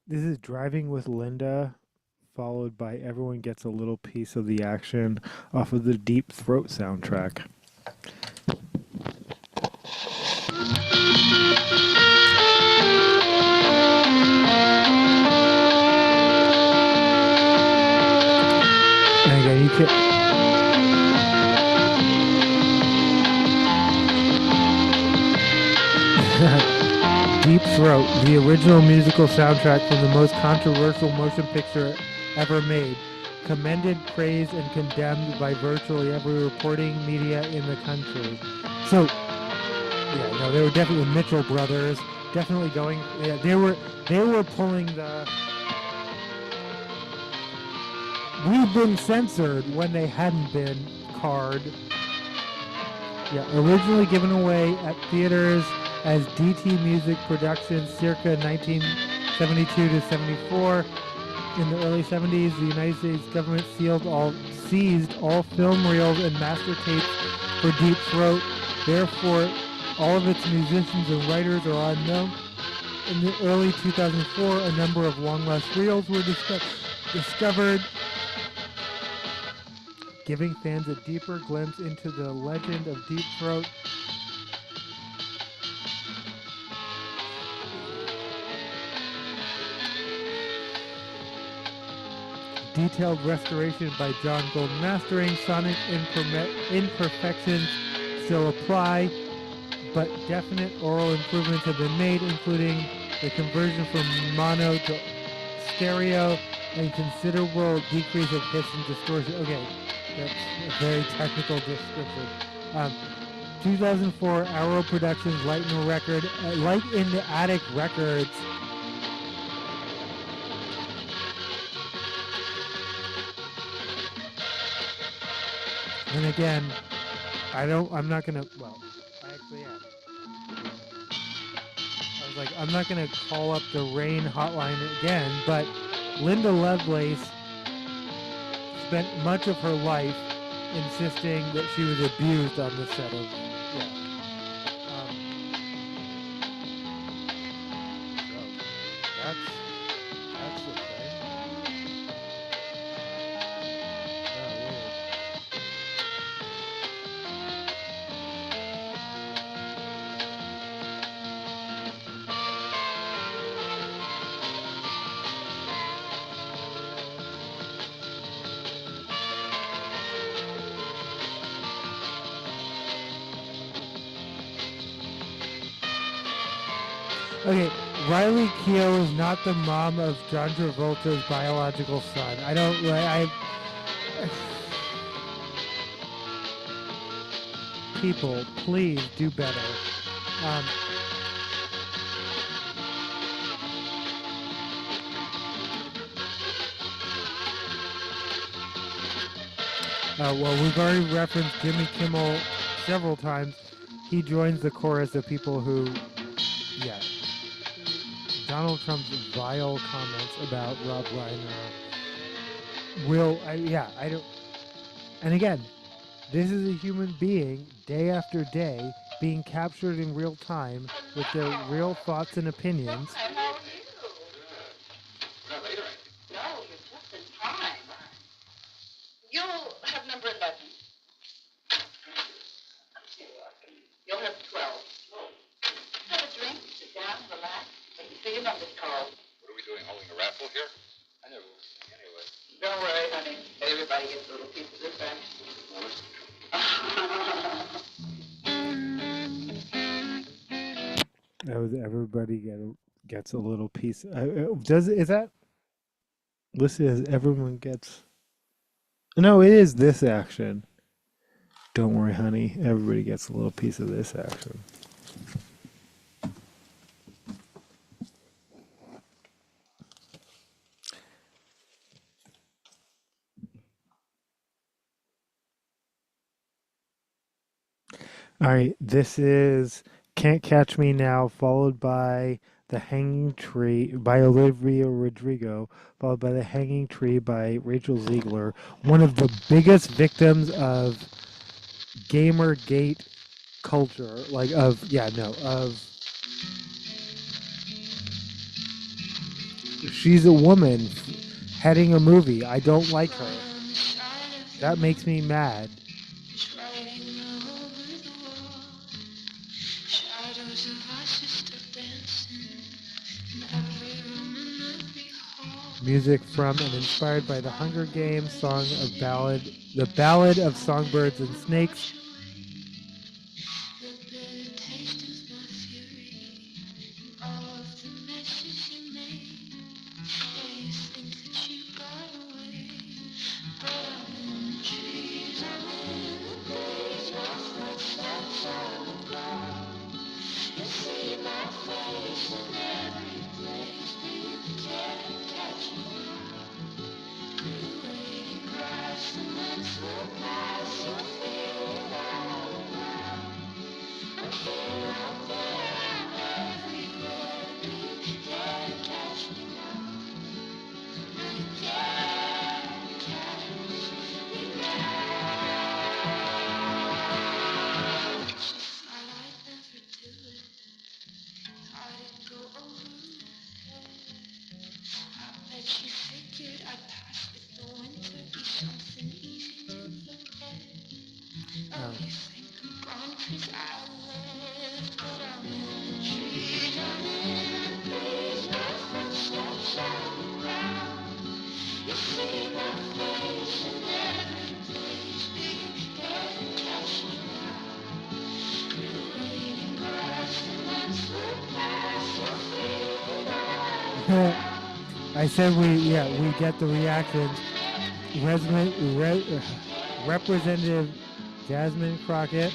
This is Driving with Linda followed by Everyone Gets a Little Piece of the Action off of the Deep Throat soundtrack. And again, you can... Deep Throat, the original musical soundtrack from the most controversial motion picture ever made, commended, praised, and condemned by virtually every reporting media in the country. So, yeah, no, they were definitely Mitchell brothers, definitely going. Yeah, they were pulling the. We've been censored when they hadn't been card. Yeah, originally given away at theaters as DT Music Productions circa 1972 to 74. In the early 70s, the United States government seized all film reels and master tapes for Deep Throat. Therefore, all of its musicians and writers are unknown. In the early 2004, a number of long-lost reels were discovered, giving fans a deeper glimpse into the legend of Deep Throat. Detailed restoration by John Golden Mastering. Sonic imperfections still apply, but definite oral improvements have been made, including the conversion from mono to stereo and considerable decrease of hiss and distortion. Okay, that's a very technical description. 2004, Arrow Productions, Light in the Attic Records. And again, I'm not gonna, well, I actually am. I was like, I'm not gonna call up the Rain hotline again, but Linda Lovelace spent much of her life insisting that she was abused on the set of, yeah. So that's the thing. Oh, weird. Okay, Riley Keough is not the mom of John Travolta's biological son. People, please do better. Well, we've already referenced Jimmy Kimmel several times. He joins the chorus of people who, yeah, Donald Trump's vile comments about Rob Reiner I don't, and again, this is a human being, day after day, being captured in real time with their real thoughts and opinions. How are you? Not later. No, you're just in time. You'll have number 11. You'll have 12. Have a drink, sit down, relax. Let me see your numbers called. What are we doing, holding a raffle here? I never will sing anyway. Don't worry, honey. Everybody gets a little piece of this action. That was everybody gets a little piece. Is that listed as everyone gets? No, it is this action. Don't worry, honey. Everybody gets a little piece of this action. All right, this is Can't Catch Me Now, followed by The Hanging Tree by Olivia Rodrigo, followed by The Hanging Tree by Rachel Ziegler, one of the biggest victims of Gamergate culture, she's a woman. heading a movie. I don't like her. That makes me mad. Music from and inspired by the Hunger Games song of the Ballad of Songbirds and Snakes. I said we get the reactions. Representative Jasmine Crockett.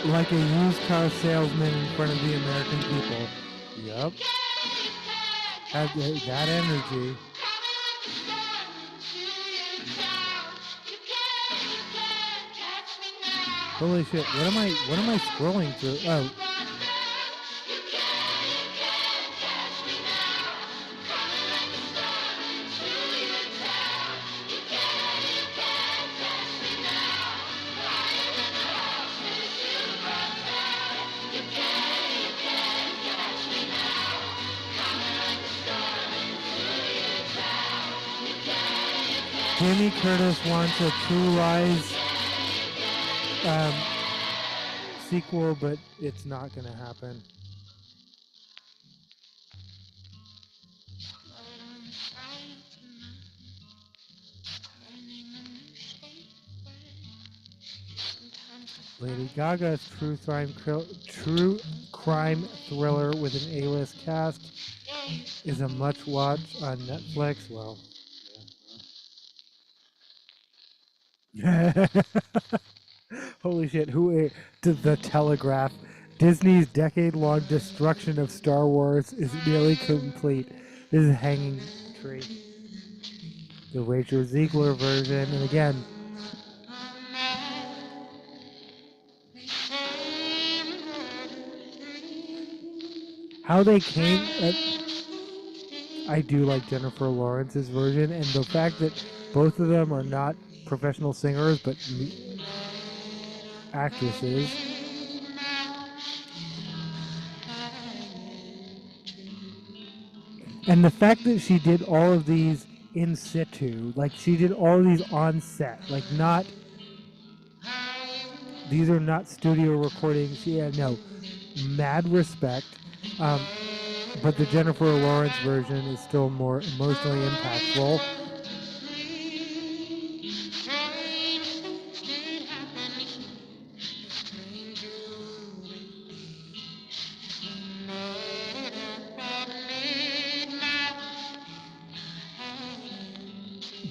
Like a used car salesman in front of the American people. Yep. Had that energy. Holy shit! What am I scrolling through? Oh. Jamie Curtis wants a True Lies sequel, but it's not going to happen. Lady Gaga's true crime thriller with an A-list cast is a much watch on Netflix. Well, yeah. Holy shit! Who did the Telegraph? Disney's decade-long destruction of Star Wars is nearly complete. This is Hanging Tree, the Rachel Ziegler version, and again. How they came, I do like Jennifer Lawrence's version, and the fact that both of them are not professional singers, but actresses. And the fact that she did all of these in situ, like she did all of these on set, like not, these are not studio recordings. Yeah, no, mad respect. But the Jennifer Lawrence version is still more emotionally impactful.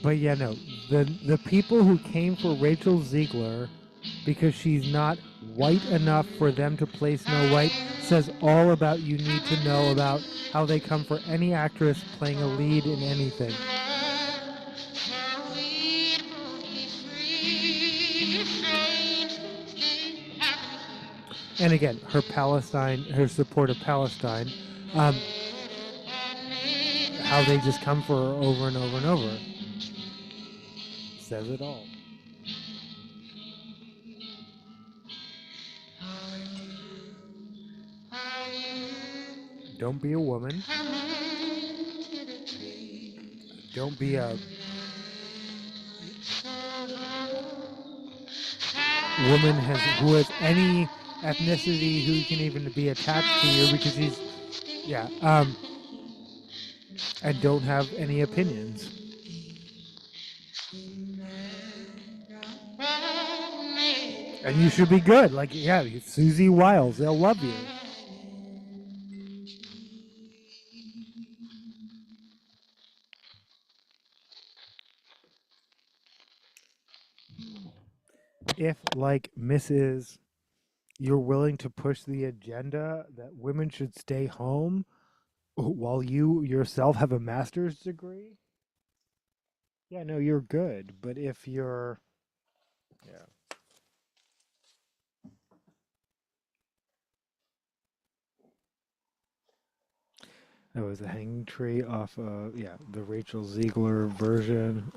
But yeah, no, the people who came for Rachel Ziegler because she's not white enough for them to play Snow White says all about you need to know about how they come for any actress playing a lead in anything. And again, her support of Palestine. how they just come for her over and over and over. Says it all. Don't be a woman. Don't be a woman who has any ethnicity who can even be attached to you, because he's and don't have any opinions. And you should be good. Like, yeah, Susie Wiles, they'll love you. If, like Mrs., you're willing to push the agenda that women should stay home while you yourself have a master's degree, yeah, no, you're good. But if you're, yeah. That was a hanging tree off, the Rachel Ziegler version.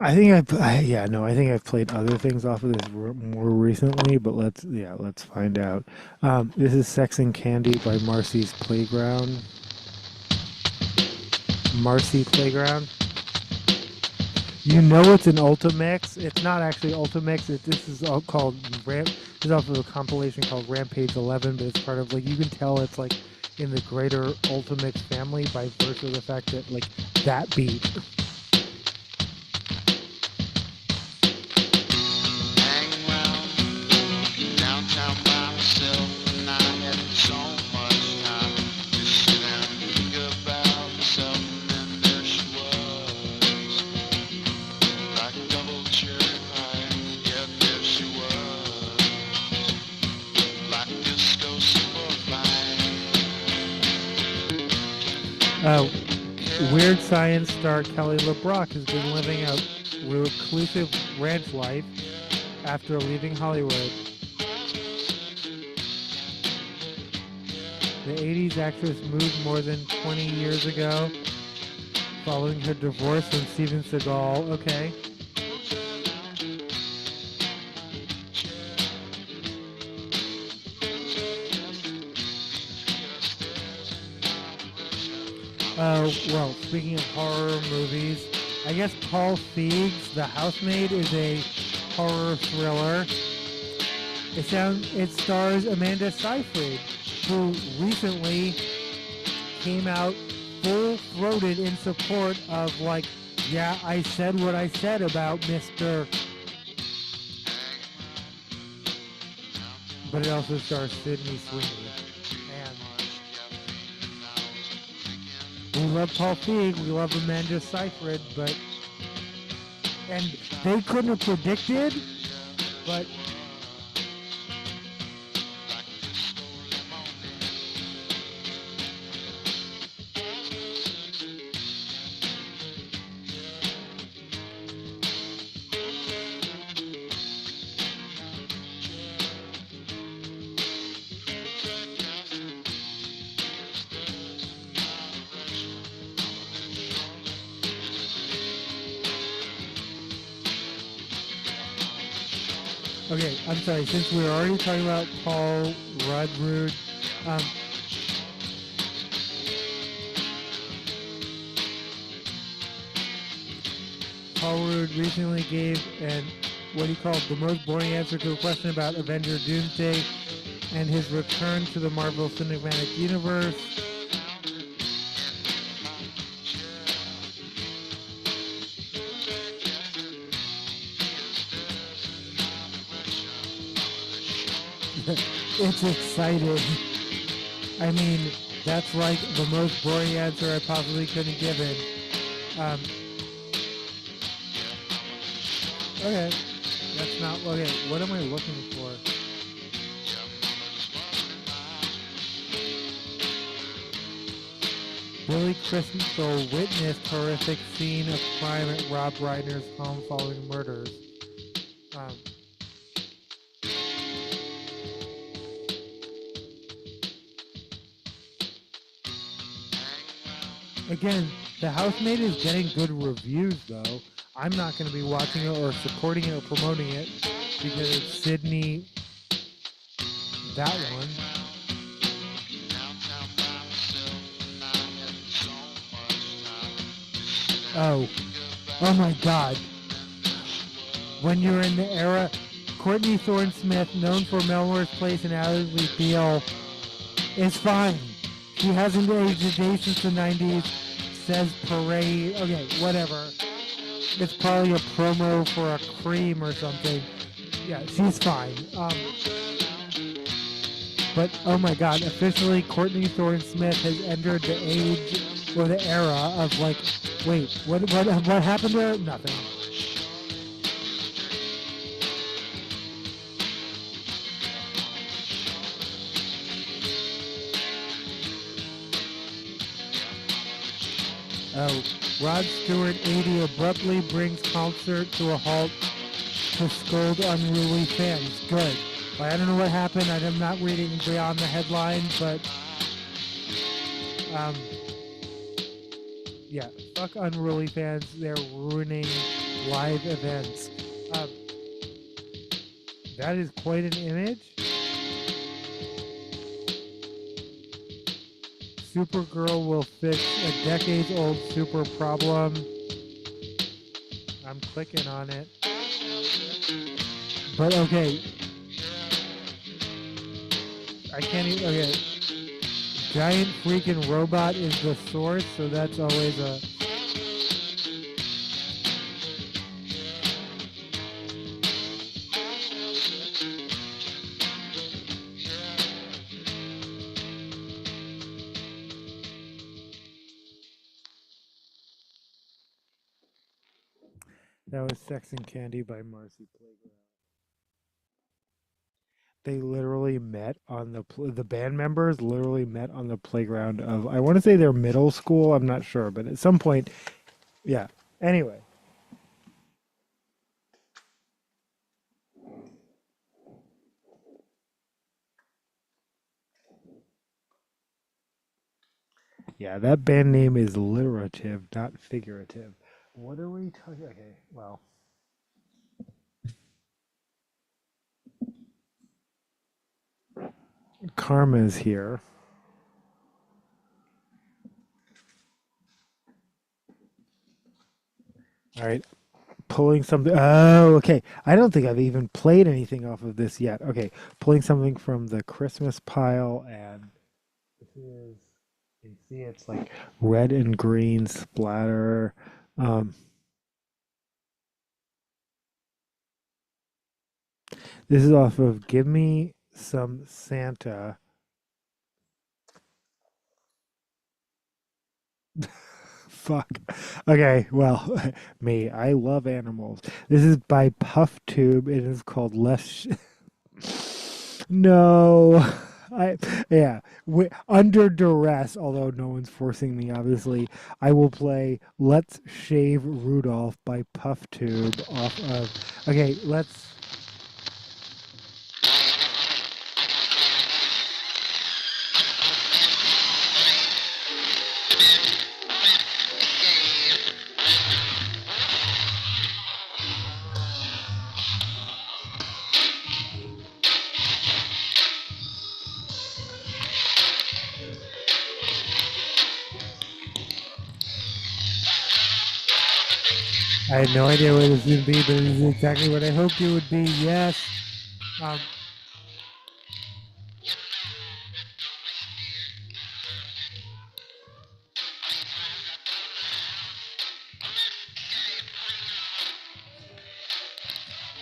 I think I think I've played other things off of this more recently, but let's find out. This is Sex and Candy by Marcy's Playground. Marcy Playground. You know it's an Ultimix. It's not actually Ultimix. This is all called This is off of a compilation called Rampage 11, but it's part of, like, you can tell it's like in the greater Ultimix family by virtue of the fact that, like, that beat. Weird Science star Kelly LeBrock has been living a reclusive ranch life after leaving Hollywood. The 80s actress moved more than 20 years ago following her divorce from Steven Seagal. Okay. Well, speaking of horror movies, I guess Paul Feig's The Housemaid is a horror thriller. It stars Amanda Seyfried, who recently came out full-throated in support of, like, yeah, I said what I said about Mr. But it also stars Sydney Sweeney. We love Paul Feig, we love Amanda Seyfried, and they couldn't have predicted, but okay, I'm sorry, since we're already talking about Paul Rudd, Paul Rudd recently gave what he called the most boring answer to a question about Avenger Doomsday and his return to the Marvel Cinematic Universe. It's exciting. I mean, that's like the most boring answer I possibly could have given. Okay, that's not okay. What am I looking for? Billy Crystal witnessed horrific scene of crime at Rob Reiner's home following murders. Again, The Housemaid is getting good reviews, though. I'm not going to be watching it or supporting it or promoting it because it's Sydney, that one. Oh my God. When you're in the era, Courtney Thorne-Smith, known for Melrose Place and Ally Beale, is fine. She hasn't aged a day since the 90s. Says Parade. Okay, whatever. It's probably a promo for a cream or something. Yeah, she's fine. But oh my God, officially Courtney Thorne-Smith has entered the age or the era of like, wait, what happened to her? Nothing. Oh, Rod Stewart 80 abruptly brings concert to a halt to scold unruly fans. Good. I don't know what happened. I'm not reading beyond the headline, but yeah, fuck unruly fans. They're ruining live events. That is quite an image. Supergirl will fix a decades-old super problem. I'm clicking on it. But okay. I can't even, okay. Giant freaking robot is the source, so that's always a... That was Sex and Candy by Marcy Playground. They literally met on the band members literally met on the playground of, I want to say their middle school. I'm not sure, but at some point, yeah. Anyway. Yeah, that band name is alliterative, not figurative. What are we talking? Okay, well. Karma's here. All right. Pulling something. Oh, okay. I don't think I've even played anything off of this yet. Okay. Pulling something from the Christmas pile, and this is, you see it's like red and green splatter. This is off of Give Me Some Santa. Fuck. Okay, well, me. I love animals. This is by Puff Tube. It is called Less. No. Yeah. Under duress, although no one's forcing me, obviously, I will play Let's Shave Rudolph by Puff Tube off of. Okay, let's. I had no idea what it was going to be, but it is exactly what I hoped it would be. Yes.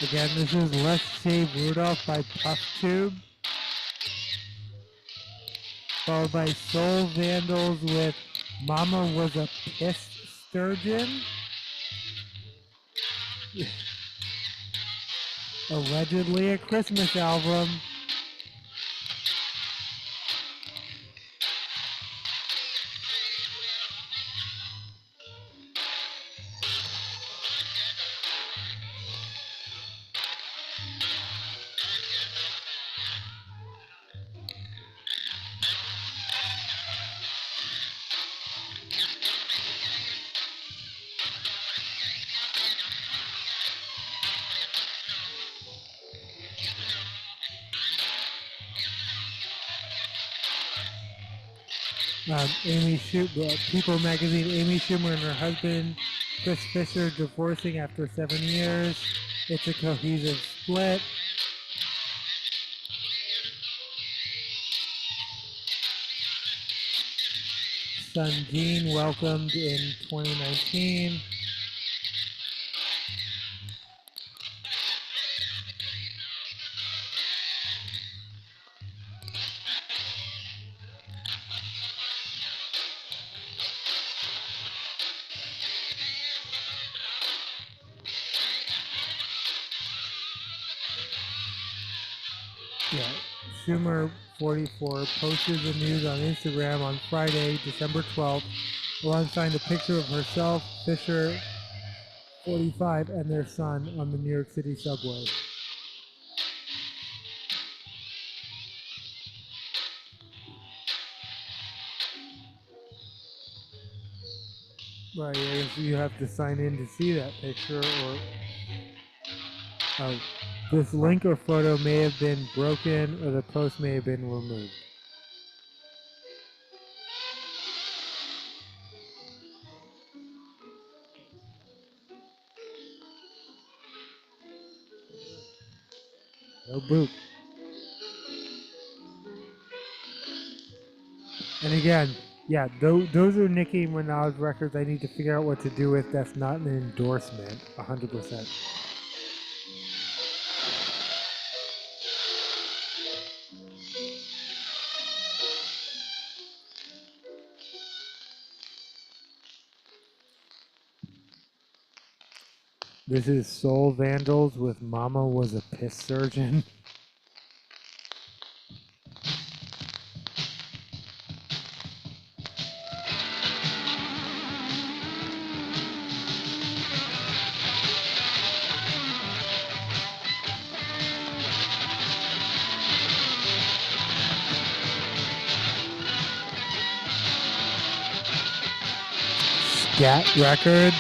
Again, this is Let's Shave Rudolph by Puff Tube. Followed by Soul Vandals with Mama Was a Pissed Sturgeon. Allegedly a Christmas album. People magazine, Amy Schumer and her husband, Chris Fisher, divorcing after 7 years. It's a cohesive split. Son Gene welcomed in 2019. Yeah, Schumer, 44, posted the news on Instagram on Friday, December 12th, alongside a picture of herself, Fisher, 45, and their son on the New York City subway. Right, I guess you have to sign in to see that picture, or this link or photo may have been broken, or the post may have been removed. No boot. And again, yeah, those are Nicki Minaj records I need to figure out what to do with. That's not an endorsement, 100%. This is Soul Vandals with Mama Was a Piss Surgeon. Scat Records,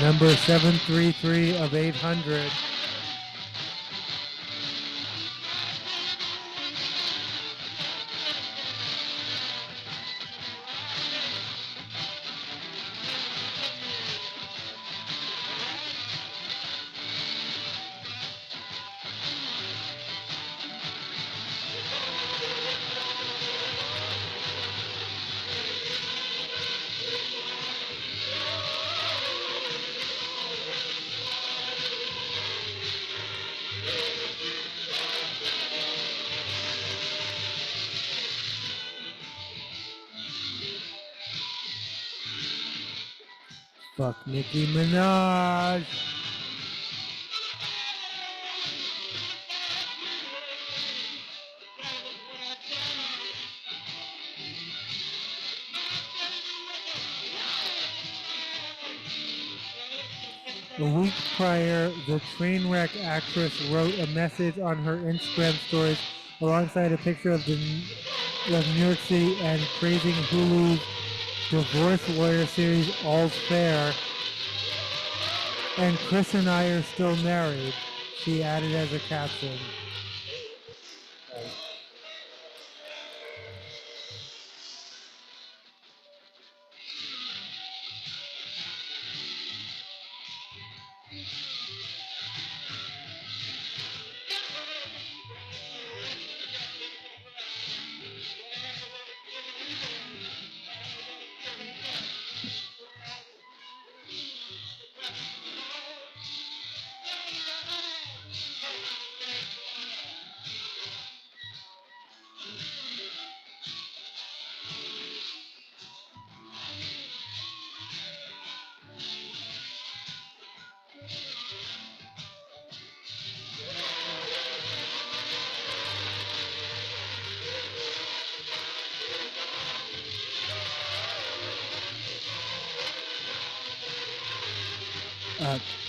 number 733 of 800. Fuck Nicki Minaj. A week prior, the Trainwreck actress wrote a message on her Instagram stories alongside a picture of New York City and praising Hulu's divorce lawyer series All's Fair. And Chris and I are still married, she added as a caption.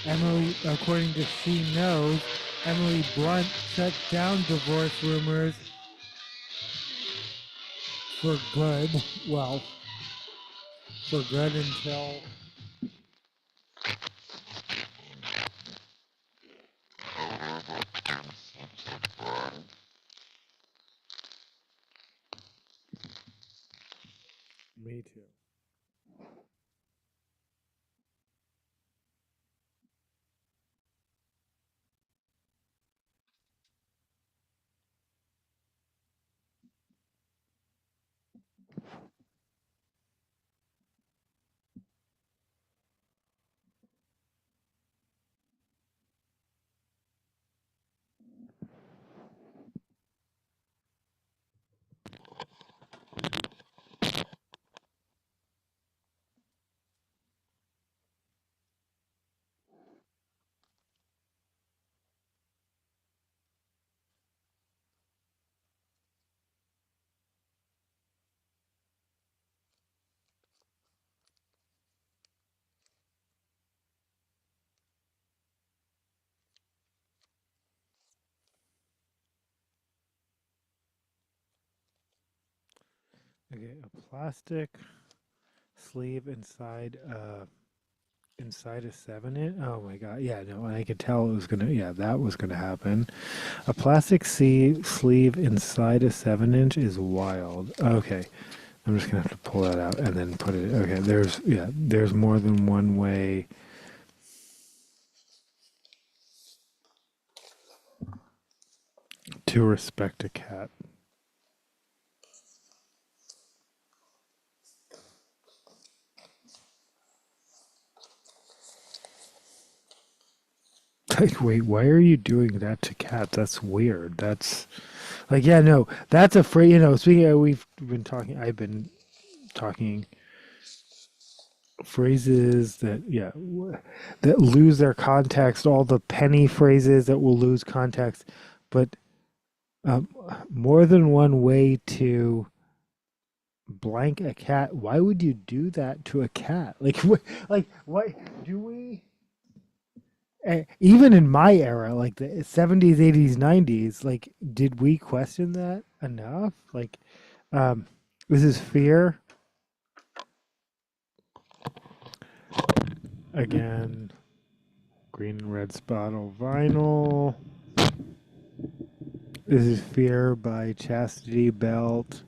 Emily, according to She Knows, Emily Blunt shut down divorce rumors for good. Well, for good until Me too. Okay, a plastic sleeve inside a 7 inch. Oh my god, yeah, no, I could tell it was gonna. Yeah, that was gonna happen. A plastic sleeve inside a 7 inch is wild. Okay, I'm just gonna have to pull that out and then put it. Okay, there's more than one way. To respect a cat. Like, wait, why are you doing that to cats? That's weird. That's like, yeah, no, that's a phrase. Speaking of, I've been talking phrases that, yeah, that lose their context, all the penny phrases that will lose context. But um, more than one way to blank a cat. Why would you do that to a cat? Like, like, what do we? Even in my era, like the 70s, 80s, 90s, like, did we question that enough? Like, this is fear. Again, green and red spottle vinyl. This is Fear by Chastity Belt.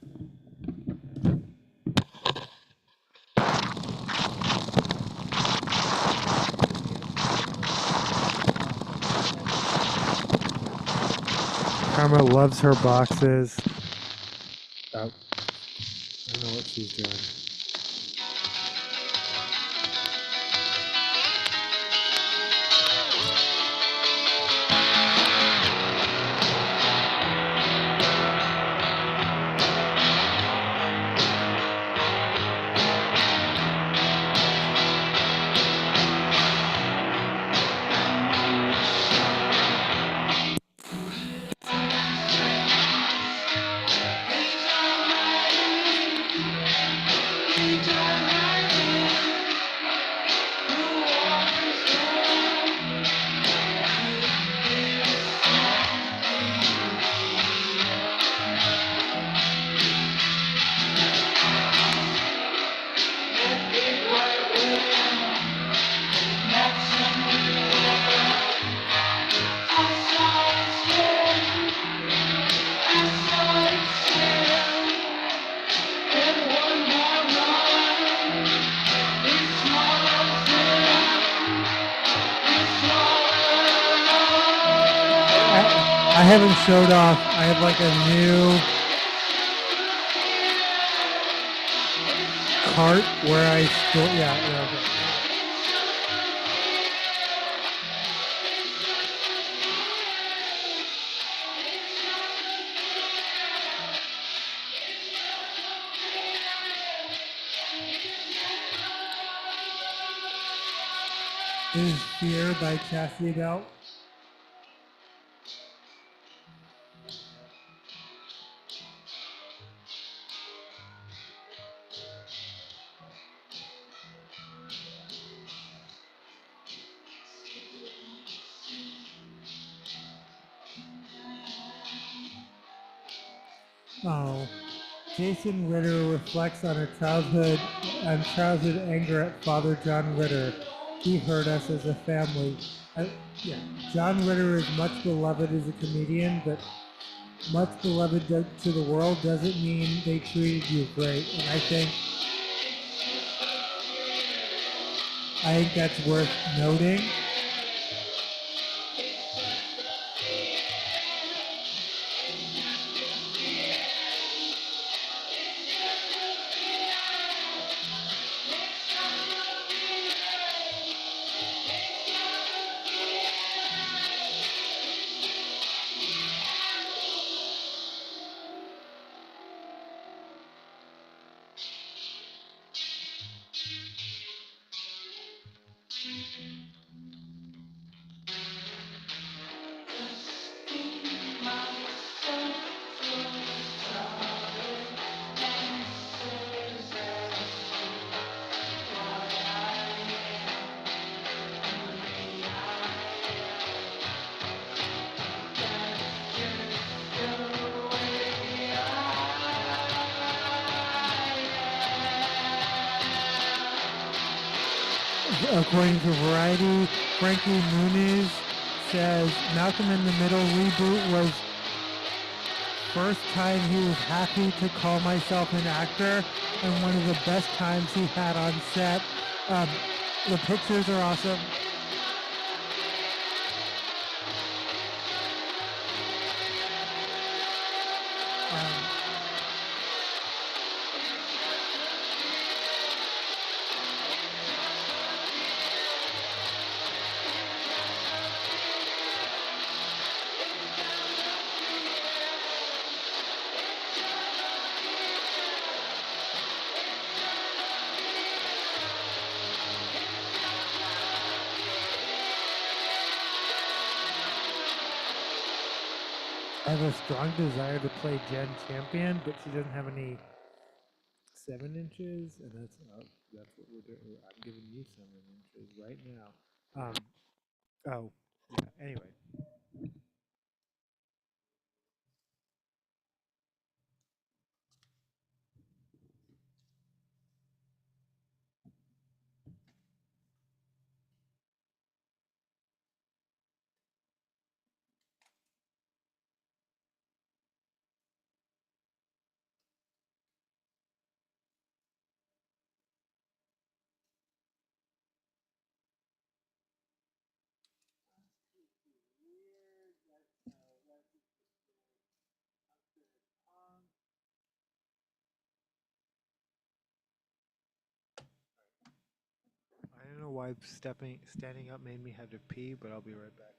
Karma loves her boxes. Oh, I don't know what she's doing. I haven't showed off. I have like a new cart where I store. Yeah, okay. This is Fear by Chastity Belt. Oh, Jason Ritter reflects on her childhood anger at Father John Ritter. He hurt us as a family. Yeah, John Ritter is much beloved as a comedian, but much beloved to the world doesn't mean they treated you great. And I think I think that's worth noting. According to Variety, Frankie Muniz says Malcolm in the Middle reboot was first time he was happy to call myself an actor and one of the best times he had on set. The pictures are awesome. I have a strong desire to play Jen Champion, but she doesn't have any 7 inches, and that's what we're doing. I'm giving you 7 inches right now. Oh, yeah. Anyway. I don't know why standing up made me have to pee, but I'll be right back.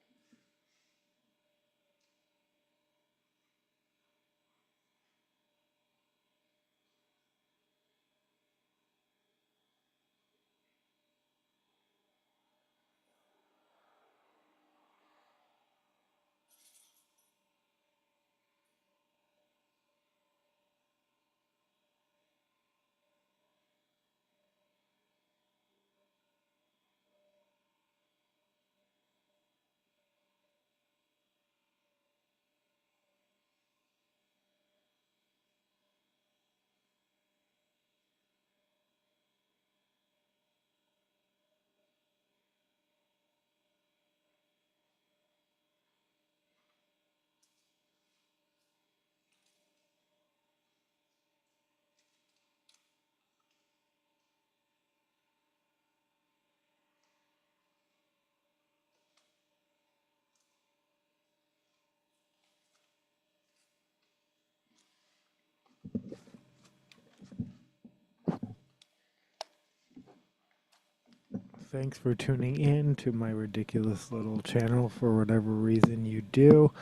Thanks for tuning in to my ridiculous little channel for whatever reason you do.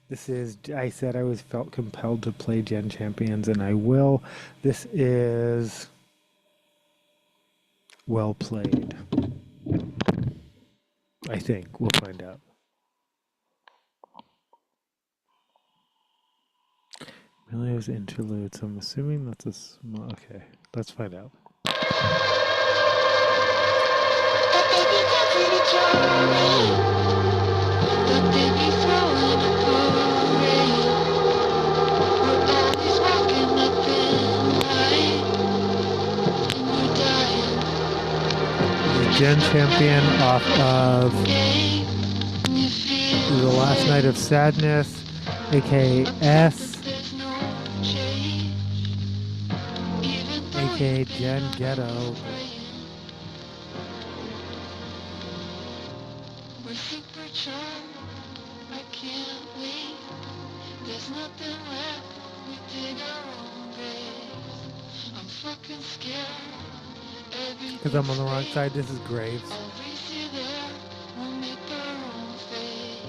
This is, I said I was felt compelled to play Gen Champions, and I will. This is well played. I think. We'll find out. Emilio's interludes. I'm assuming that's a small. Okay, let's find out. Gen Champion off of The Last Night of Sadness, aka S, aka aka Jen Ghetto. We're supercharged. I can't wait. There's nothing left. We dig our own graves. I'm fucking scared. Because I'm on the wrong side. This is Graves. I'll race you there. We'll make our own fate.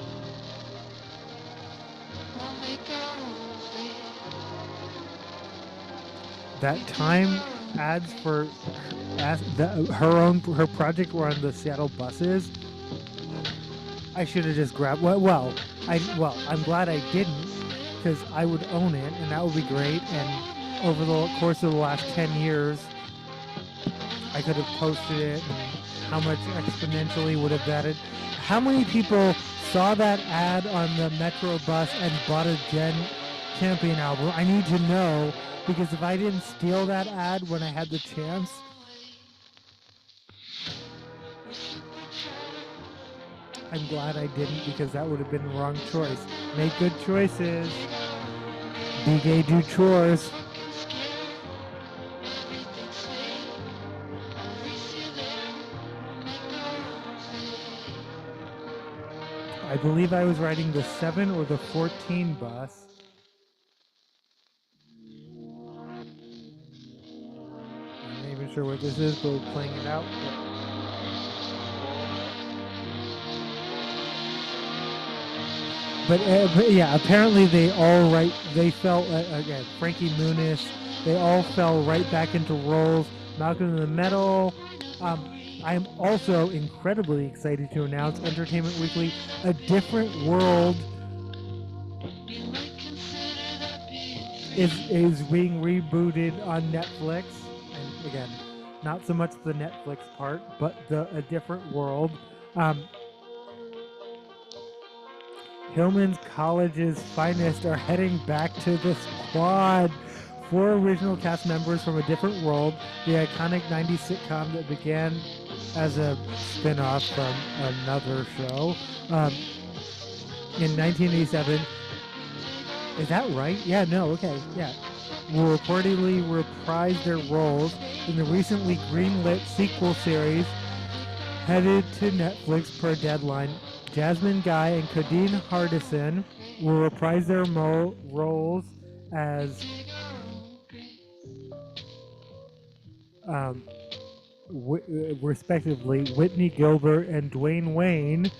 We'll make our own fate. That time ads for her project were on the Seattle buses. I should have just grabbed. I'm glad I didn't, because I would own it, and that would be great. And over the course of the last 10 years, I could have posted it, and how much exponentially would have added. How many people saw that ad on the Metro bus and bought a Jen Champion album? I need to know, because if I didn't steal that ad when I had the chance, I'm glad I didn't, because that would have been the wrong choice. Make good choices. Be gay, do chores. I believe I was riding the 7 or the 14 bus. I'm not even sure what this is, but we're playing it out. But yeah, apparently they fell, again, Frankie Muniz, they all fell right back into roles. Malcolm in the Middle. I am also incredibly excited to announce Entertainment Weekly, A Different World is being rebooted on Netflix. And again, not so much the Netflix part, but A Different World. Hillman's College's finest are heading back to the squad. 4 original cast members from A Different World, the iconic 90s sitcom that began as a spin-off from another show in 1987. Is that right? Yeah, no, okay, yeah. Will reportedly reprise their roles in the recently greenlit sequel series headed to Netflix per Deadline. Jasmine Guy and Kadeen Hardison will reprise their roles as respectively Whitney Gilbert and Dwayne Wayne.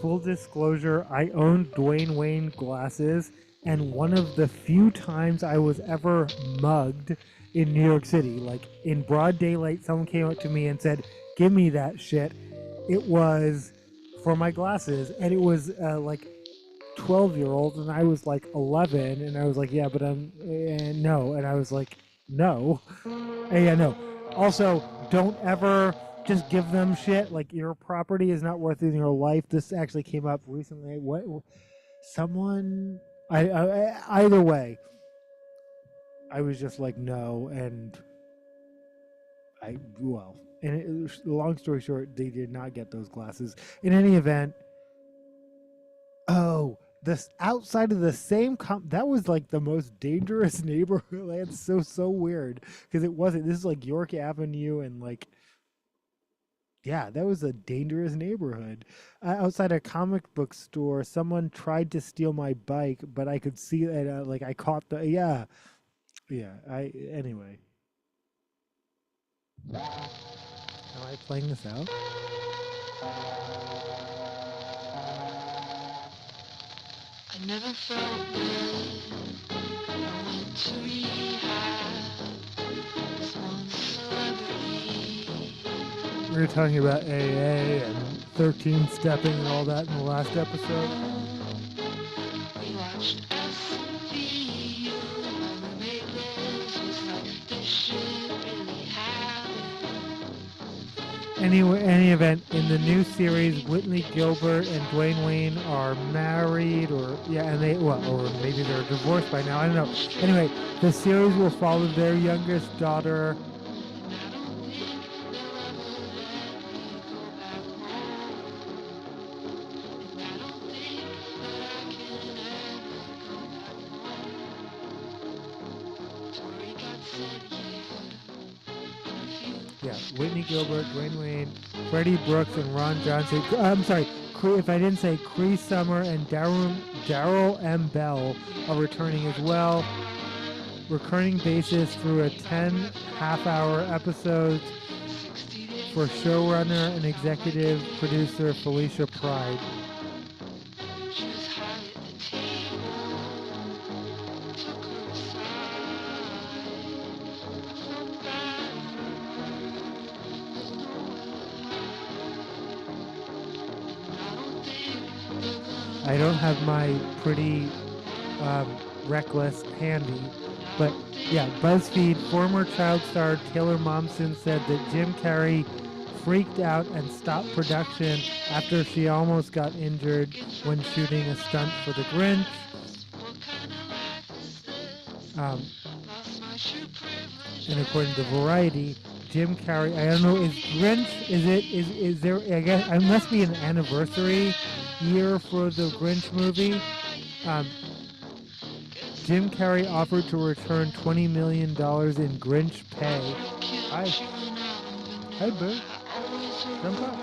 Full disclosure, I owned Dwayne Wayne glasses, and one of the few times I was ever mugged in New York City, like in broad daylight, someone came up to me and said, "Give me that shit." It was for my glasses, and it was like 12-year-old, and I was like 11, and I was like, "Yeah, but I'm no," and I was like, "No," and yeah, no. Also, don't ever just give them shit. Like, your property is not worth in your life. This actually came up recently. What? Someone? Either way, I was just like, no, and long story short, they did not get those glasses. In any event, this outside of the same that was like the most dangerous neighborhood. That's so weird, because it wasn't. This is like York Avenue, and like, yeah, that was a dangerous neighborhood. Outside a comic book store, someone tried to steal my bike, but I could see that, like, I caught anyway. Am I playing this out? I never felt good. I went to rehab. Was once a celebrity. We were talking about AA and 13 stepping and all that in the last episode. We watched SVU. My roommate Liz was like, this shit really happened. Anyway, any event, in the new series, Whitney Gilbert and Dwayne Wayne are married, or maybe they're divorced by now. I don't know. Anyway, the series will follow their youngest daughter. Yeah, Whitney Gilbert, Dwayne Wayne, Freddie Brooks, and Ron Johnson. I'm sorry, if I didn't say Cree Summer and Daryl M. Bell are returning as well. Recurring basis through a 10 half-hour episodes for showrunner and executive producer Felicia Pride. She was high at the table, took her aside, from back, there's nowhere to hide. I don't think they're gonna I don't have my pretty reckless handy, but yeah, BuzzFeed former child star Taylor Momsen said that Jim Carrey freaked out and stopped production after she almost got injured when shooting a stunt for The Grinch. what kind of life is this? Um, Lost my shoe privilege. and according to Variety, Jim Carrey, I don't know, is Grinch, is there, I guess, it must be an anniversary year for the Grinch movie. Jim Carrey offered to return $20 million in Grinch pay. Hi. Hi, Boo. Jump up.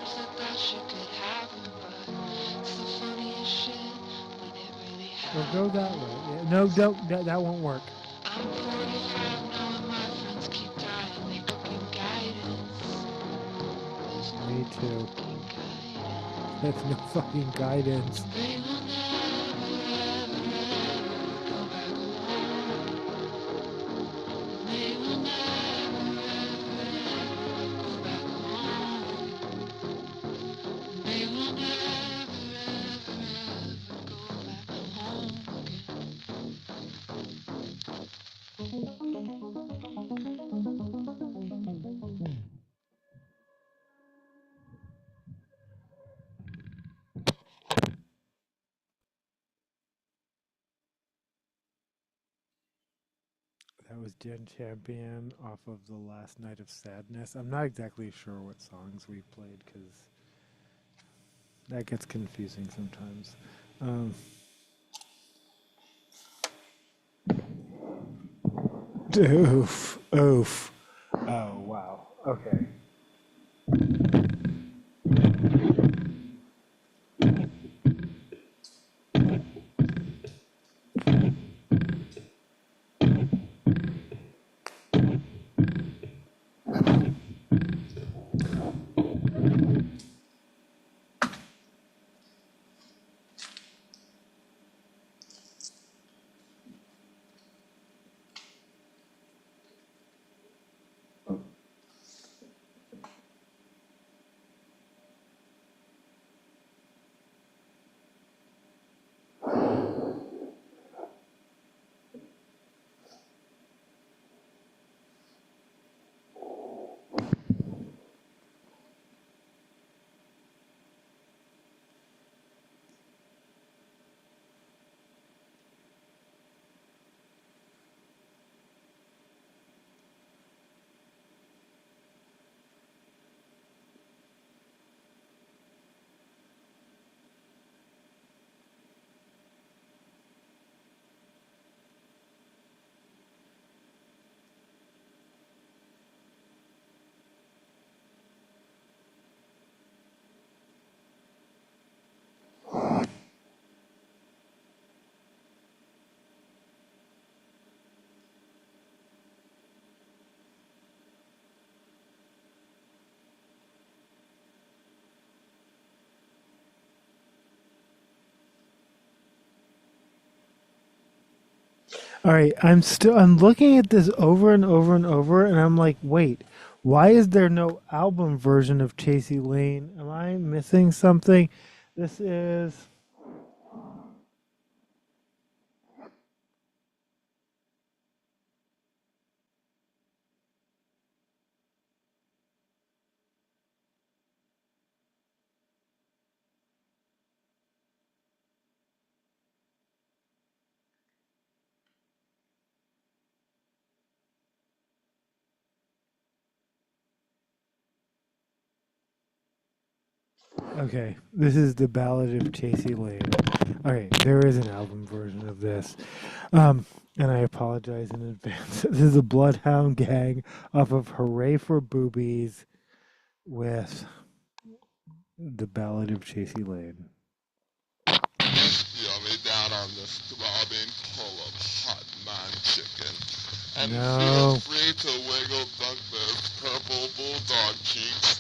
Or go that way. Yeah, no, don't. That won't work. I'm 45 now and my friends keep dying. They looking guidance. There's no Me too. fucking guidance. That's no fucking guidance. They will never, ever, ever go back home. They will never, ever, ever go back home. They will never, ever, ever go back home again. That was Jen Champion off of The Last Night of Sadness. I'm not exactly sure what songs we played because that gets confusing sometimes. Oof. Oof. Oh, wow. Okay. All right, I'm looking at this over and over and over, and I'm like, wait, why is there no album version of Chasey Lane? Am I missing something? This is okay. This is the Ballad of Chasey Lane. Okay, there is an album version of this. And I apologize in advance. This is a Bloodhound Gang off of Hooray for Boobies with the Ballad of Chasey Lane. Yummy down on this throbbing pull of hot man chicken. And No. feel free to wiggle dunk those purple bulldog cheeks.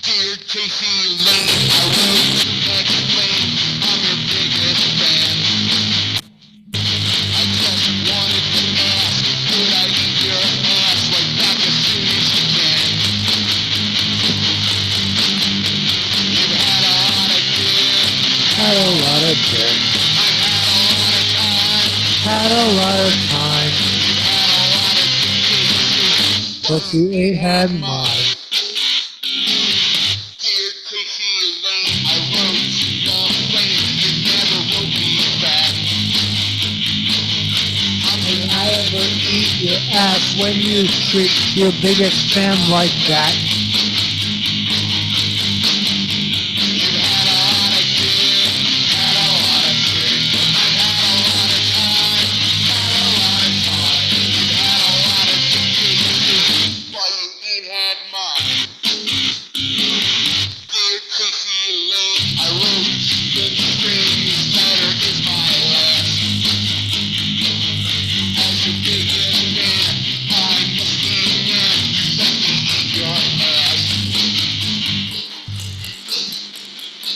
Dear Casey Lane, I wrote to explain I'm your biggest fan. I just wanted to ask, could I eat your ass right back as soon as you can? You've had a lot of beer, Had a lot of dick. I've had a lot of time, Had a lot of time. But you ain't had mine. Dear Casey Lane, I wrote to complain, you never wrote me back. Did I ever eat your ass when you treat your biggest fan like that? You've had a lot of beer, had a lot of drink. I've had a lot of time, had a lot of time. You've had a lot of cases, but you ain't had mine. Dear Casey Lane, I wrote the strings letter is my last. As your biggest fan, I must demand that you eat your ass.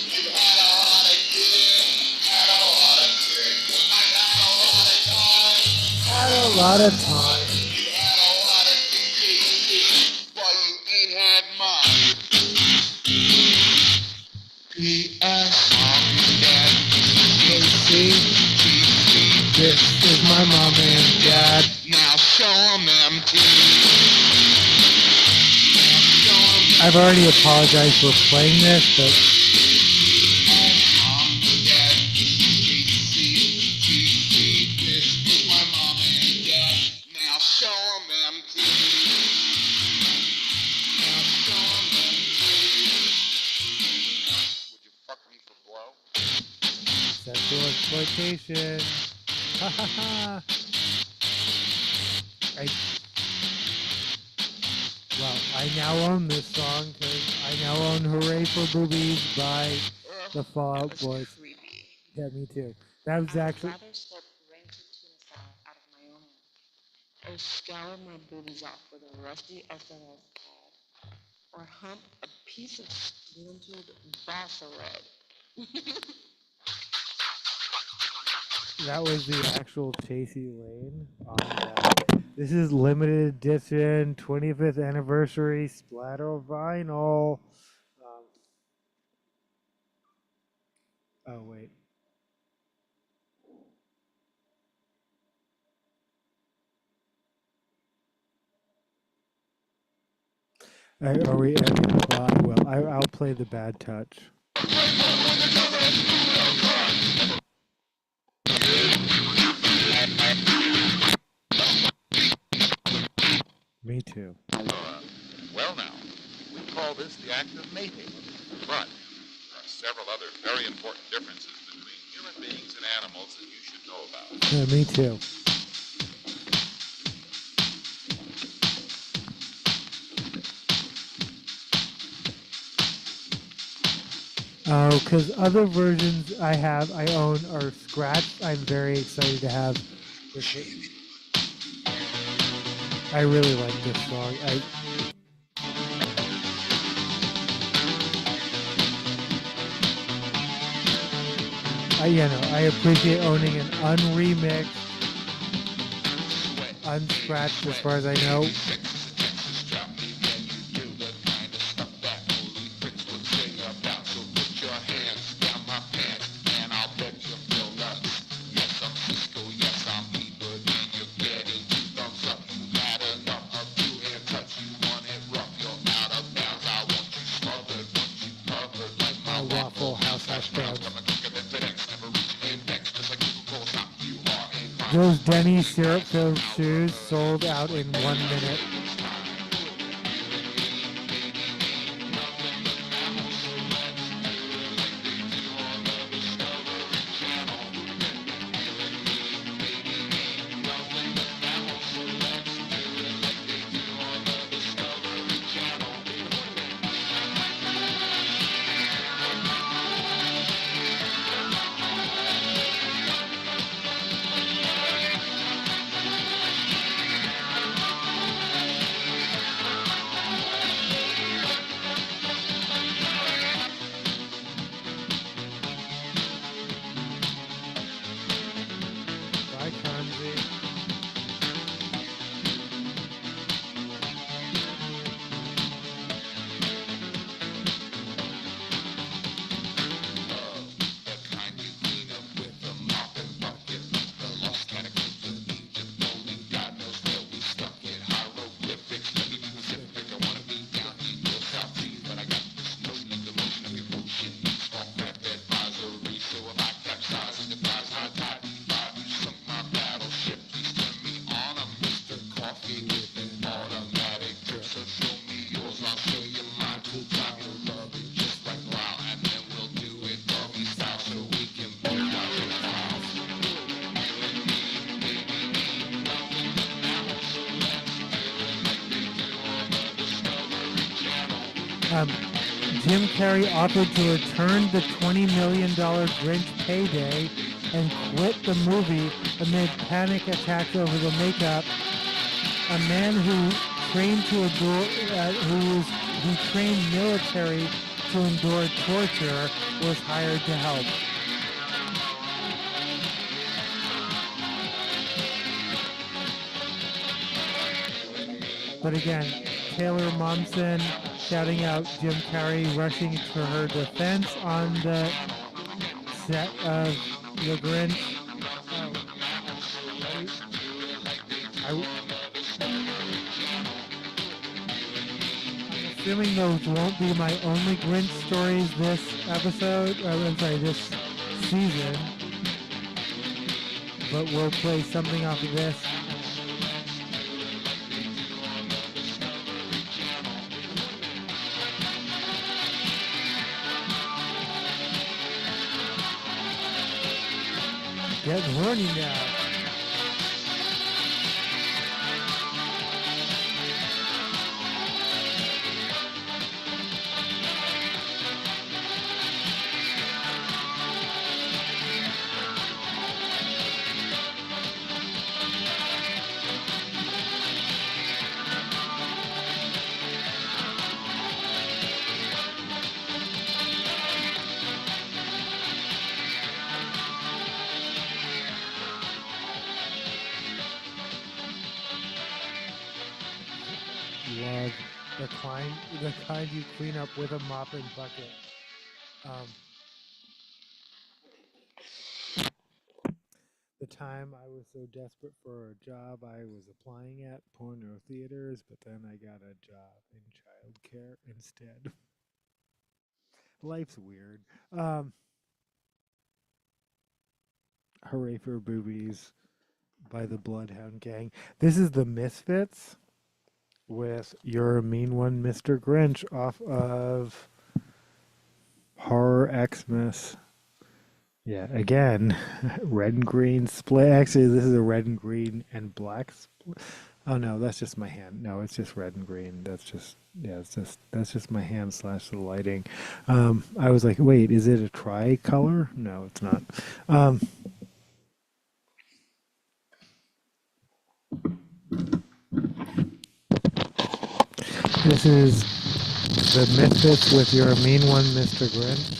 You've had a lot of beer, had a lot of drink. I've had a lot of time, Had a lot of time. you had a lot of cases, but you ain't had mine. P.S. Mom and Dad, See, this is my mom and dad. now show 'em MT. Now show 'em I've already apologized for playing this, but Mom and Dad, GC, this is my mom and dad. Now show 'em MT. Now show 'em MT. Would you fuck me for blow? sexual exploitation. Ha ha ha. I now own this song because I now own Hooray for Boobies by the Fallout Boys. Creepy. Yeah, me too. That was actually, rather slurp rancid tuna salad out of my own hand, or scour my boobies off with a rusty SMS pad, or hump a piece of splintered balsa wood. that was the actual Chasey Lane on that. This is limited edition 25th anniversary splatter vinyl. Oh, wait. Are we ending? Well, I will. I'll play the bad touch. Me too. Well now, we call this the act of mating. But there are several other very important differences between human beings and animals that you should know about. Yeah, me too. Oh, because other versions I own are scratched. I'm very excited to have this. I really like this song. I appreciate owning an unremixed, unscratched, as far as I know. Waffle House hash browns. Those Denny syrup-filled shoes sold out in 1 minute. Bye, Kanzi. Jim Carrey offered to return the $20 million Grinch payday and quit the movie amid panic attacks over the makeup. A man who trained who trained military to endure torture was hired to help. But again, Taylor Momsen shouting out Jim Carrey rushing to her defense on the set of The Grinch. I'm assuming those won't be my only Grinch stories this episode. I'm sorry, this season. But we'll play something off of this. Getting horny now. Love the kind you clean up with a mop and bucket. The time I was so desperate for a job, I was applying at porno theaters, but then I got a job in childcare instead. Life's weird. Hooray for Boobies by the Bloodhound Gang. This is the Misfits with You're a Mean One, Mr. Grinch off of Horror Xmas. Yeah, again, red and green split. Actually, this is a red and green and black split. Oh no, that's just my hand. No, it's just red and green. That's just that's just my hand / the lighting. I was like, wait, is it a tricolor? No, it's not. This is the Misfits with You're a Mean One, Mr. Grinch.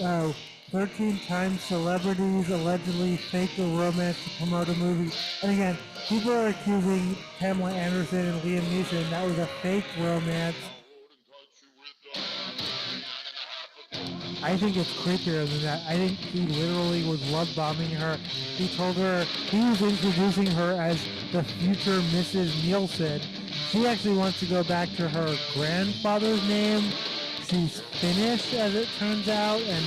uh, 13 times celebrities allegedly faked a romance to promote a movie. And again, people are accusing Pamela Anderson and Liam Neeson that was a fake romance. I think it's creepier than that. I think he literally was love bombing her. He told her he was introducing her as the future Mrs. Nielsen. She actually wants to go back to her grandfather's name. She's Finnish, as it turns out, and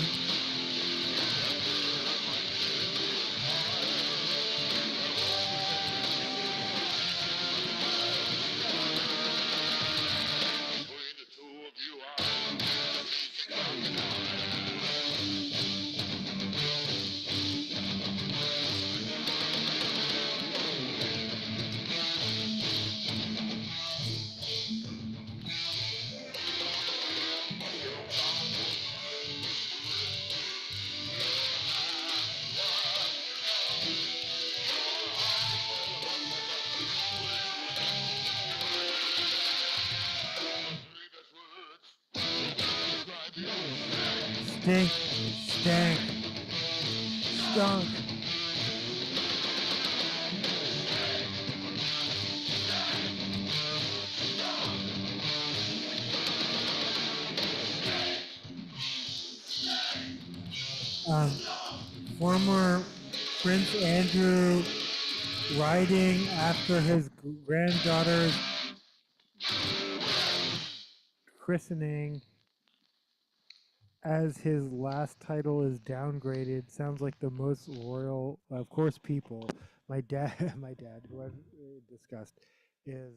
stink, stank, stunk. Former Prince Andrew riding after his granddaughter's christening as his last title is downgraded sounds like the most royal. Of course, people. My dad, my dad, who I've discussed, is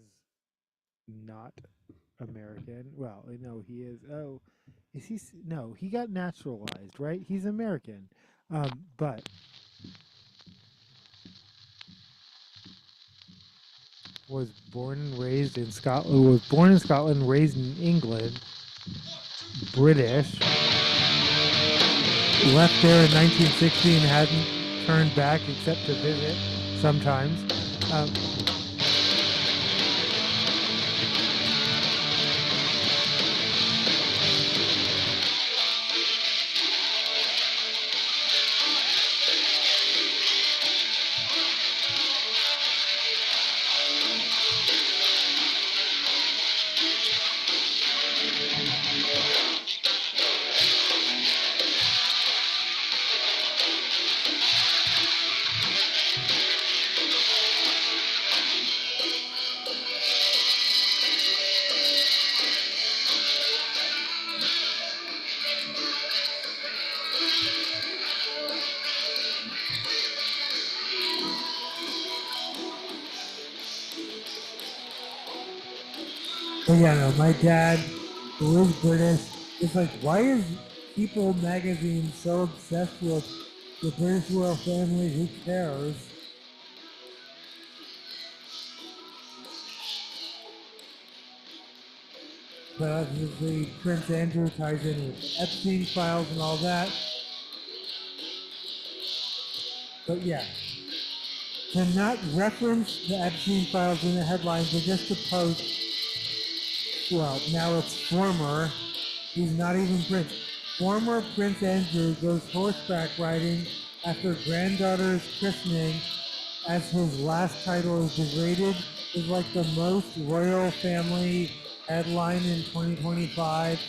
not American. Well, no, he is. Oh, is he? No, he got naturalized, right? He's American, but was born and raised in Scotland. Was born in Scotland, raised in England, British. Left there in 1960 and hadn't turned back except to visit sometimes. Um, but yeah, no, my dad, who is British, is like, why is People magazine so obsessed with the British royal family? Who cares? But obviously, Prince Andrew ties in with the Epstein files and all that. But yeah, to not reference the Epstein files in the headlines, but just to post, well, now it's former, he's not even Prince. Former Prince Andrew goes horseback riding after granddaughter's christening as his last title is degraded is like the most royal family headline in 2025.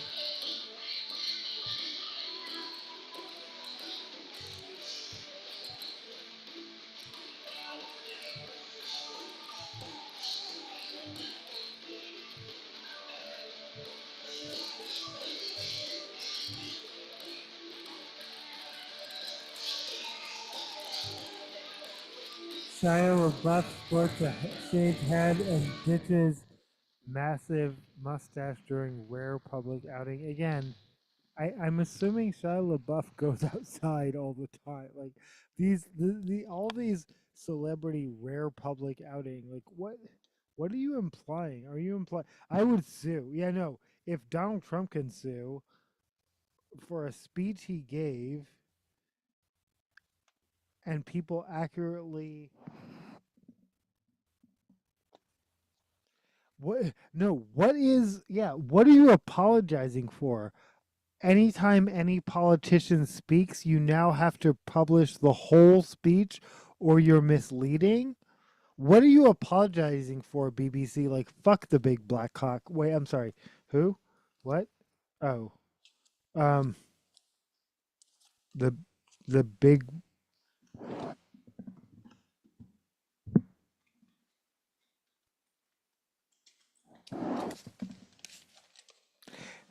Shia LaBeouf sports a shaved head and ditches massive mustache during rare public outing. Again, I'm assuming Shia LaBeouf goes outside all the time. Like all these celebrity rare public outing. Like what are you implying? Are you implying I would sue? Yeah, no. If Donald Trump can sue for a speech he gave and people accurately what no, what is yeah, what are you apologizing for? anytime any politician speaks, you now have to publish the whole speech or you're misleading. What are you apologizing for, BBC? Like, fuck the big black cock. Wait, I'm sorry. Who? What? Oh, um, the the big.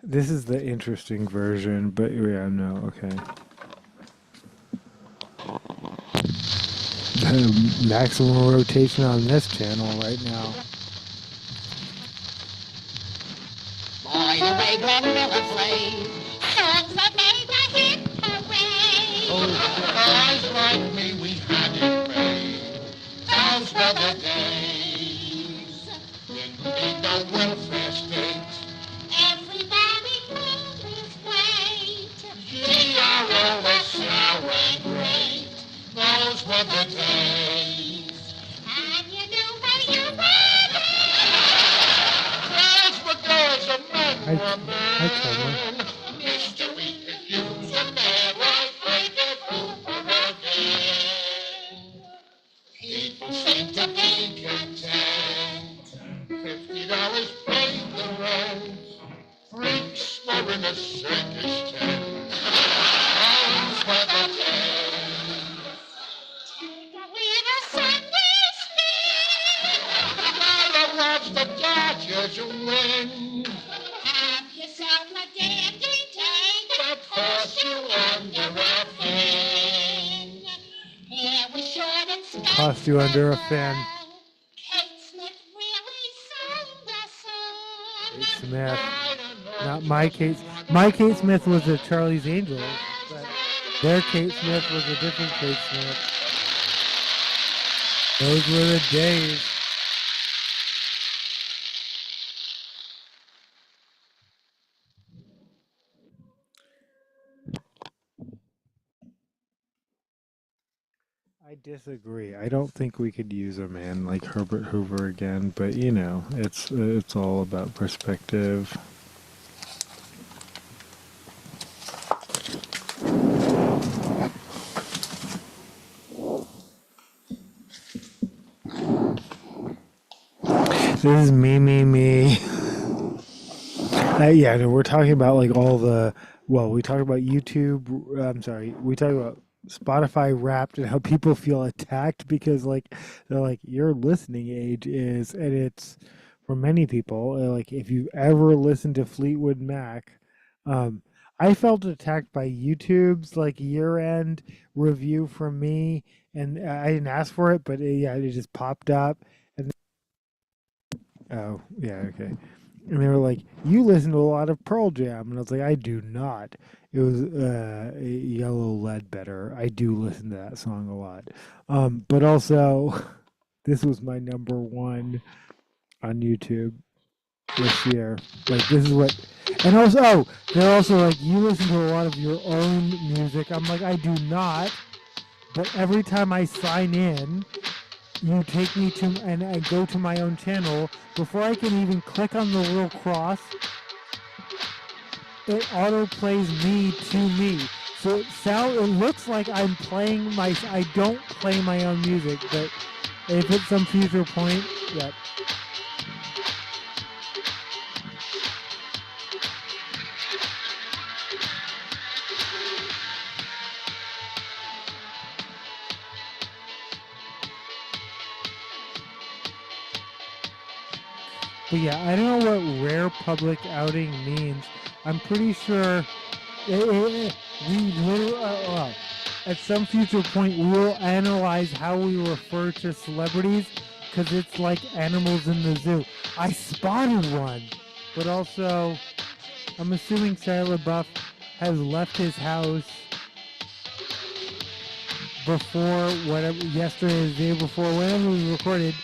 This is the interesting version, but yeah, no, okay. The maximum rotation on this channel right now. By the way, Glenn Miller plays songs that made the hit parade. Oh, guys like me, we had it made. Those were the days. Didn't need no welfare state. Everybody pulled his weight. GRO was sour and great. Those were the days. And you knew where you were. Girls were girls and men were men. Mystery could use a man like Frankie Cooper again. People seem to be content. $50 paid the rent. Freaks were in a circus tent. Those were the days. Take a little Sunday spin. Gotta watch the Dodgers win. Have yourself a dandy day that costs you under a fin. Hair was short and Smith. Cost you under a fan. Kate Smith really sang the song. Kate Smith. Not my Kate. My Kate Smith was the Charlie's Angels, but their Kate Smith was a different Kate Smith. Those were the days. I disagree. I don't think we could use a man like Herbert Hoover again, but you know, it's all about perspective. This is me. Yeah, no, we're talking about like all the. Well, we talk about YouTube. I'm sorry, we talk about Spotify Wrapped and how people feel attacked because like they're like your listening age is, and it's for many people like if you've ever listened to Fleetwood Mac, I felt attacked by YouTube's like year-end review from me, and I didn't ask for it, but yeah, it just popped up. Oh, yeah, okay. And they were like, "You listen to a lot of Pearl Jam," and I was like, "I do not." It was Yellow Ledbetter. I do listen to that song a lot, but also, this was my number one on YouTube this year. Like, this is what, and also, oh, they're also like, "You listen to a lot of your own music." I'm like, "I do not," but every time I sign in, you take me to, and I go to my own channel, before I can even click on the little cross, it auto plays me to me. So it looks like I'm playing I don't play my own music, but if at some future point, yeah. But yeah, I don't know what rare public outing means. I'm pretty sure we literally, well, at some future point, we will analyze how we refer to celebrities because it's like animals in the zoo. I spotted one, but also, I'm assuming Shia LaBeouf has left his house before whatever, yesterday, the day before, whenever we recorded.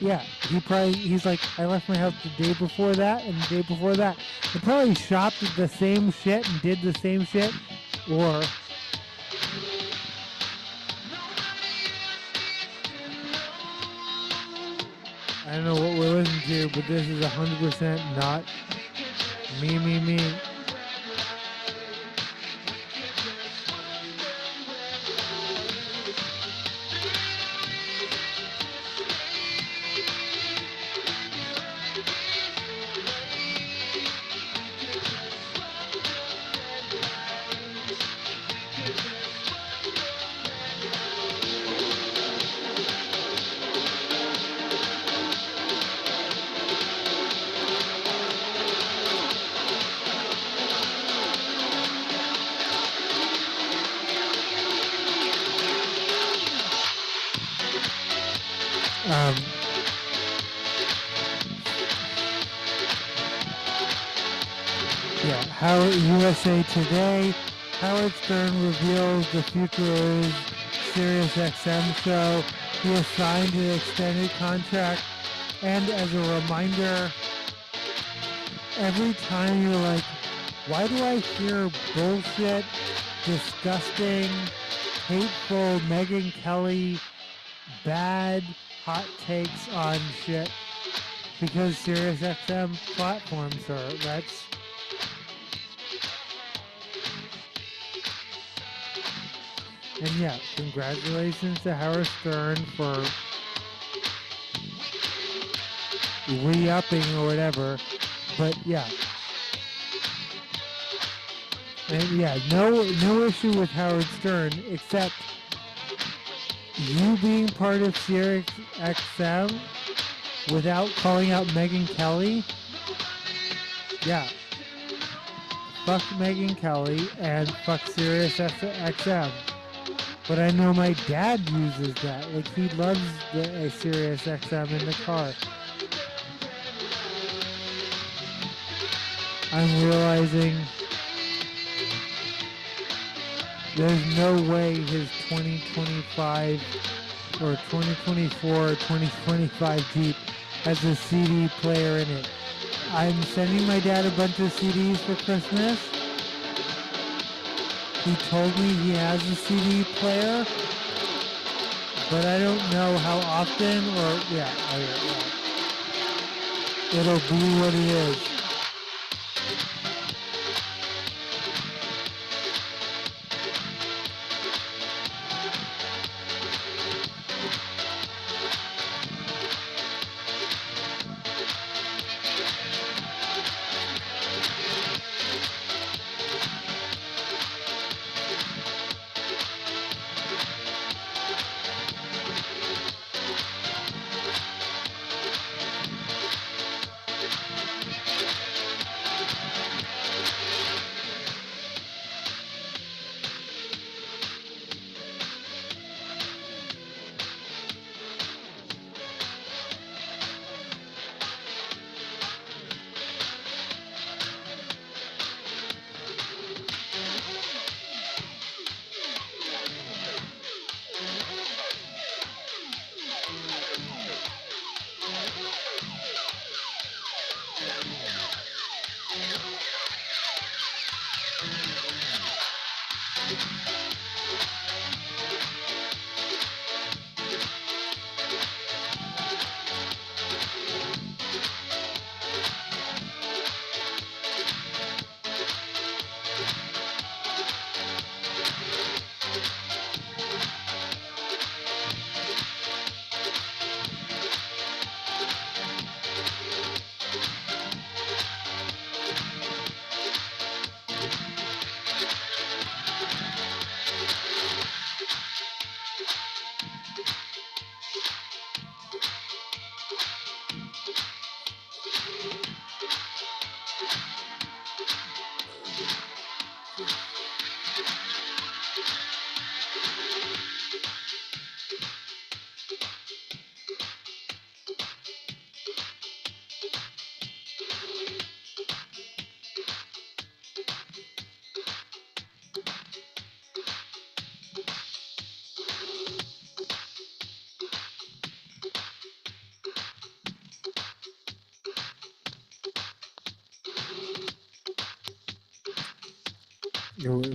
Yeah, he's like, I left my house the day before that and the day before that. He probably shopped the same shit and did the same shit, or I don't know what we're listening to, but this is 100% not me. Um, yeah, Howard USA Today. Howard Stern reveals the future of his Sirius XM show. He has signed an extended contract, and as a reminder, every time you're like, why do I hear bullshit, disgusting, hateful Megyn Kelly, bad hot takes on shit? Because Sirius XM platforms her. That's and yeah, congratulations to Howard Stern for re-upping or whatever. But yeah. And yeah, no issue with Howard Stern except you being part of Sirius XM without calling out Megyn Kelly. Yeah. Fuck Megyn Kelly and fuck Sirius XM. But I know my dad uses that. Like, he loves the Sirius XM in the car. I'm realizing there's no way his 2025 or 2024 or 2025 Jeep has a CD player in it. I'm sending my dad a bunch of CDs for Christmas. He told me he has a CD player, but I don't know how often or, yeah. It'll be what it is.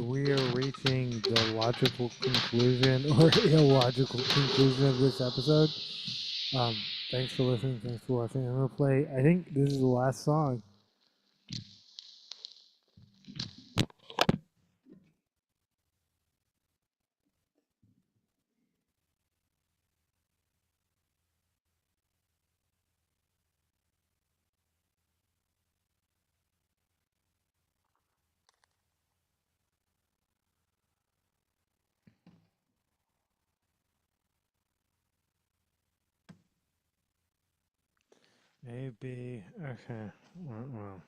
We are reaching the logical conclusion or illogical conclusion of this episode. Thanks for listening. Thanks for watching. I'm gonna play. I think this is the last song. Maybe. Okay. Well.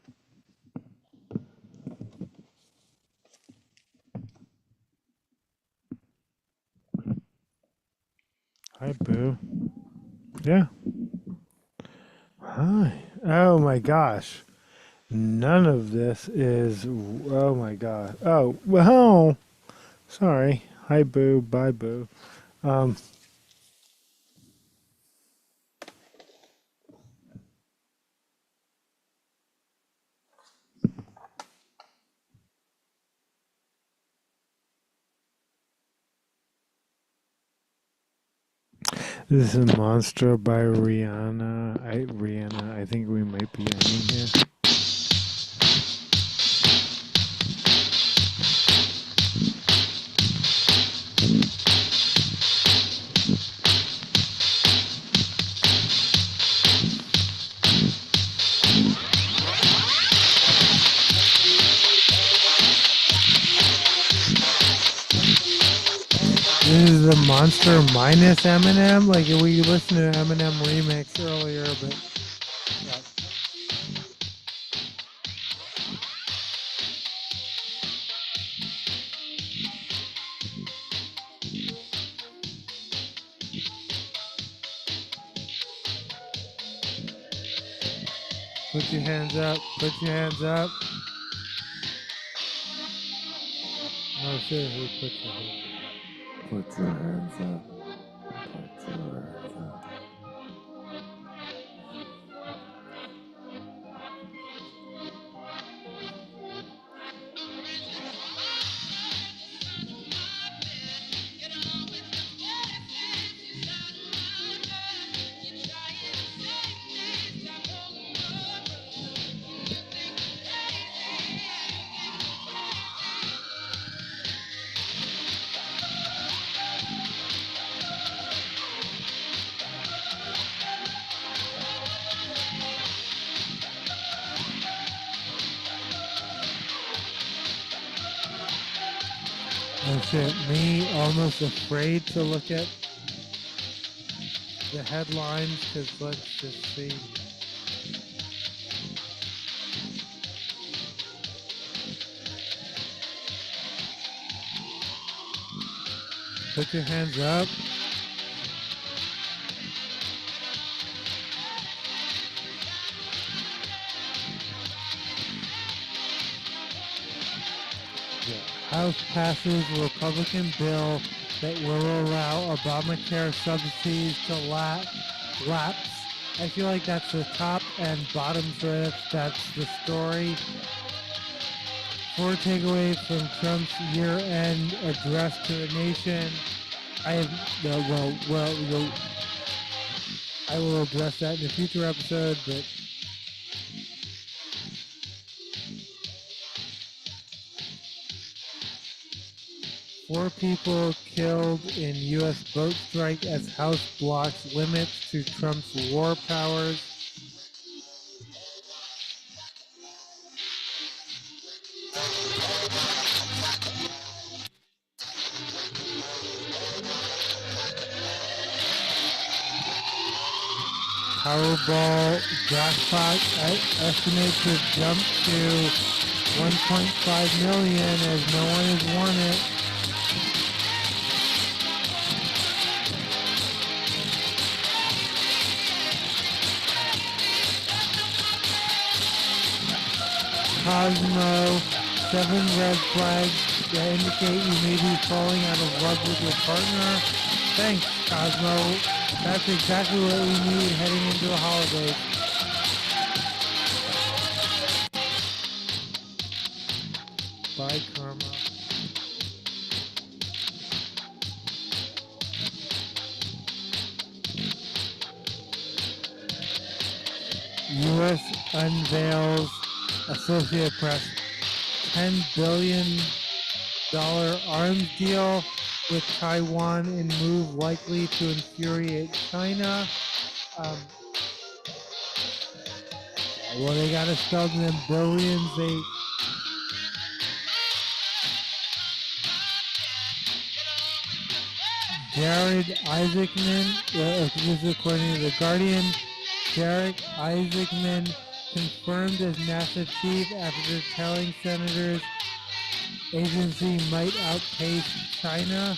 Hi, Boo. Yeah. Hi. Oh my gosh. None of this is. Oh my god. Oh well. Sorry. Hi boo. Bye boo. Um. This is Monster by Rihanna. Rihanna. I think we might be ending here. This is the Monster minus Eminem. Like we listened to Eminem remix earlier, but yeah. Put your hands up. Put your hands up. No, seriously, put your hands up. Put your hands up. Put your hands up. Oh shit, me almost afraid to look at the headlines because let's just see. Put your hands up. Yeah. House passes Republican bill that will allow Obamacare subsidies to lapse. I feel like that's the top and bottom drift. That's the story. 4 takeaways from Trump's year-end address to the nation. I will address that in a future episode, but 4 people killed in U.S. boat strike as House blocks limits to Trump's war powers. Powerball jackpot estimated to jump to 1.5 million as no one has won it. Cosmo, 7 red flags that indicate you may be falling out of love with your partner. Thanks, Cosmo. That's exactly what we need heading into the holidays. Bye, Karma. U.S. unveils Associated Press $10 billion arms deal with Taiwan in move likely to infuriate China. Well, they got to spell them billions. Jared Isaacman, this is according to The Guardian, Jared Isaacman confirmed as NASA chief after telling senators agency might outpace China.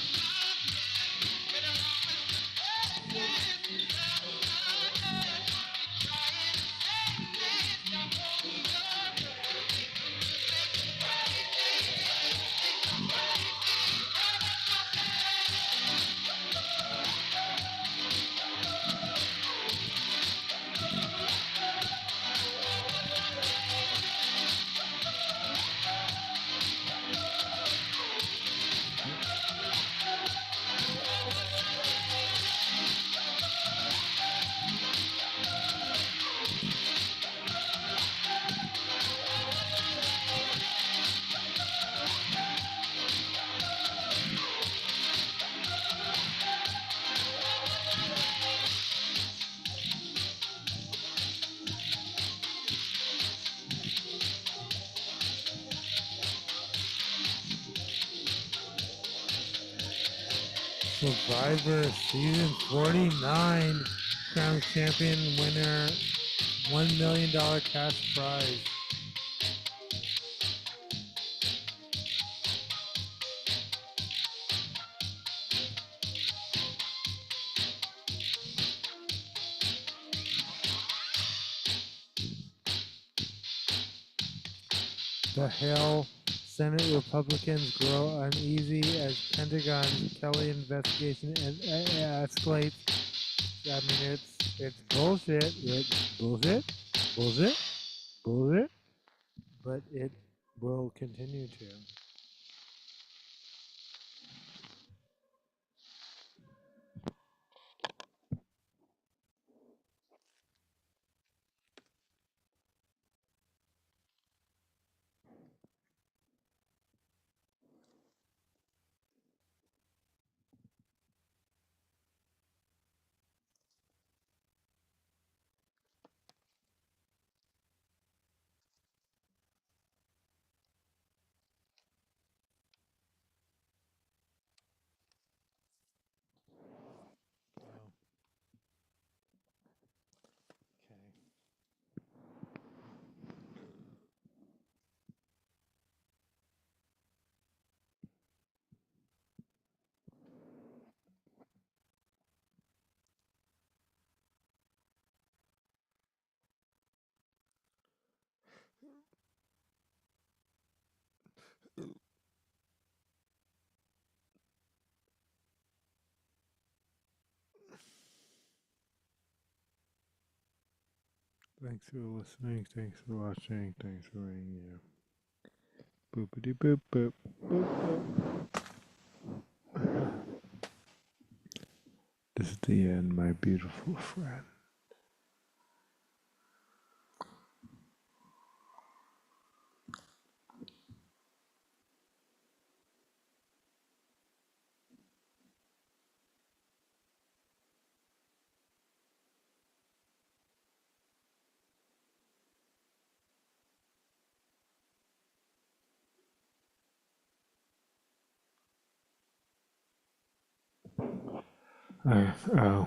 Survivor Season 49. Crown champion winner. $1 million cash prize. The Hill Senate Republicans grow uneasy as Pentagon's Kelly investigation escalates. I mean, it's bullshit. It's bullshit, bullshit, bullshit. But it will continue to. Thanks for listening. Thanks for watching. Thanks for being here. Boopity boop boop. Boop, boop. This is the end, my beautiful friend. Oh.